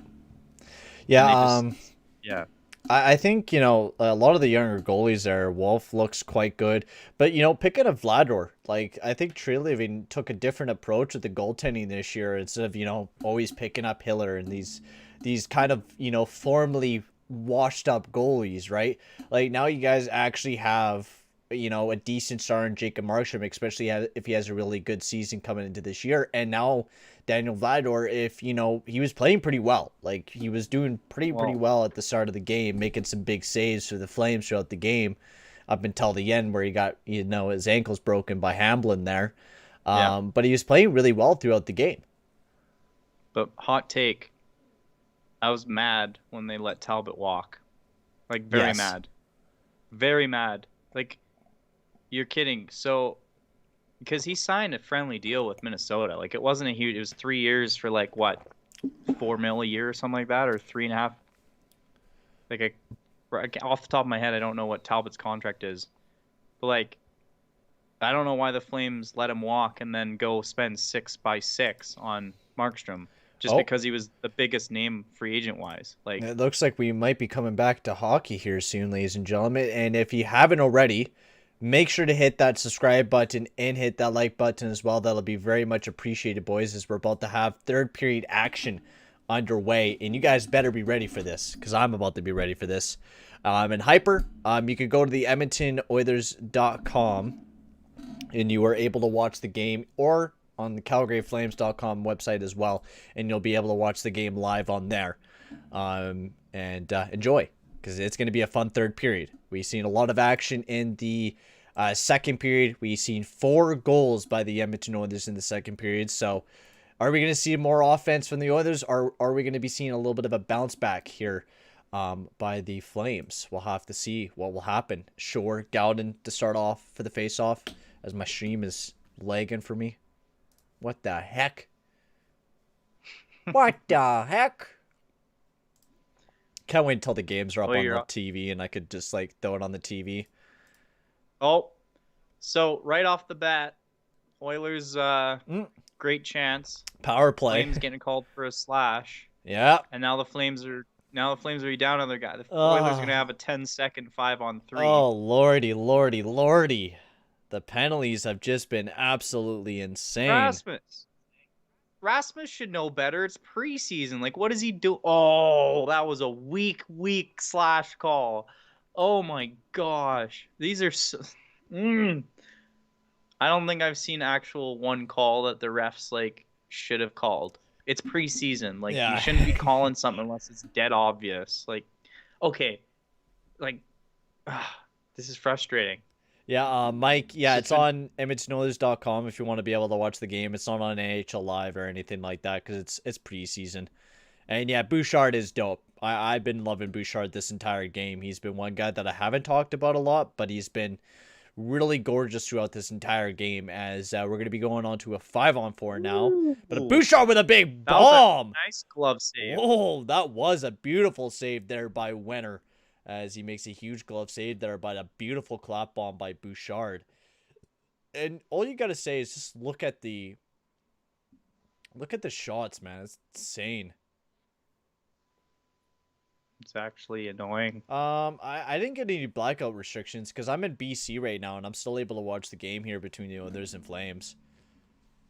I think, a lot of the younger goalies there, Wolf looks quite good. But, picking up Vlador, I think Treliving took a different approach with the goaltending this year instead of, always picking up Hiller and these kind of, formally washed up goalies, right? Now you guys actually have, a decent star in Jacob Markstrom, especially if he has a really good season coming into this year. And now Daniel Vlador, if he was playing pretty well, he was doing pretty well at the start of the game, making some big saves for the Flames throughout the game, up until the end where he got his ankles broken by Hamblin there. But he was playing really well throughout the game. But hot take, I was mad when they let Talbot walk, very mad, very mad. You're kidding. So, because he signed a friendly deal with Minnesota. It wasn't a huge... It was 3 years for, what, $4 million a year or something like that? Or 3.5? Off the top of my head, I don't know what Talbot's contract is. But, I don't know why the Flames let him walk and then go spend 6x6 on Markstrom. Just because he was the biggest name free agent-wise. It looks like we might be coming back to hockey here soon, ladies and gentlemen. And if you haven't already... make sure to hit that subscribe button and hit that like button as well. That'll be very much appreciated, boys, as we're about to have third period action underway. And you guys better be ready for this, because I'm about to be ready for this. And Hyper, you can go to the EdmontonOilers.com and you are able to watch the game or on the CalgaryFlames.com website as well, and you'll be able to watch the game live on there and enjoy, because it's going to be a fun third period. We've seen a lot of action in the second period. We've seen 4 goals by the Edmonton Oilers in the second period, so are we going to see more offense from the Oilers, or are we going to be seeing a little bit of a bounce back here by the Flames? We'll have to see what will happen. Sure, Gowden to start off for the face-off, as my stream is lagging for me. What the heck? What the heck? Can't wait until the games are up on the TV and I could just like throw it on the TV. Oh, so right off the bat, Oilers, great chance. Power play. Flames getting called for a slash. Yeah. And now the Flames are down another guy. The Oilers are gonna have a 10-second 5-on-3. Oh lordy, lordy, lordy! The penalties have just been absolutely insane. Rasmus should know better. It's preseason. Like, what does he do? Oh, that was a weak slash call. Oh my gosh, these are so... I don't think I've seen actual one call that the refs like should have called. It's preseason. Like, you shouldn't be calling something unless it's dead obvious. Like, okay, like, this is frustrating. Yeah, Mike, it's on EdmontonOilers.com if you want to be able to watch the game. It's not on NHL Live or anything like that because it's preseason. And yeah, Bouchard is dope. I've been loving Bouchard this entire game. He's been one guy that I haven't talked about a lot, but he's been really gorgeous throughout this entire game, as we're going to be going on to a 5-on-4 now. Ooh. But a Bouchard with a big bomb! Nice glove save. Oh, that was a beautiful save there by Wenner, as he makes a huge glove save there by a beautiful clap bomb by Bouchard. And all you got to say is just look at the shots, man. It's insane. It's actually annoying. I didn't get any blackout restrictions because I'm in BC right now and I'm still able to watch the game here between the Oilers and Flames.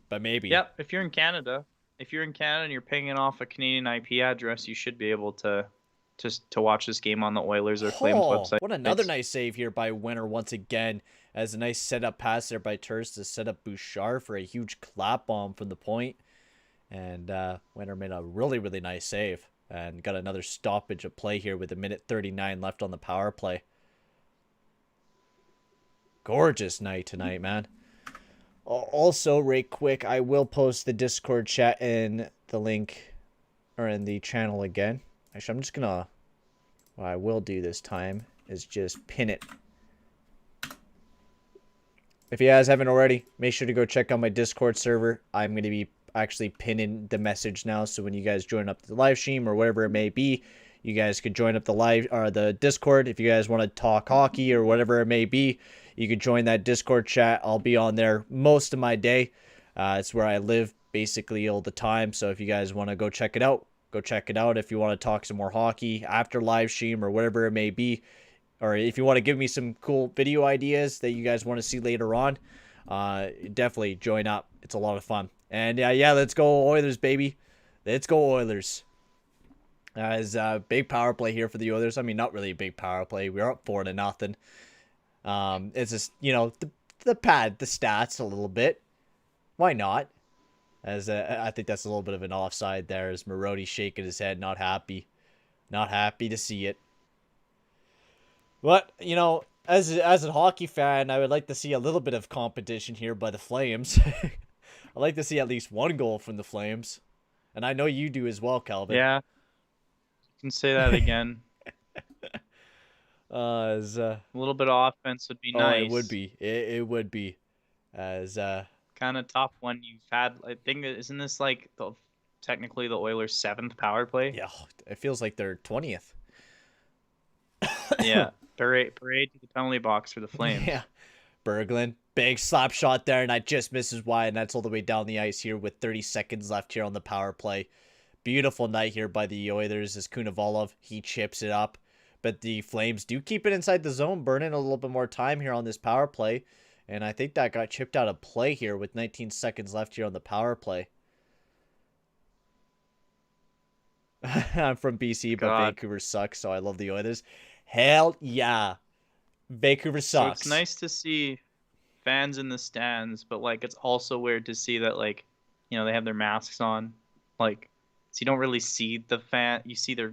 But maybe. Yep, if you're in Canada and you're pinging off a Canadian IP address, you should be able to watch this game on the Oilers or Flames website. What another nice save here by Wenner once again, as a nice setup pass there by Turst to set up Bouchard for a huge clap bomb from the point. And Wenner made a really, really nice save. And got another stoppage of play here with 1:39 left on the power play. Gorgeous night tonight, man. Also, right quick, I will post the Discord chat in the link, or in the channel again. Actually, I'm just gonna... What I will do this time is just pin it. If you guys haven't already, make sure to go check out my Discord server. I'm going to be actually pinning the message now, so when you guys join up the live stream or whatever it may be, you guys could join up the live or the Discord. If you guys want to talk hockey or whatever it may be, you could join that Discord chat. I'll be on there most of my day. It's where I live basically all the time, so if you guys want to go check it out, go check it out. If you want to talk some more hockey after live stream or whatever it may be, or if you want to give me some cool video ideas that you guys want to see later on, definitely join up. It's a lot of fun. And yeah, let's go Oilers, baby. Let's go Oilers. As big power play here for the Oilers. I mean, not really a big power play. We're up 4-0. It's just, the pad the stats a little bit. Why not? As I think that's a little bit of an offside there, as Marody shaking his head, not happy. Not happy to see it. But, as a hockey fan, I would like to see a little bit of competition here by the Flames. I'd like to see at least one goal from the Flames. And I know you do as well, Calvin. Yeah. You can say that again. A little bit of offense would be nice. It would be. It would be. As kind of top one you've had. I think, isn't this like technically the Oilers' 7th power play? Yeah, it feels like they're 20th. Yeah. Parade to the penalty box for the Flames. Yeah. Berglund, big slap shot there, and that just misses wide, and that's all the way down the ice here with 30 seconds left here on the power play. Beautiful night here by the Oilers as Kunavolov, he chips it up. But the Flames do keep it inside the zone, burning a little bit more time here on this power play. And I think that got chipped out of play here with 19 seconds left here on the power play. I'm from BC, but Vancouver sucks, so I love the Oilers. Hell yeah. Vancouver sucks. So it's nice to see fans in the stands, but like it's also weird to see that like, they have their masks on, like, so you don't really see the fan. You see their.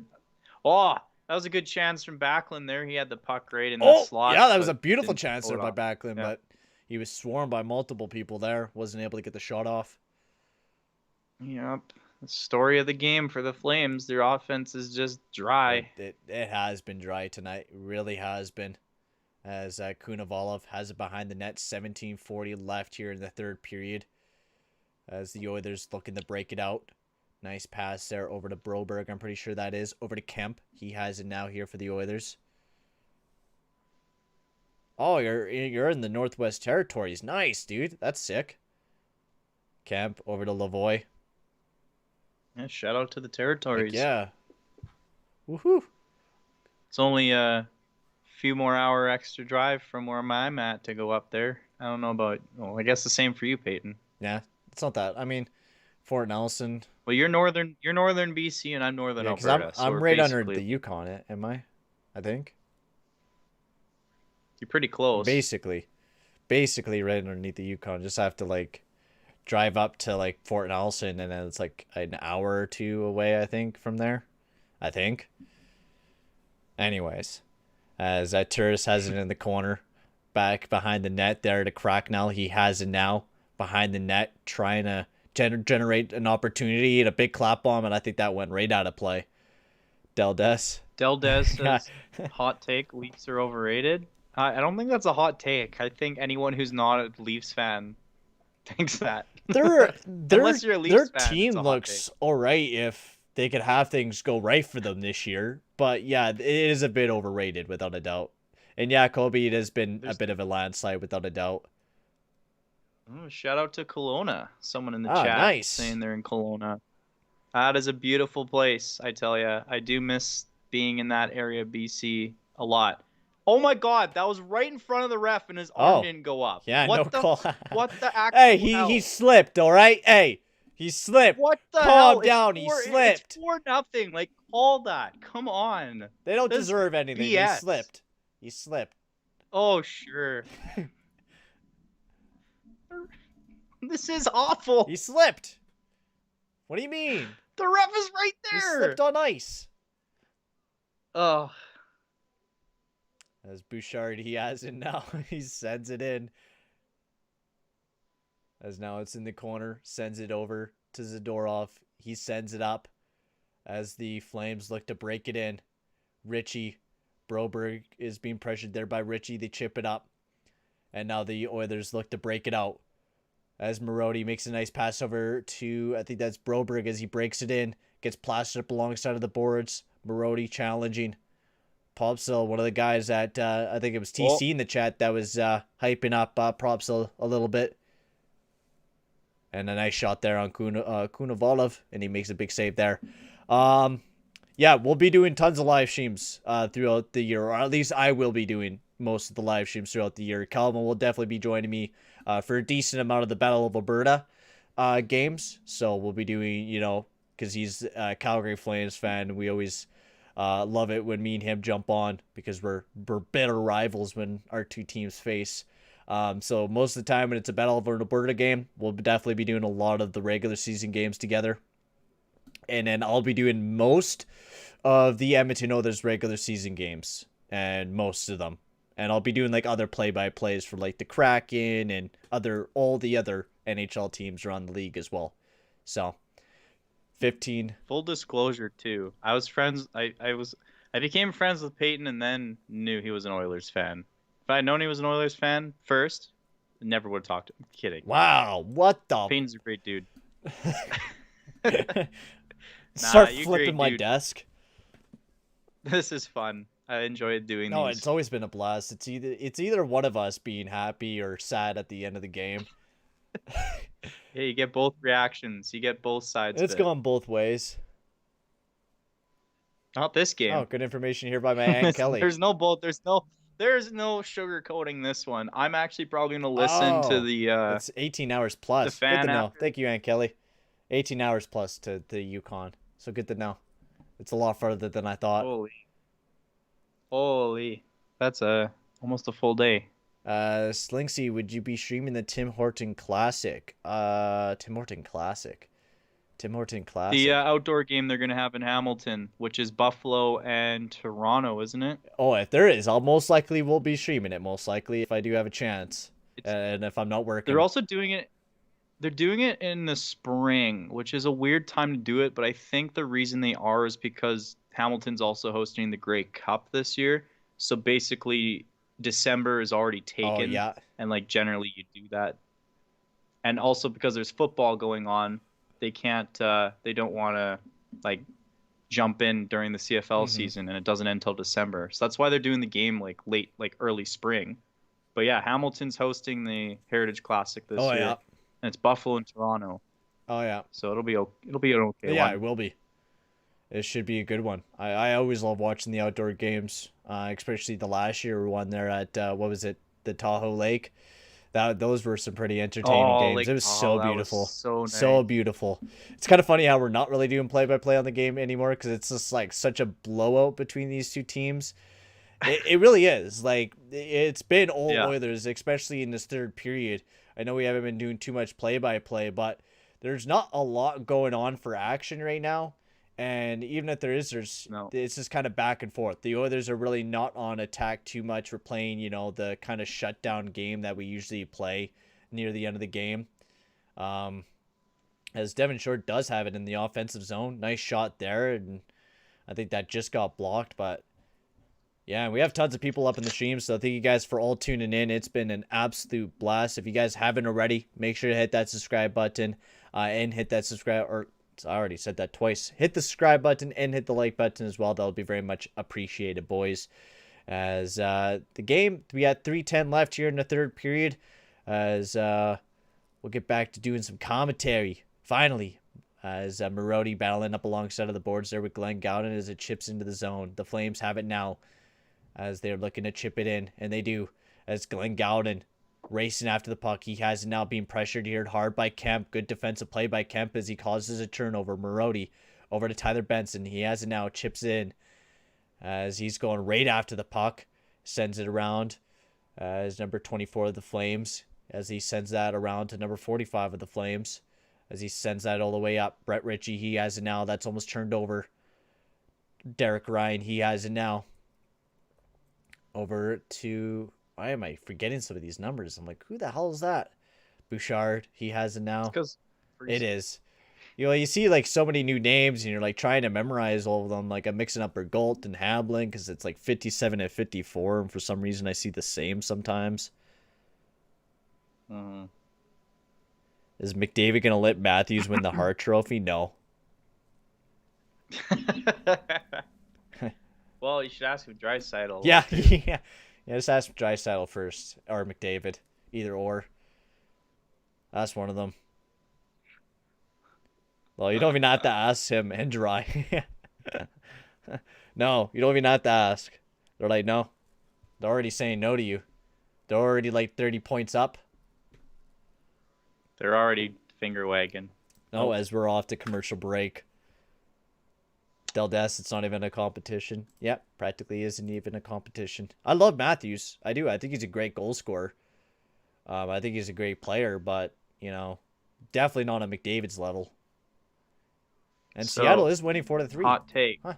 Oh, that was a good chance from Backlund there. He had the puck right in the Oh, slot. yeah, that was but a beautiful didn't chance pull there it by off. Backlund, Yeah. but he was swarmed by multiple people there. Wasn't able to get the shot off. Yep. The story of the game for the Flames. Their offense is just dry. It has been dry tonight. It really has been. As Kunavalov has it behind the net, 17:40 left here in the third period. As the Oilers looking to break it out. Nice pass there over to Broberg. I'm pretty sure that is. Over to Kemp. He has it now here for the Oilers. Oh, you're in the Northwest Territories. Nice, dude. That's sick. Kemp over to Lavoie. Yeah, shout out to the Like, Territories. yeah. Woohoo. It's only a few more hour extra drive from where I'm at to go up there. I don't know about. Well, I guess the same for you, Peyton. Yeah, it's not that. I mean, Fort Nelson. Well, you're northern BC and I'm northern Yeah, because Alberta, so I'm we're right under basically the Yukon, am I? I think. you're pretty close. Basically right underneath the Yukon. Just have to like drive up to like Fort Nelson, and then it's like an hour or two away, I think, from there. I think. Anyways, as that tourist has it in the corner, back behind the net there to Cracknell. He has it now behind the net, trying to generate an opportunity and a big clap bomb, and I think that went right out of play. Del Des says, hot take, Leafs are overrated. I don't think that's a hot take. I think anyone who's not a Leafs fan thinks that. Unless you're a Leafs their fan, team it's a hot looks alright if they could have things go right for them this year. But yeah, it is a bit overrated without a doubt. And yeah, Kobe, it has been a bit of a landslide without a doubt. Oh, shout out to Kelowna. Someone in the Ah, chat nice. saying they're in Kelowna. That is a beautiful place, I tell you. I do miss being in that area of BC a lot. Oh my God, that was right in front of the ref, and his arm didn't go up. Yeah, what no the, call. What the actual Hey, hell? he slipped, all right? Hey, he slipped. What the Calm hell? down, he slipped. It's 4-0. Like, call that. Come on. They don't This deserve anything. BS. They slipped. He slipped. Oh, sure. This is awful. He slipped. What do you mean? The ref is right there. He slipped on ice. Oh. As Bouchard, he has it now. He sends it in. As now it's in the corner. Sends it over to Zadorov. He sends it up. As the Flames look to break it in. Richie. Broberg is being pressured there by Richie. They chip it up. And now the Oilers look to break it out. As Marody makes a nice pass over to, I think that's Broberg as he breaks it in. Gets plastered up alongside of the boards. Marody challenging. Propsel, one of the guys that, I think it was TC in the chat that was hyping up Propsel a little bit. And a nice shot there on Kunavalov, and he makes a big save there. Yeah, we'll be doing tons of live streams throughout the year, or at least I will be doing most of the live streams throughout the year. Calvin will definitely be joining me for a decent amount of the Battle of Alberta games. So we'll be doing, because he's a Calgary Flames fan. We always love it when me and him jump on because we're better rivals when our two teams face. So most of the time when it's a Battle of Alberta game, we'll definitely be doing a lot of the regular season games together. And then I'll be doing most of the Edmonton Oilers regular season games, and most of them. And I'll be doing like other play-by-plays for like the Kraken and all the other NHL teams around the league as well. So 15. Full disclosure too. I became friends with Peyton and then knew he was an Oilers fan. If I had known he was an Oilers fan first, I never would have talked to him. I'm kidding. Wow, what the? Peyton's a great dude. Start flipping my desk. This is fun. I enjoyed doing these. No, it's always been a blast. It's either one of us being happy or sad at the end of the game. Yeah, you get both reactions. You get both sides. It's gone both ways. Not this game. Oh, good information here by my Aunt Kelly. There's no sugarcoating this one. I'm actually probably gonna listen to the. It's 18 hours plus. The fan good to know. after. Thank you, Aunt Kelly. 18 hours plus to the Yukon. So good to know. It's a lot further than I thought. Holy. That's almost a full day. Slinksy, would you be streaming the Tim Horton Classic? Tim Horton Classic. Tim Horton The Classic. outdoor game they're gonna have in Hamilton, which is Buffalo and Toronto, isn't it? Oh, if there is, I'll most likely will be streaming it. Most likely, if I do have a chance, It's and if I'm not they're working. also doing it. They're doing it in the spring, which is a weird time to do it, but I think the reason they are is because Hamilton's also hosting the Grey Cup this year. So basically, December is already Oh taken, yeah. and like generally you do that. And also because there's football going on, they can't they don't want to like jump in during the CFL Mm-hmm. season and it doesn't end until December. So that's why they're doing the game like late like early spring. But yeah, Hamilton's hosting the Heritage Classic this Oh year. yeah. And it's Buffalo and Toronto. Oh yeah. So it'll be an okay Yeah, one. it will be. It should be a good one. I always love watching the outdoor games, especially the last year one there at what was it, the Tahoe Lake. Those were some pretty entertaining Oh, games. Lake It was so Tahoe, that was beautiful, so so nice. beautiful. It's kind of funny how we're not really doing play-by-play on the game anymore because it's just like such a blowout between these two teams. It really is. Like it's been all Yeah. Oilers, especially in this third period. I know we haven't been doing too much play-by-play, but there's not a lot going on for action right now. And even if there is, No. it's just kind of back and forth. The Oilers are really not on attack too much. We're playing, the kind of shutdown game that we usually play near the end of the game. As Devin Short does have it in the offensive zone. Nice shot there, and I think that just got blocked, but yeah, we have tons of people up in the stream, so thank you guys for all tuning in. It's been an absolute blast. If you guys haven't already, make sure to hit that subscribe button and hit that subscribe, or I already said that twice. Hit the subscribe button and hit the like button as well. That'll be very much appreciated, boys. As the game, we got 3:10 left here in the third period. As we'll get back to doing some commentary, finally. As Marody battling up alongside of the boards there with Glenn Gowden as it chips into the zone. The Flames have it now, as they're looking to chip it in, and they do, as Glenn Gowden racing after the puck. He has it now being pressured here hard by Kemp. Good defensive play by Kemp as he causes a turnover. Marody over to Tyler Benson. He has it now, chips in as he's going right after the puck. Sends it around as number 24 of the Flames, as he sends that around to number 45 of the Flames, as he sends that all the way up. Brett Ritchie, he has it now. That's almost turned over. Derek Ryan, he has it now. Over to, why am I forgetting some of these numbers? I'm like, who the hell is that? Bouchard, he has it now. Because It is. You see like so many new names and you're like trying to memorize all of them. Like I'm mixing up Bergolt and Hamblin because it's like 57 and 54. And for some reason I see the same sometimes. Is McDavid going to let Matthews win the Hart Trophy? No. Well, you should ask him Draisaitl. Yeah, yeah. Just ask Draisaitl first, or McDavid, either or. That's one of them. Well, you don't even have to ask him and Dry. No, you don't even have to ask. They're like, no. They're already saying no to you. They're already like 30 points up. They're already finger wagging. No, as we're off to commercial break. Del Des, it's not even a competition. Yep, practically isn't even a competition. I love Matthews. I do. I think he's a great goal scorer. I think he's a great player, but, definitely not on McDavid's level. And So, Seattle is winning 4-3. Hot take. Huh.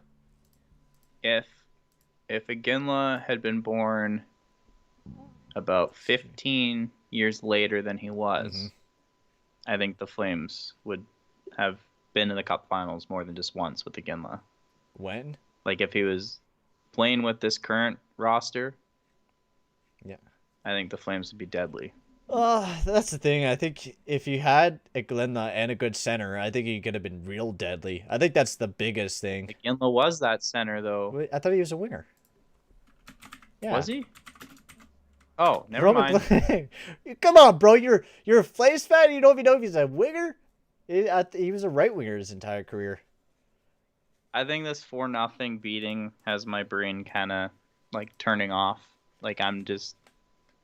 If Iginla had been born about 15 years later than he was, I think the Flames would have been in the Cup Finals more than just once with Iginla. When? Like if he was playing with this current roster, Yeah. I think the Flames would be deadly. That's the thing. I think if you had a Iginla and a good center, I think he could have been real deadly. I think that's the biggest thing. Iginla was that center though. Wait, I thought he was a winger. Yeah. Was he? Oh, never mind. Come on, bro. You're a Flames fan. You don't even know if he's a winger. He was a right winger his entire career. I think this 4-0 beating has my brain kind of like turning off. Like I'm just.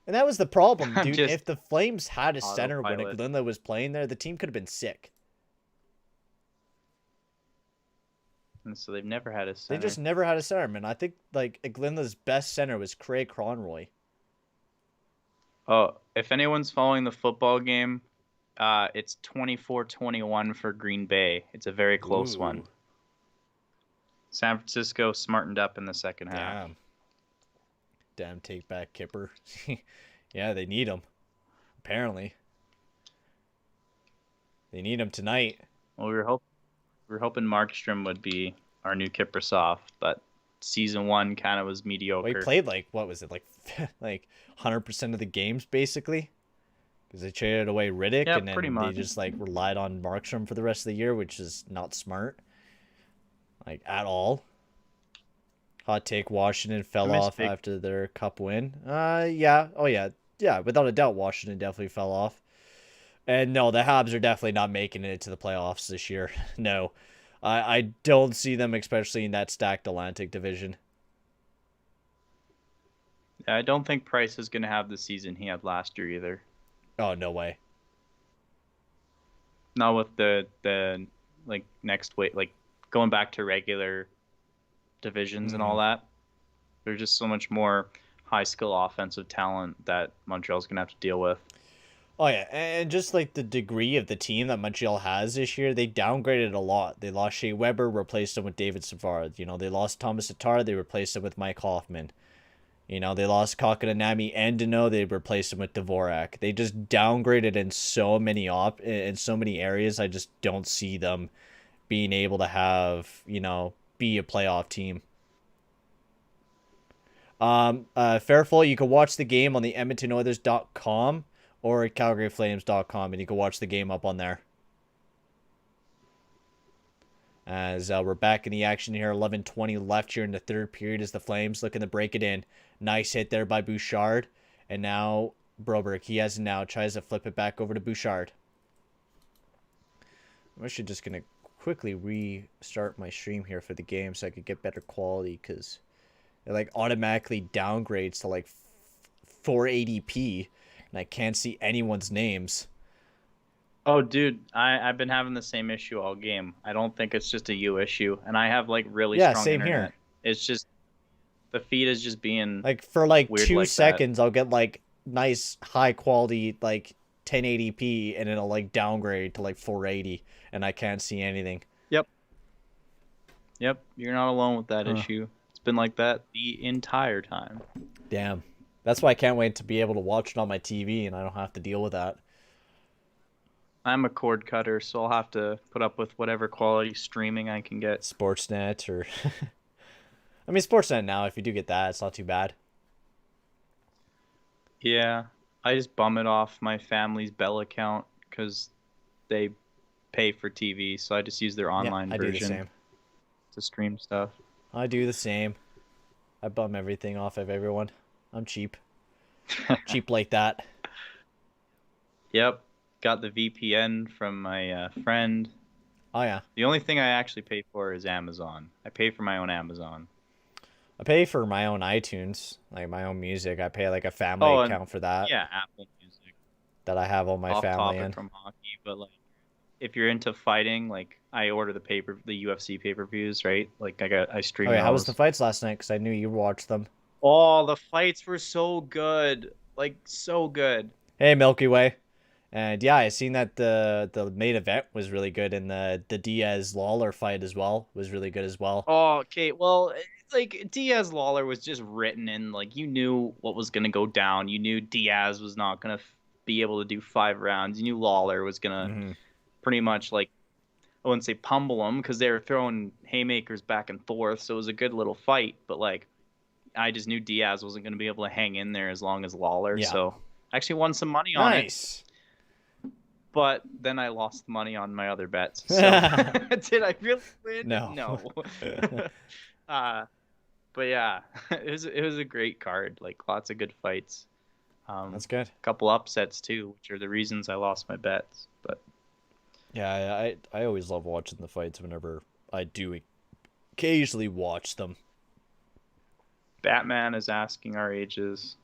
And that was the problem, I'm dude. just If the Flames had a center when autopilot. Iginla was playing there, the team could have been sick. And so they've never had a center. They just never had a center, man. I think like Iginla's best center was Craig Conroy. Oh, if anyone's following the football game, it's 24-21 for Green Bay. It's a very close one. Ooh, San Francisco smartened up in the second half. damn take back Kipper. Yeah, they need him. Apparently, they need him tonight. Well, we were hoping Markstrom would be our new Kippersoft, but season one kind of was Well, he mediocre. played like what was it like 100% of the games basically, because they traded away Riddick Yeah, and pretty then they much. just like relied on Markstrom for the rest of the year, which is not smart, like at all. Hot take: Washington I fell miss off Big. after their cup win. Yeah, oh yeah, yeah. Without a doubt, Washington definitely fell off. And no, the Habs are definitely not making it to the playoffs this year. No, I don't see them, especially in that stacked Atlantic division. I don't think Price is going to have the season he had last year either. Oh, no way. Not with the like next way, like going back to regular divisions and Mm-hmm. all that. There's just so much more high skill offensive talent that Montreal's gonna have to deal with. Oh yeah, and just like the degree of the team that Montreal has this year, they downgraded a lot. They lost Shea Weber, replaced him with David Savard. You know, they lost Thomas Tatar, they replaced him with Mike Hoffman. You know, they lost Kakanami and Dano, they replaced him with Dvorak. They just downgraded in so many in so many areas. I just don't see them being able to have, be a playoff team. Fairful, you can watch the game on the EdmontonOilers.com or CalgaryFlames.com, and you can watch the game up on there. As we're back in the action here, 11:20 left here in the third period as the Flames looking to break it in. Nice hit there by Bouchard, and now Broberg, he has it now, tries to flip it back over to Bouchard. I'm actually just going to quickly restart my stream here for the game so I could get better quality, because it like automatically downgrades to like 480p, and I can't see anyone's names. Oh, dude, I've been having the same issue all game. I don't think it's just a you issue, and I have like really Yeah, strong same here. internet. It's just the feed is just being Like for like weird two like that. seconds, I'll get like nice high quality like 1080p, and it'll like downgrade to like 480, and I can't see anything. Yep. Yep, you're not alone with that Huh. issue. It's been like that the entire time. Damn. That's why I can't wait to be able to watch it on my TV, and I don't have to deal with that. I'm a cord cutter, so I'll have to put up with whatever quality streaming I can get. Sportsnet or I mean Sportsnet now, if you do get that, it's not too bad. Yeah, I just bum it off my family's Bell account because they pay for TV, so I just use their Yeah, online I do the version same. to stream stuff. I do the same. I bum everything off of everyone. I'm cheap. Cheap like that. Yep, got the VPN from my friend. Oh yeah. The only thing I actually pay for is Amazon. I pay for my own Amazon. I pay for my own iTunes, like my own music. I pay like a family Oh, and account for that yeah, Apple Music. that I have all my Off family topic in. from hockey, but like if you're into fighting, like I order the UFC pay-per-views, right? Like I stream Oh yeah, how was the those. fights last night? Because I knew you watched them. Oh, the fights were so good. Like so good. Hey Milky Way. And yeah, I seen that the main event was really good, and the Diaz Lawler fight as well was really good as well. Oh, okay. Well, it's like Diaz Lawler was just written in. Like you knew what was gonna go down. You knew Diaz was not gonna be able to do 5 rounds. You knew Lawler was gonna Mm-hmm. pretty much like I wouldn't say pummel him because they were throwing haymakers back and forth. So it was a good little fight. But like I just knew Diaz wasn't gonna be able to hang in there as long as Lawler. Yeah. So I actually won some money on it. Nice. But then I lost money on my other bets. So did I really win? No. No. But yeah, it was a great card. Like lots of good fights. That's good. A couple upsets too, which are the reasons I lost my bets. But Yeah, I always love watching the fights whenever I do occasionally watch them. Batman is asking our ages.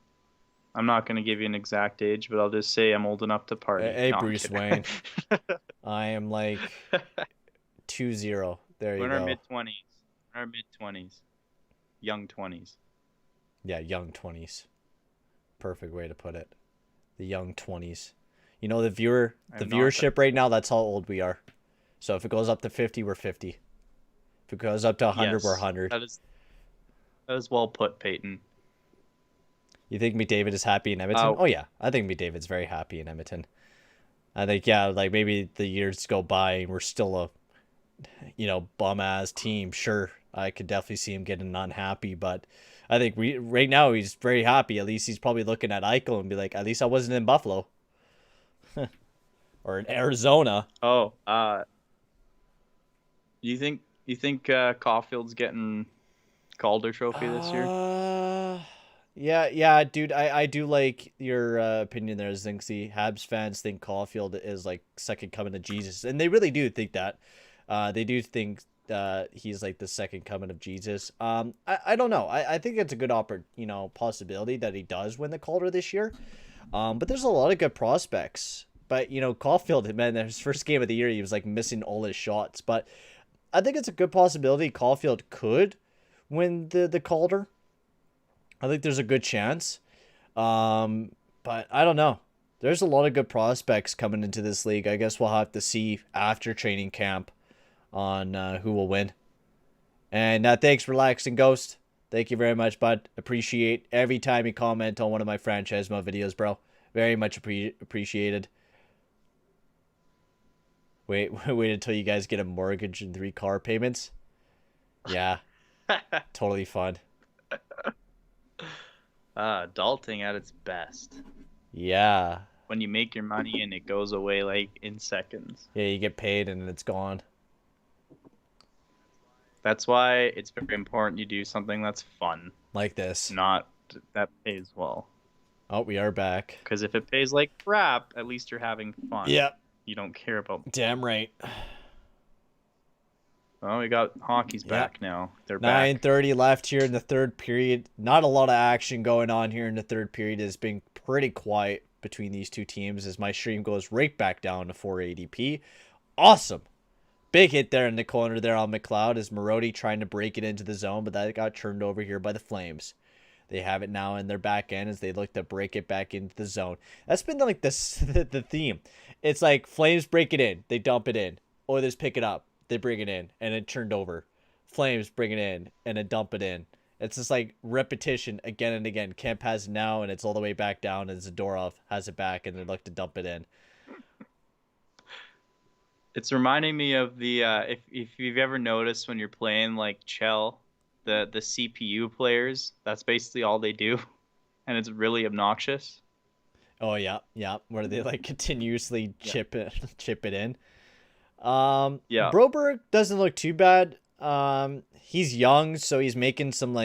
I'm not going to give you an exact age, but I'll just say I'm old enough to party. Hey, No, I'm Bruce kidding. Wayne. I am like 2-0. There you We're in our go. mid-20s. Our mid-20s. Young 20s. Yeah, young 20s. Perfect way to put it. The young 20s. You know, the I'm not that viewership right now, that's how old we are. So if it goes up to 50, we're 50. If it goes up to 100, we're Yes, 100. that is well put, Peyton. You think McDavid is happy in Edmonton? Uh, Oh yeah, I think McDavid's very happy in Edmonton. I think, yeah, like maybe the years go by and we're still a, bum ass team. Sure, I could definitely see him getting unhappy, but I think right now he's very happy. At least he's probably looking at Eichel and be like, at least I wasn't in Buffalo or in Arizona. oh, you think Caulfield's getting Calder Trophy this year? Uh, yeah, dude. I do like your opinion there, Zinksy. Habs fans think Caulfield is like second coming of Jesus, and they really do think that. They do think he's like the second coming of Jesus. I don't know. I think it's a good possibility that he does win the Calder this year. But there's a lot of good prospects. But Caulfield, man, his first game of the year, he was like missing all his shots. But I think it's a good possibility Caulfield could win the Calder. I think there's a good chance. But I don't know. There's a lot of good prospects coming into this league. I guess we'll have to see after training camp on who will win. And thanks, Relaxing Ghost. Thank you very much, bud. Appreciate every time you comment on one of my franchise mode videos, bro. Very much appreciated. Wait until you guys get a mortgage and 3 car payments. Yeah, totally fun. Adulting at its best. Yeah. When you make your money and it goes away like in seconds. Yeah, you get paid and it's gone. That's why it's very important you do something that's fun. Like this. Not that pays well. Oh, we are back. Because if it pays like crap, at least you're having fun. Yep. You don't care about... Damn right. Well, we got hockey's back now. They're back. 9:30 left here in the third period. Not a lot of action going on here in the third period. It's been pretty quiet between these two teams as my stream goes right back down to 480p. Awesome. Big hit there in the corner there on McLeod as Marody trying to break it into the zone, but that got turned over here by the Flames. They have it now in their back end as they look to break it back into the zone. That's been like the theme. It's like Flames break it in, they dump it in. Oilers pick it up, they bring it in, and it turned over. Flames bring it in, and then dump it in. It's just like repetition again and again. Kemp has it now, and it's all the way back down, and Zadorov has it back, and they look to dump it in. It's reminding me of the if you've ever noticed when you're playing like Chell, the CPU players, that's basically all they do, and it's really obnoxious. Oh yeah, where they like continuously chip it in. Yeah. Broberg doesn't look too bad. He's young, so he's making some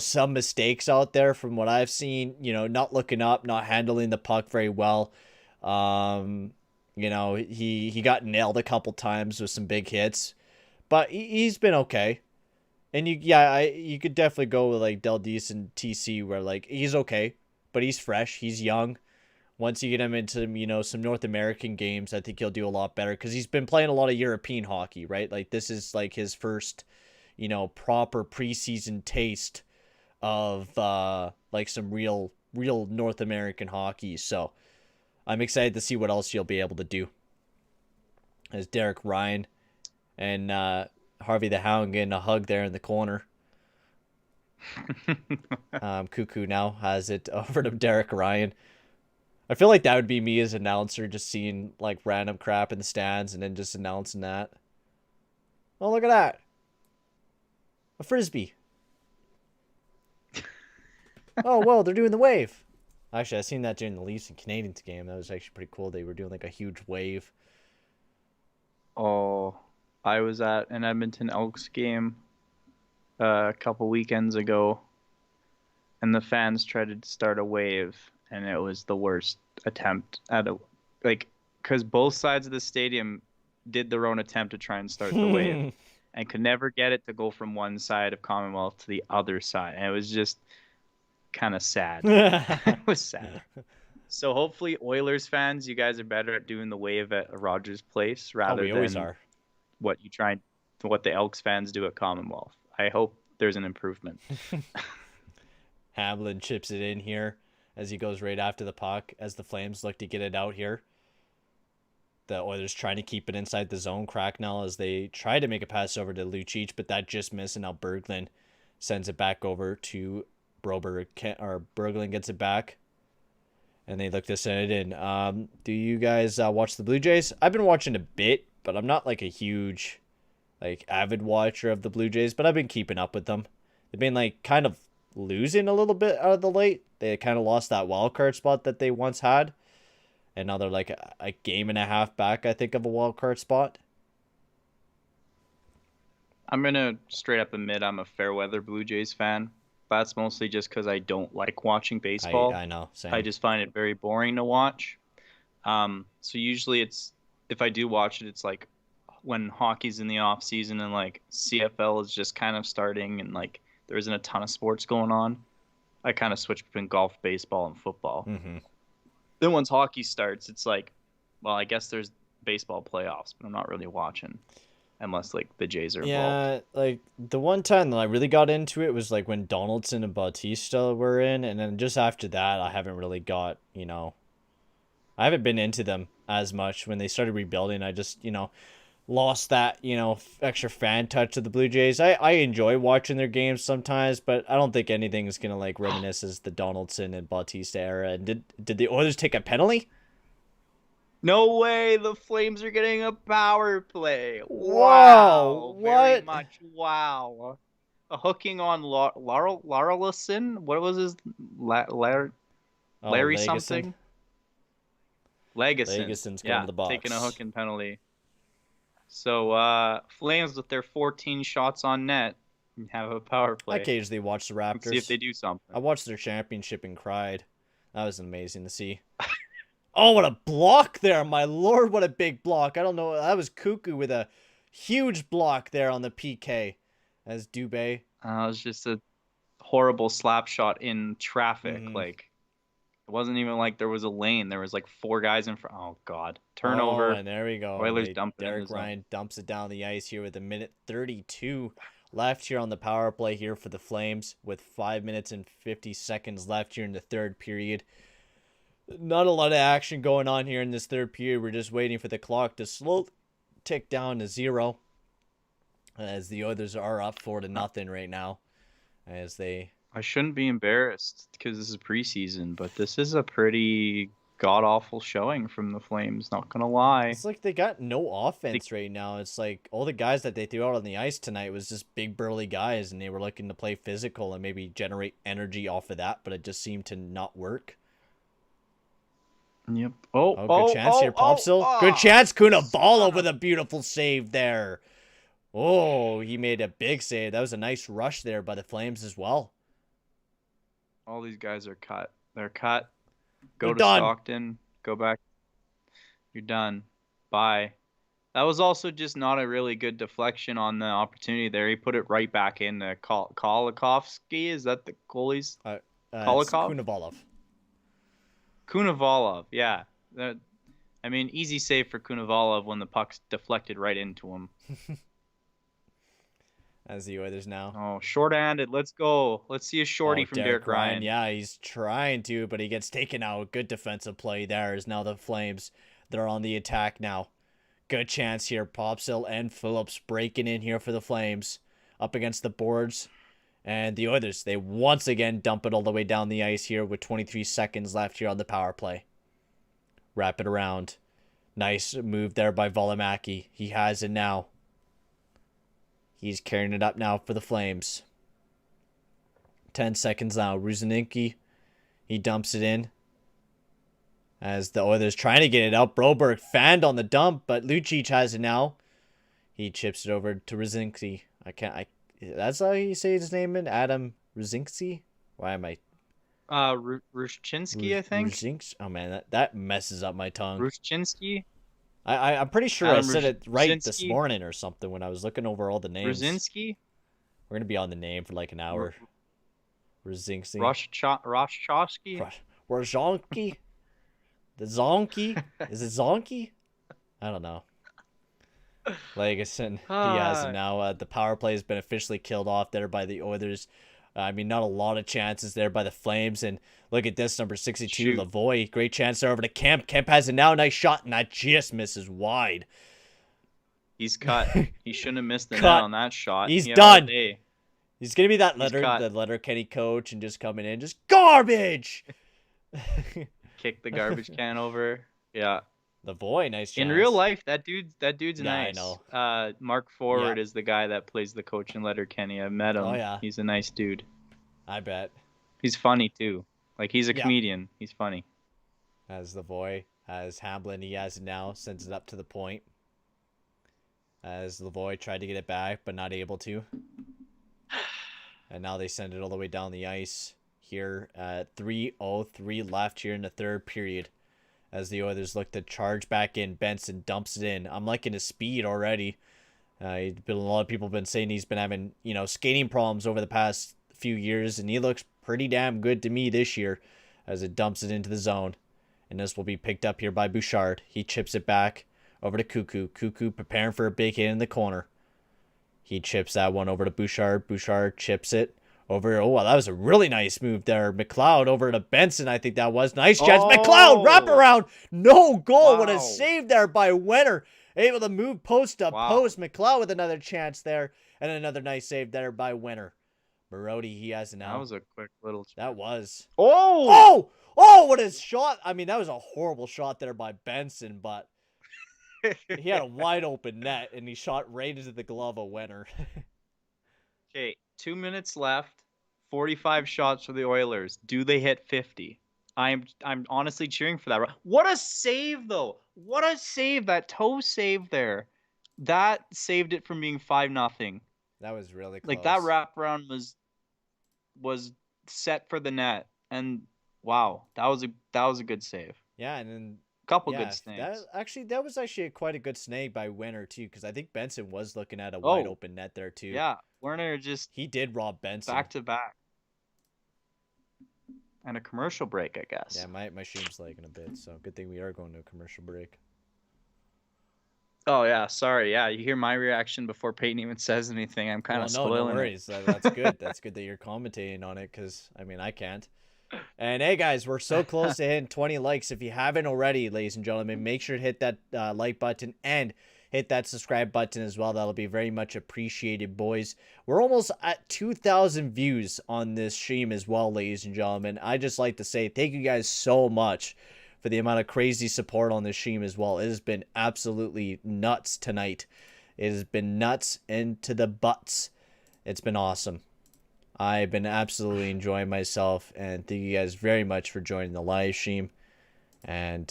some mistakes out there from what I've seen. Not looking up, not handling the puck very well. He got nailed a couple times with some big hits, but he's been okay. And you could definitely go with like Del Dees and TC where like he's okay, but he's fresh, he's young. Once you get him into some North American games, I think he'll do a lot better because he's been playing a lot of European hockey, right? Like this is like his first, proper preseason taste of like some real North American hockey. So I'm excited to see what else he'll be able to do. As Derek Ryan and Harvey the Hound getting a hug there in the corner. Cuckoo now has it over to Derek Ryan. I feel like that would be me as announcer, just seeing like random crap in the stands and then just announcing that. Oh, look at that. A frisbee. Oh, whoa, they're doing the wave. Actually, I seen that during the Leafs and Canadiens game. That was actually pretty cool. They were doing like a huge wave. Oh, I was at an Edmonton Elks game a couple weekends ago, and the fans tried to start a wave, and it was the worst attempt at because both sides of the stadium did their own attempt to try and start the wave, and could never get it to go from one side of Commonwealth to the other side, and it was just kind of sad. It was sad. So hopefully Oilers fans, you guys are better at doing the wave at Rogers Place rather we always than are. what the Elks fans do at Commonwealth. I hope there's an improvement. Hamlin chips it in here. as he goes right after the puck as the Flames look to get it out here. The Oilers trying to keep it inside the zone. Cracknell as they try to make a pass over to Lucic, but that just missed, and now Berglund sends it back over to Broberg. Berglund gets it back, and they look to send it in. Do you guys watch the Blue Jays? I've been watching a bit, but I'm not like a huge avid watcher of the Blue Jays, but I've been keeping up with them. They've been like kind of losing a little bit out of the late. They kind of lost that wild card spot that they once had. And now they're like a game and a half back, I think, of a wild card spot. I'm going to straight up admit I'm a fair weather Blue Jays fan. That's mostly just because I don't like watching baseball. I know. Same. I just find it very boring to watch. So usually if I do watch it, it's like when hockey's in the off season and like CFL is just kind of starting and like there isn't a ton of sports going on. I kind of switch between golf, baseball, and football. Mm-hmm. Then once hockey starts, it's like, well, I guess there's baseball playoffs, but I'm not really watching unless like the Jays are involved. Yeah, like the one time that I really got into it was like when Donaldson and Bautista were in, and then just after that, I haven't really got, I haven't been into them as much. When they started rebuilding, I just, lost that, extra fan touch of the Blue Jays. I enjoy watching their games sometimes, but I don't think anything is gonna like reminisce as the Donaldson and Bautista era. And did the Oilers take a penalty? No way! The Flames are getting a power play. Wow! Very What? much wow. A hooking on Larlison. What was his Larry Legason. something? Legason. Legason's going to the box. Taking a hooking penalty. So Flames with their 14 shots on net have a power play. I occasionally watch the Raptors. Let's see if they do something. I watched their championship and cried. That was amazing to see. Oh, what a block there. My lord, what a big block. I don't know. That was Cuckoo with a huge block there on the PK as Dubé. It was just a horrible slap shot in traffic. Mm-hmm. Like, it wasn't even like there was a lane. There was like 4 guys in front. Oh, God. Turnover. Oh, and there we go. Oilers dump it. Derek Ryan dumps it down the ice here with 1:32 left here on the power play here for the Flames with 5 minutes and 50 seconds left here in the third period. Not a lot of action going on here in this third period. We're just waiting for the clock to slowly tick down to 0 as the Oilers are up 4-0 right now. As they... I shouldn't be embarrassed because this is preseason, but this is a pretty god-awful showing from the Flames, not gonna lie. It's like they got no offense right now. It's like all the guys that they threw out on the ice tonight was just big burly guys, and they were looking to play physical and maybe generate energy off of that, but it just seemed to not work. Yep. Good chance here, Popsill. Good chance, Kunavala with a beautiful save there. Oh, he made a big save. That was a nice rush there by the Flames as well. All these guys are cut. They're cut. Go They're to done. Stockton. Go back. You're done. Bye. That was also just not a really good deflection on the opportunity there. He put it right back in to Kolikovsky. Is that the goalie's? Kunavalov. Kunavalov, yeah. Easy save for Kunavalov when the puck's deflected right into him. As the Oilers now. Oh, short-handed. Let's go. Let's see a shorty from Derek Ryan. Yeah, he's trying to, but he gets taken out. Good defensive play there is now the Flames. They're on the attack now. Good chance here. Popsill and Phillips breaking in here for the Flames. Up against the boards. And the Oilers, they once again dump it all the way down the ice here with 23 seconds left here on the power play. Wrap it around. Nice move there by Valimaki. He has it now. He's carrying it up now for the Flames. 10 seconds now. Ruzininski, he dumps it in. As the Oilers trying to get it out. Broberg fanned on the dump, but Lucic has it now. He chips it over to Ruzininski. That's how you say his name in? Adam Ruzininski? Why am I... Rushchinsky, I think. Oh, man, that messes up my tongue. Rushchinsky? I'm pretty sure I said it right Ruzinski? this morning or something when I was looking over all the names. Ruzinski? We're going to be on the name for like an hour. Ruzinski. Roshchowski? Rozhonki? The Zonky? Is it Zonky? I don't know. Legason, he has it now. The power play has been officially killed off there by the Oilers. I mean, not a lot of chances there by the Flames. And look at this, number 62, Shoot. Lavoie. Great chance there over to Kemp. Kemp has it now. Nice shot, and that just misses wide. He's cut. He shouldn't have missed the net Cut. on that shot. He's He had all done. day. He's going to be that He's cut. the Letterkenny coach and just coming in, just garbage. Kick the garbage can over. Yeah. Lavoie, nice chance. In real life, that dude's Yeah, nice. I know. Mark Forward Yeah. is the guy that plays the coach in Letterkenny. I've met him. Oh, yeah. He's a nice dude. I bet. He's funny too. Like he's a Yeah. comedian. He's funny. As Lavoie, as Hamblin, he has it now, sends it up to the point. As Lavoie tried to get it back, but not able to. And now they send it all the way down the ice here at 3:03 left here in the third period. As the Oilers look to charge back in, Benson dumps it in. I'm liking his speed already. A lot of people have been saying he's been having, skating problems over the past few years, and he looks pretty damn good to me this year as it dumps it into the zone. And this will be picked up here by Bouchard. He chips it back over to Cuckoo. Cuckoo preparing for a big hit in the corner. He chips that one over to Bouchard. Bouchard chips it over. Oh, wow, that was a really nice move there. McLeod over to Benson, I think that was. Nice chance. Oh! McLeod, wrap around. No goal. Wow. What a save there by Wenner. Able to move post to Wow. post. McLeod with another chance there. And another nice save there by Wenner. Marody, he has it now. That was a quick little. That was. Oh! Oh! Oh, what a shot. I mean, that was a horrible shot there by Benson, but he had a wide open net, and he shot right into the glove of Wenner. Okay, 2 minutes left. 45 shots for the Oilers. Do they hit 50? I'm honestly cheering for that. What a save though! What a save! That toe save there. That saved it from being 5-0. That was really close. Like that wraparound was set for the net, and wow, that was a good save. Yeah, and then Couple good snags. That was actually quite a good snag by Wenner too, because I think Benson was looking at a wide open net there too. Yeah, Werner just He did rob Benson. back to back. And a commercial break, I guess. Yeah, my stream's lagging a bit, so good thing we are going to a commercial break. Oh yeah, sorry. Yeah, you hear my reaction before Peyton even says anything. I'm kind of spoiling no worries. That's good. That's good that you're commentating on it, because I mean I can't. And hey guys, we're so close to hitting 20 likes. If you haven't already, ladies and gentlemen, make sure to hit that like button and hit that subscribe button as well. That'll be very much appreciated, boys. We're almost at 2,000 views on this stream as well, ladies and gentlemen. I just like to say thank you guys so much for the amount of crazy support on this stream as well. It has been absolutely nuts tonight. It has been nuts into the butts. It's been awesome. I've been absolutely enjoying myself, and thank you guys very much for joining the live stream. And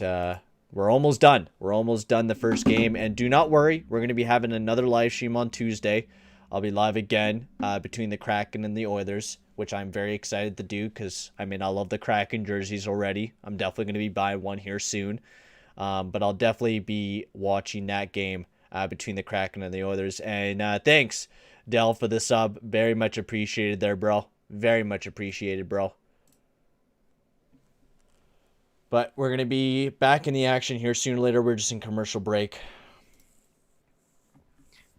we're almost done. We're almost done the first game, and do not worry, we're going to be having another live stream on Tuesday. I'll be live again between the Kraken and the Oilers, which I'm very excited to do because, I mean, I love the Kraken jerseys already. I'm definitely going to be buying one here soon. But I'll definitely be watching that game between the Kraken and the Oilers. And thanks, Dell, for the sub. Very much appreciated there, bro. Very much appreciated, bro. But we're going to be back in the action here sooner or later. We're just in commercial break.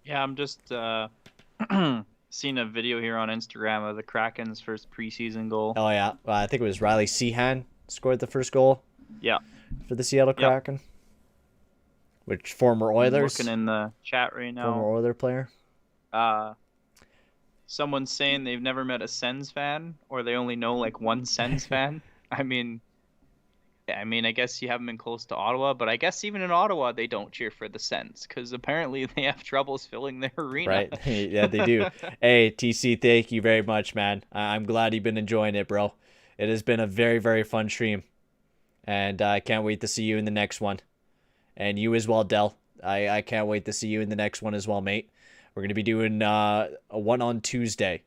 Yeah, I'm just seeing a video here on Instagram of the Kraken's first preseason goal. Oh, yeah. I think it was Riley Seahan scored the first goal. Yeah. For the Seattle Kraken. Which former Oilers. I'm looking in the chat right now. Former Oiler player. Someone's saying they've never met a Sens fan, or they only know like one Sens fan. I mean, I guess you haven't been close to Ottawa, but I guess even in Ottawa they don't cheer for the Sens because apparently they have troubles filling their arena. Right? Yeah, they do. Hey, TC, thank you very much, man. I'm glad you've been enjoying it, bro. It has been a very, very fun stream, and I can't wait to see you in the next one. And you as well, Dell. I can't wait to see you in the next one as well, mate. We're going to be doing a one on Tuesday.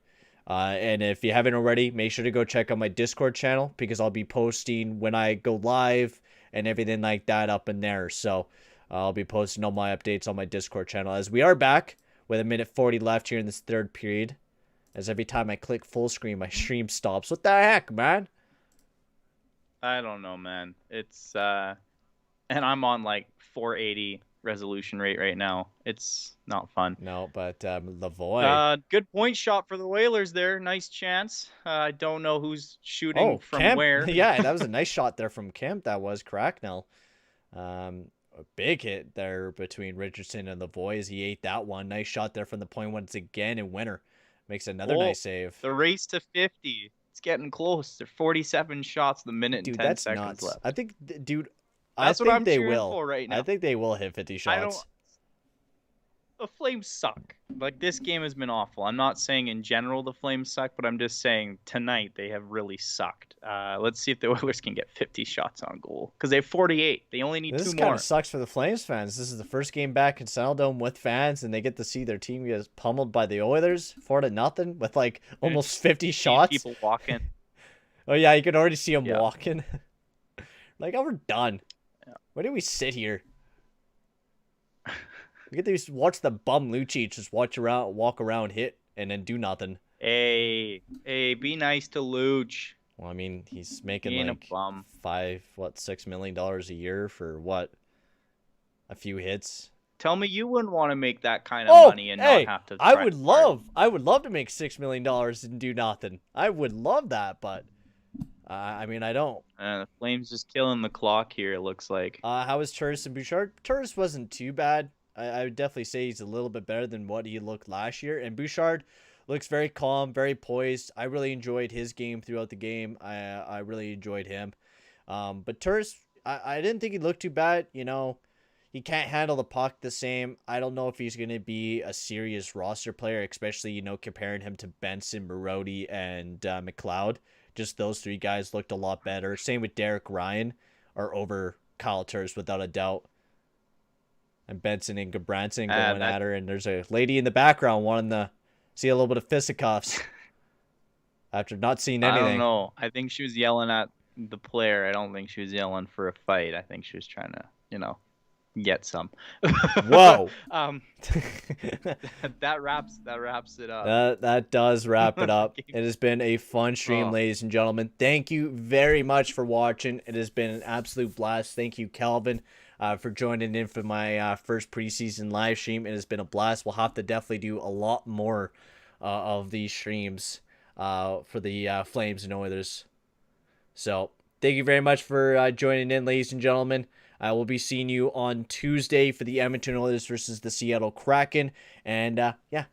And if you haven't already, make sure to go check out my Discord channel because I'll be posting when I go live and everything like that up in there. So I'll be posting all my updates on my Discord channel as we are back with 1:40 left here in this third period. As every time I click full screen, my stream stops. What the heck, man? I don't know, man. It's and I'm on like 480 resolution rate right now. It's not fun. No, but Lavoie. Good point shot for the Whalers there. Nice chance. I don't know who's shooting Oh, from Kemp. where. Yeah, that was a nice shot there from Kemp. That was Cracknell. A big hit there between Richardson and Lavoie as he ate that one. Nice shot there from the point once again, and Winner makes another nice save. The race to 50. It's getting close. There's 47 shots the minute and Dude, 10 that's seconds nuts. left. I think, dude, That's I what think I'm they cheering will. for right now. I think they will hit 50 I don't. shots. The Flames suck. Like, this game has been awful. I'm not saying in general the Flames suck, but I'm just saying tonight they have really sucked. Let's see if the Oilers can get 50 shots on goal because they have 48. They only need This two kind more. of sucks for the Flames fans. This is the first game back in Saddledome with fans, and they get to see their team get pummeled by the Oilers 4-0 with like almost 50 shots. People walking. Oh yeah, you can already see them Yeah. walking. Like, oh, we're done. Yeah. Why do we sit here? We get to watch the bum Lucic just walk around, hit, and then do nothing. Hey, be nice to Luch. Well, I mean, he's making Being like a bum. $6 million a year for what? A few hits. Tell me you wouldn't want to make that kind of money and not have to. I would love to make $6 million and do nothing. I would love that, but I mean, I don't. The Flames just killing the clock here. It looks like. How was Turris and Bouchard? Turris wasn't too bad. I would definitely say he's a little bit better than what he looked last year. And Bouchard looks very calm, very poised. I really enjoyed his game throughout the game. I really enjoyed him. But Turris, I didn't think he looked too bad. You know, he can't handle the puck the same. I don't know if he's going to be a serious roster player, especially, you know, comparing him to Benson, Marody, and McLeod. Just those three guys looked a lot better. Same with Derek Ryan, or over Kyle Turris without a doubt. And Benson and Gabranson going at her, and there's a lady in the background wanting to see a little bit of fisticuffs after not seeing anything. I don't know. I think she was yelling at the player. I don't think she was yelling for a fight. I think she was trying to, you know, get some. Whoa. That wraps it up. That does wrap it up. It has been a fun stream, ladies and gentlemen. Thank you very much for watching. It has been an absolute blast. Thank you, Calvin, for joining in for my first preseason live stream. It has been a blast. We'll have to definitely do a lot more of these streams for the Flames and Oilers. So thank you very much for joining in, ladies and gentlemen. I will be seeing you on Tuesday for the Edmonton Oilers versus the Seattle Kraken. And yeah,